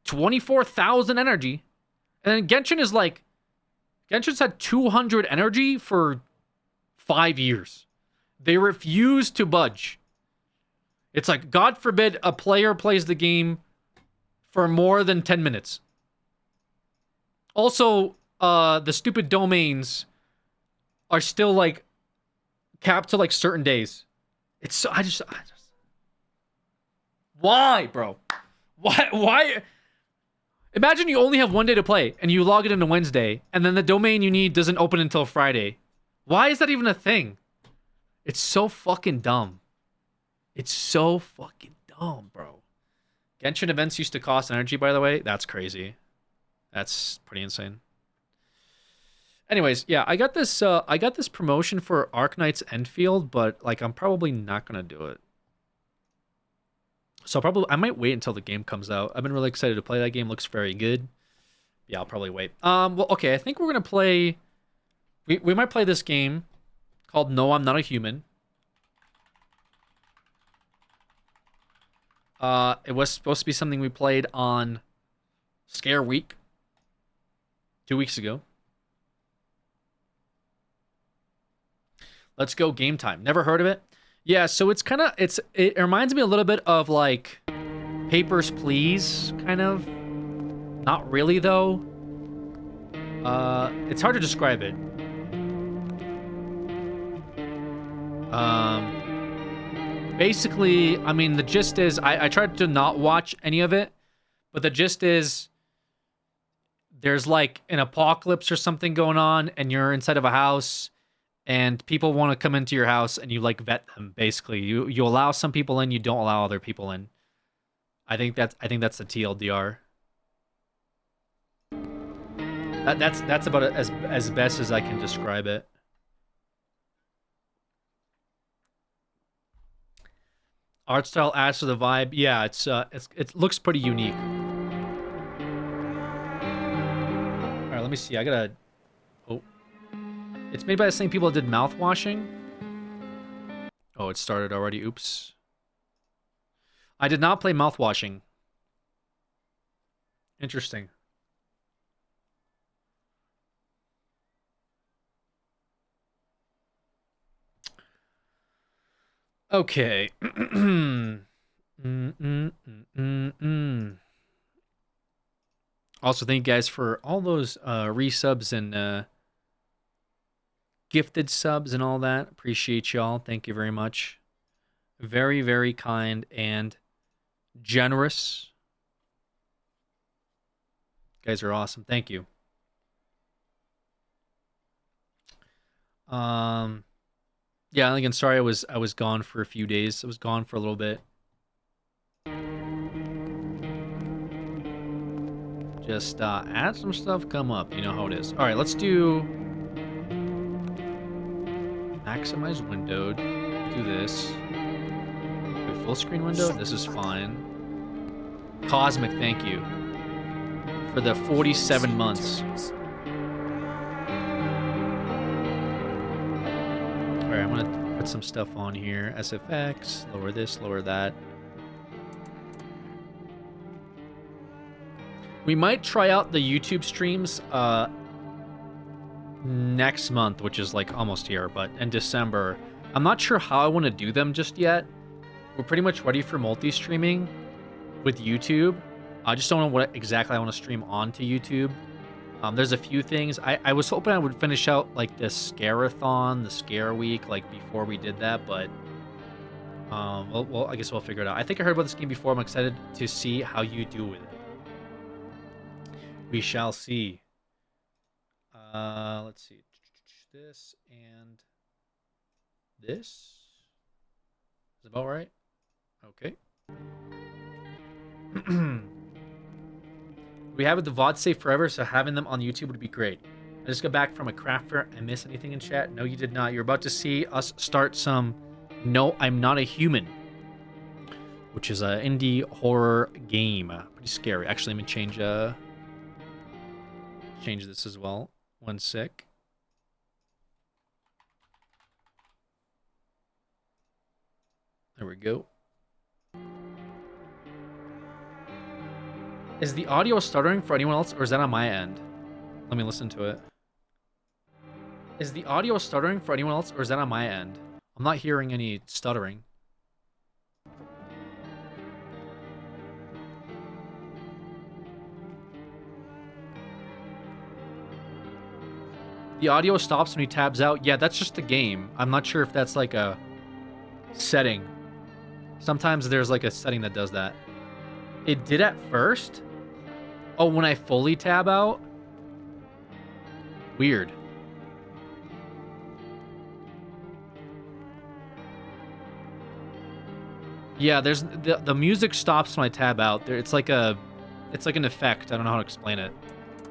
D: 24,000 energy. And then Genshin's had 200 energy for 5 years. They refuse to budge. It's like, God forbid a player plays the game for more than 10 minutes. Also, the stupid domains are still like capped to like certain days. It's so, I just why, bro? Why? Imagine you only have one day to play and you log it into Wednesday and then the domain you need doesn't open until Friday. Why is that even a thing? It's so fucking dumb. It's so fucking dumb, bro. Genshin events used to cost energy, by the way. That's crazy. That's pretty insane. Anyways, yeah, I got this promotion for Arknight's Enfield, but like I'm probably not gonna do it. So I might wait until the game comes out. I've been really excited to play that game. Looks very good. Yeah, I'll probably wait. Well, okay, I think we're gonna play. We might play this game called No, I'm Not a Human. It was supposed to be something we played on Scare Week 2 weeks ago. Let's go Game Time. Never heard of it? Yeah, so it's kind of it reminds me a little bit of like Papers, Please, kind of. Not really though. It's hard to describe it. Basically, I mean, the gist is I tried to not watch any of it, but the gist is there's like an apocalypse or something going on, and you're inside of a house. And people want to come into your house, and you like vet them. Basically, you allow some people in, you don't allow other people in. I think that's the TLDR. That's about it, as best as I can describe it. Art style adds to the vibe. Yeah, it looks pretty unique. All right, let me see. I gotta. It's made by the same people that did Mouthwashing. Oh, it started already. Oops. I did not play Mouthwashing. Interesting. Okay. Also, thank you guys for all those resubs and gifted subs and all that. Appreciate y'all. Thank you very much. Very, very kind and generous. You guys are awesome. Thank you. Yeah, again, sorry I was gone for a few days. I was gone for a little bit. Just add some stuff, come up. You know how it is. All right, let's do maximize windowed. Do this. Do full screen window. This is fine. Cosmic, thank you for the 47 months. All right, I'm gonna put some stuff on here. SFX, lower this, lower that. We might try out the YouTube streams next month, which is like almost here, but in December. I'm not sure how I want to do them just yet. We're pretty much ready for multi-streaming with YouTube. I just don't know what exactly I want to stream onto YouTube. There's a few things. I was hoping I would finish out like the Scare-a-thon, the Scare Week, like before we did that, but well, I guess we'll figure it out. I think I heard about this game before. I'm excited to see how you do with it. We shall see. Let's see. This and this is about right. Okay. We have it the VOD save forever, so having them on YouTube would be great. I just got back from a craft fair. I miss anything in chat? No, you did not. You're about to see us start some No, I'm Not a Human, which is an indie horror game. Pretty scary. Actually, let me change this as well. 1 sec. There we go. Is the audio stuttering for anyone else, or is that on my end? Let me listen to it. Is the audio stuttering for anyone else, or is that on my end? I'm not hearing any stuttering. The audio stops when he tabs out. Yeah, that's just the game. I'm not sure if that's like a setting. Sometimes there's like a setting that does that. It did at first. Oh, when I fully tab out? Weird. Yeah, there's the music stops when I tab out. It's like an effect. I don't know how to explain it.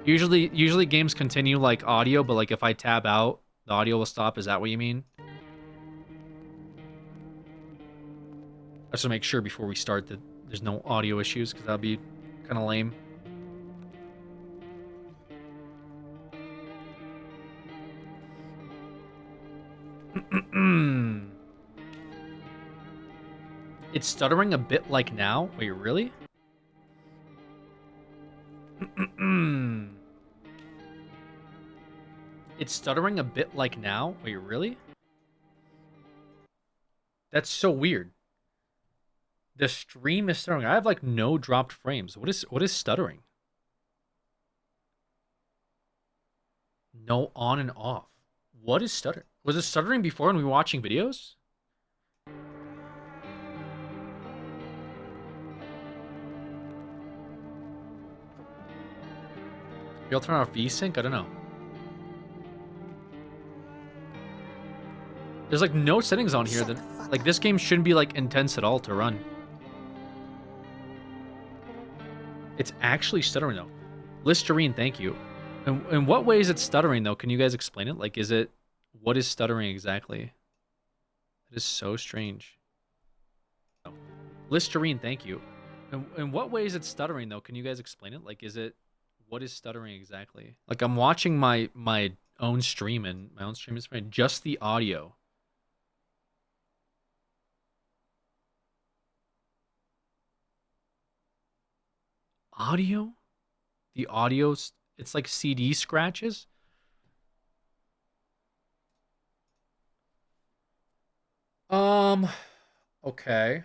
D: Usually games continue like audio, but like if I tab out, the audio will stop. Is that what you mean? I just want to make sure before we start that there's no audio issues, because that'd be kind of lame. It's stuttering a bit like now. Wait, really? It's stuttering a bit like now. Wait, really? That's so weird. The stream is stuttering. I have like no dropped frames. What is stuttering? No on and off. What is stuttering? Was it stuttering before when we were watching videos? You'll turn off VSync? I don't know. There's like no settings on here that like this game shouldn't be like intense at all to run. It's actually stuttering though. Listerine, thank you. In what way is it stuttering though? Can you guys explain it? Like, what is stuttering exactly? It is so strange. Oh. Listerine, thank you. In what way is it stuttering though? Can you guys explain it? Like, what is stuttering exactly? Like, I'm watching my own stream, and my own stream is fine. Just the audio. Audio? The audio, it's like CD scratches? Okay.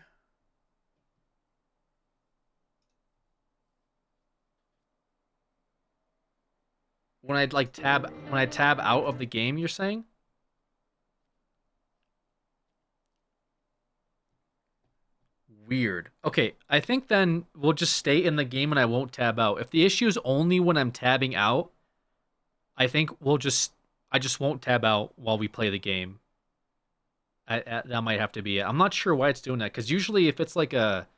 D: When I tab out of the game, you're saying? Weird. Okay, I think then we'll just stay in the game and I won't tab out. If the issue is only when I'm tabbing out, I think I just won't tab out while we play the game. That might have to be it. I'm not sure why it's doing that, because usually if it's like a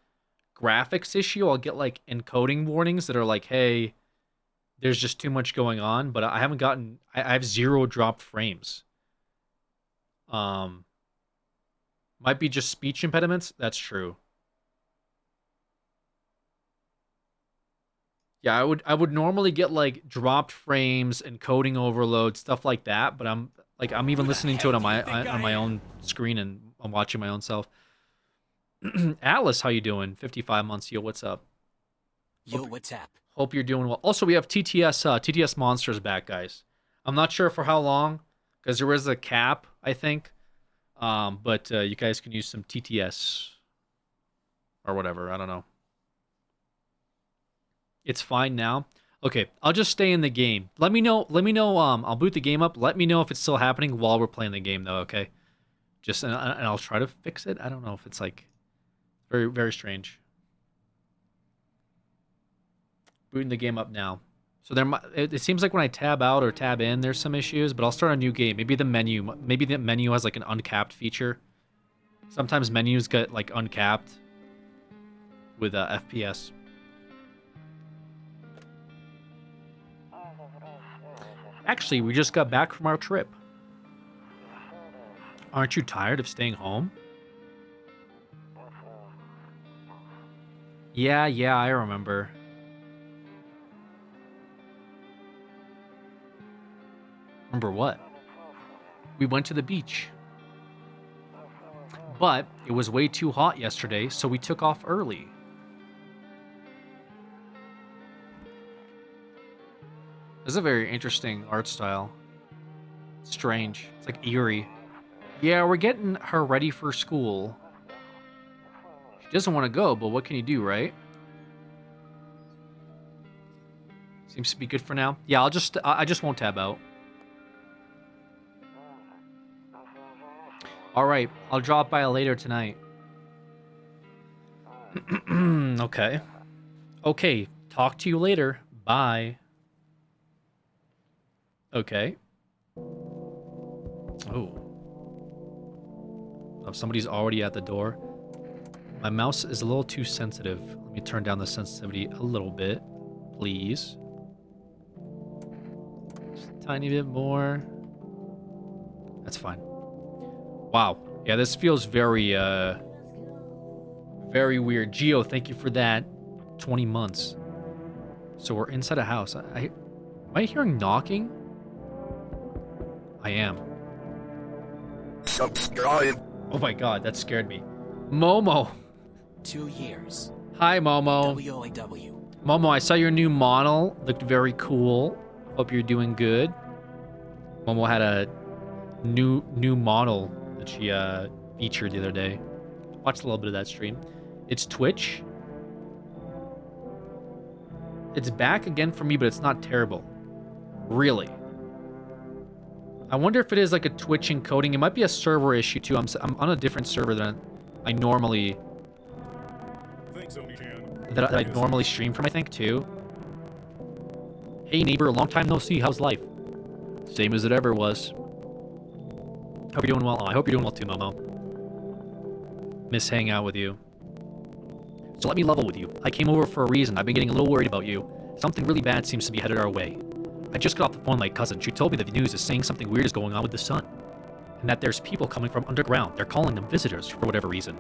D: graphics issue, I'll get like encoding warnings that are like, hey, there's just too much going on, but I haven't gotten, I have 0 dropped frames. Might be just speech impediments. That's true. Yeah, I would normally get like dropped frames, encoding overload, stuff like that, but I'm even listening to it on my own screen, and I'm watching my own self. Atlas, how you doing? 55 months, yo, what's up?
B: Yo, what's up?
D: Hope you're doing well. Also, we have TTS Monsters back, guys. I'm not sure for how long, because there was a cap, I think. But you guys can use some TTS or whatever. I don't know. It's fine now. Okay, I'll just stay in the game. Let me know. I'll boot the game up. Let me know if it's still happening while we're playing the game, though. Okay. And I'll try to fix it. I don't know if it's like very, very strange. Booting the game up now. So it seems like when I tab out or tab in, there's some issues, but I'll start a new game. Maybe the menu has like an uncapped feature. Sometimes menus get like uncapped with FPS. Actually, we just got back from our trip. Aren't you tired of staying home? Yeah, I remember. Remember what? We went to the beach. But it was way too hot yesterday, so we took off early. This is a very interesting art style. Strange. It's like eerie. Yeah, we're getting her ready for school. She doesn't want to go, but what can you do, right? Seems to be good for now. Yeah, I just won't tab out. Alright, I'll drop by later tonight. Okay. Okay, talk to you later. Bye. Okay. Oh, somebody's already at the door. My mouse is a little too sensitive. Let me turn down the sensitivity a little bit, please. Just a tiny bit more. That's fine. Wow. Yeah, this feels very, very weird. Geo, thank you for that. 20 months. So we're inside a house. Am I hearing knocking? I am.
F: Subscribe.
D: Oh my god, that scared me. Momo.
B: 2 years.
D: Hi, Momo.
B: WOAW.
D: Momo, I saw your new model. Looked very cool. Hope you're doing good. Momo had a new model that she featured the other day. Watched a little bit of that stream. It's Twitch. It's back again for me, but it's not terrible. Really. I wonder if it is like a Twitch encoding. It might be a server issue too. I'm on a different server than I normally that I normally stream from, I think, too. Hey neighbor, long time no see. How's life? Same as it ever was. Hope you're doing well. Oh, I hope you're doing well too, Momo. Miss hanging out with you. So let me level with you. I came over for a reason. I've been getting a little worried about you. Something really bad seems to be headed our way. I just got off the phone with my cousin. She told me that the news is saying something weird is going on with the sun. And that there's people coming from underground. They're calling them visitors for whatever reason.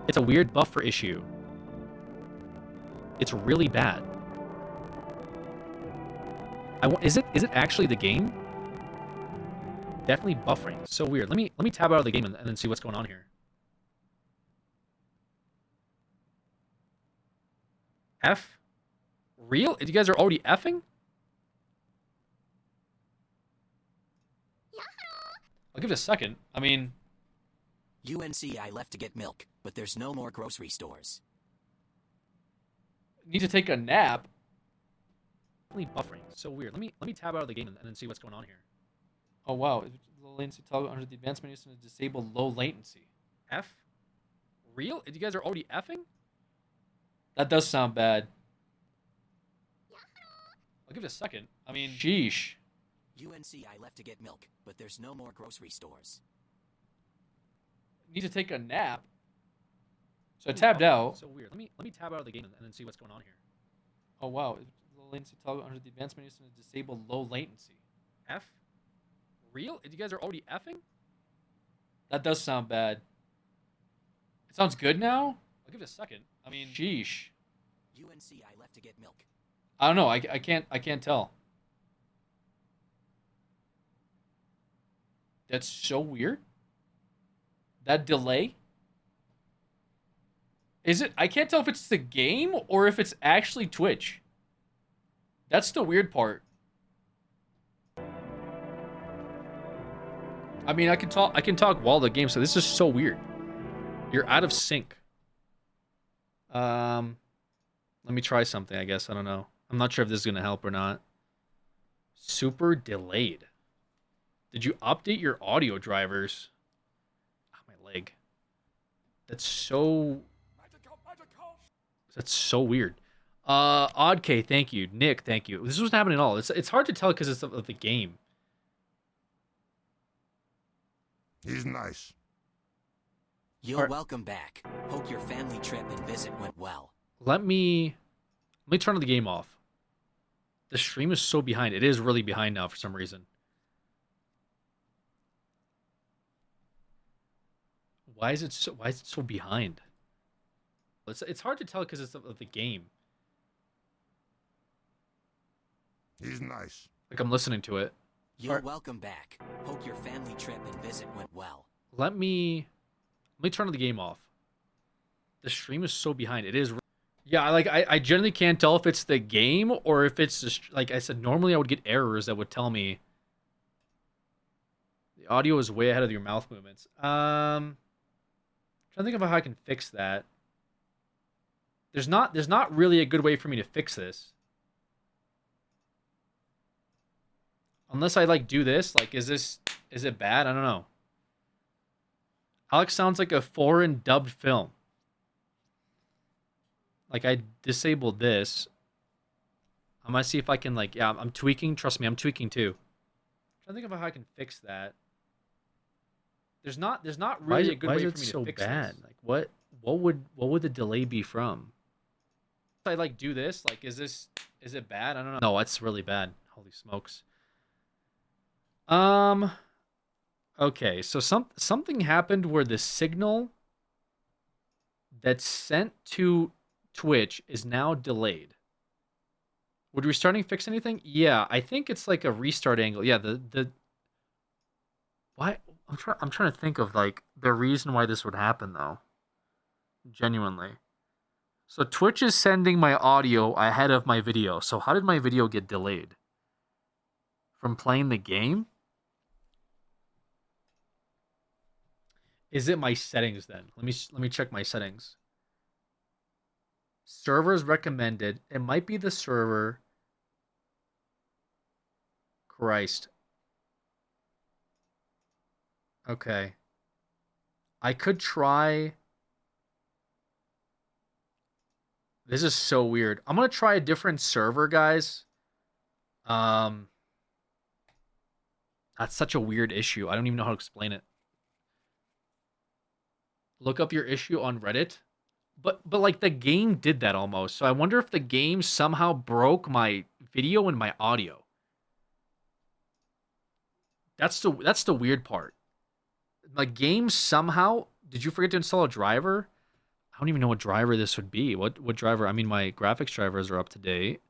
D: It's a weird buffer issue. It's really bad. Is it actually the game? Definitely buffering. So weird. Let me tab out of the game and then see what's going on here. F? Real? You guys are already effing? I'll give it a second. I mean,
B: UNC, I left to get milk, but there's no more grocery stores.
D: need to take a nap. Only buffering. So weird. Let me tab out of the game and then see what's going on here. Oh wow. Low latency toggle under the advanced menu to disable low latency. F? Real? You guys are already effing? That does sound bad. I'll give it a second. I mean, sheesh.
B: UNC, I left to get milk, but there's no more grocery stores.
D: Need to take a nap. So I tabbed out. So weird. Let me tab out of the game and then see what's going on here. Oh wow. Low latency toggle under the advanced menu to disable low latency. F? Real? You guys are already effing? That does sound bad. It sounds good now? I'll give it a second. I mean, sheesh.
B: UNC, I left to get milk.
D: I don't know. I can't tell. That's so weird. That delay? Is it? I can't tell if it's the game or if it's actually Twitch. That's the weird part. I mean, I can talk while the game, so this is so weird. You're out of sync. Let me try something, I guess. I don't know. I'm not sure if this is going to help or not. Super delayed. Did you update your audio drivers? Ah, my leg. That's so weird. Odd K, thank you. Nick, thank you. This wasn't happening at all. It's hard to tell because it's of the game.
F: He's nice.
B: You're welcome back. Hope your family trip and visit went well.
D: Let me turn the game off. The stream is so behind. It is really behind now for some reason. Why is it so behind? It's hard to tell because it's of the game.
F: He's nice.
D: Like I'm listening to it.
B: You're welcome back. Hope your family trip and visit went well.
D: Let me turn the game off. The stream is so behind. It is. Yeah, I generally can't tell if it's the game or if it's just, like I said, normally I would get errors that would tell me the audio is way ahead of your mouth movements. Trying to think of how I can fix that. There's not really a good way for me to fix this. Unless I do this, is it bad? I don't know. Alex sounds like a foreign dubbed film. I disabled this. I'm gonna see if I can yeah, I'm tweaking. Trust me, I'm tweaking too. I'm trying to think of how I can fix that. There's not really a good way for me to fix this. What would the delay be from? If I do this, is it bad? I don't know. No, it's really bad. Holy smokes. Okay, so something happened where the signal that's sent to Twitch is now delayed. Would restarting fix anything? Yeah, I think it's a restart angle. Yeah, why I'm trying to think of the reason why this would happen though. Genuinely. So Twitch is sending my audio ahead of my video. So how did my video get delayed? From playing the game? Is it my settings then? Let me check my settings. Servers recommended. It might be the server. Christ. Okay. I could try. This is so weird. I'm gonna try a different server, guys. That's such a weird issue. I don't even know how to explain it. Look up your issue on Reddit. But the game did that almost. So I wonder if the game somehow broke my video and my audio. That's the weird part. The game somehow, did you forget to install a driver? I don't even know what driver this would be. What driver? I mean, my graphics drivers are up to date.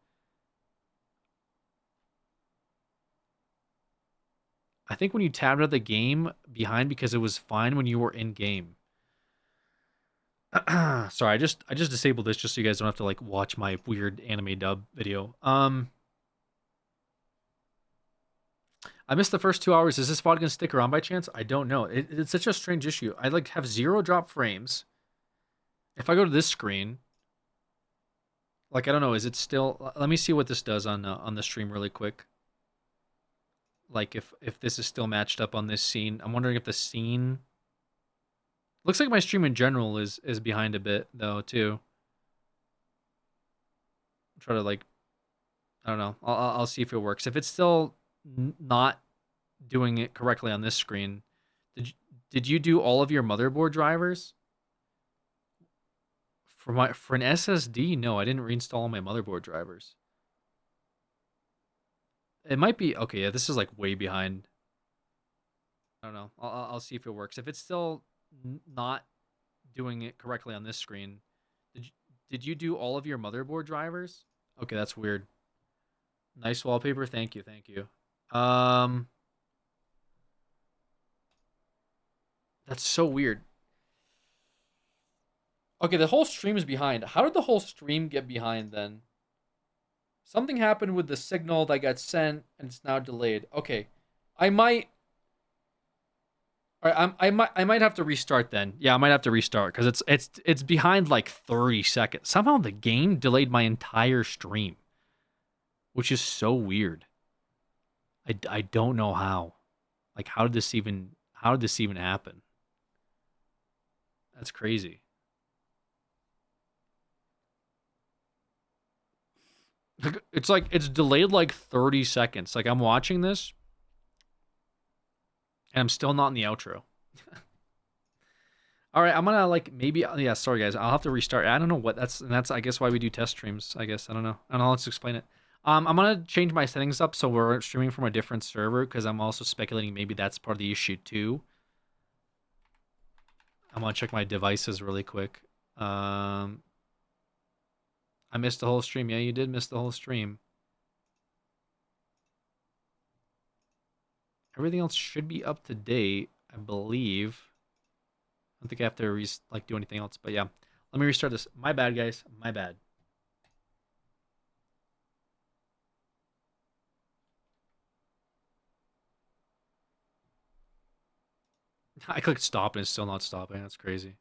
D: I think when you tabbed out the game behind because it was fine when you were in game. Sorry, I just disabled this just so you guys don't have to watch my weird anime dub video. I I missed the first 2 hours. Is this VOD gonna stick around by chance? I don't know. It's such a strange issue. I like have 0 drop frames. If I go to this screen, like I don't know, is it still? Let me see what this does on the stream really quick. Like if this is still matched up on this scene. I'm wondering if the scene looks like my stream in general is behind a bit though too. Try to like, I don't know. I'll see if it works. If it's still not doing it correctly on this screen, did you do all of your motherboard drivers? For an SSD, no, I didn't reinstall all my motherboard drivers. It might be okay. Yeah, this is like way behind. I don't know. I'll see if it works. If it's still not doing it correctly on this screen, did you do all of your motherboard drivers? Okay, that's weird. Nice wallpaper. Thank you. Thank you. That's so weird. Okay, the whole stream is behind. How did the whole stream get behind then? Something happened with the signal that got sent and it's now delayed. Okay. I might have to restart then. Yeah, I might have to restart because it's behind like 30 seconds. Somehow the game delayed my entire stream, which is so weird. I don't know how. Like how did this even happen? That's crazy. It's like it's delayed like 30 seconds. Like I'm watching this and I'm still not in the outro. All right, I'm gonna like maybe yeah. Sorry guys, I'll have to restart. I don't know what that's I guess why we do test streams. I guess I don't know. I don't know. Let's explain it. I'm gonna change my settings up so we're streaming from a different server because I'm also speculating maybe that's part of the issue too. I'm gonna check my devices really quick. I missed the whole stream. Yeah, you did miss the whole stream. Everything else should be up to date, I believe. I don't think I have to do anything else, but yeah. Let me restart this. My bad, guys. My bad. I clicked stop and it's still not stopping. That's crazy.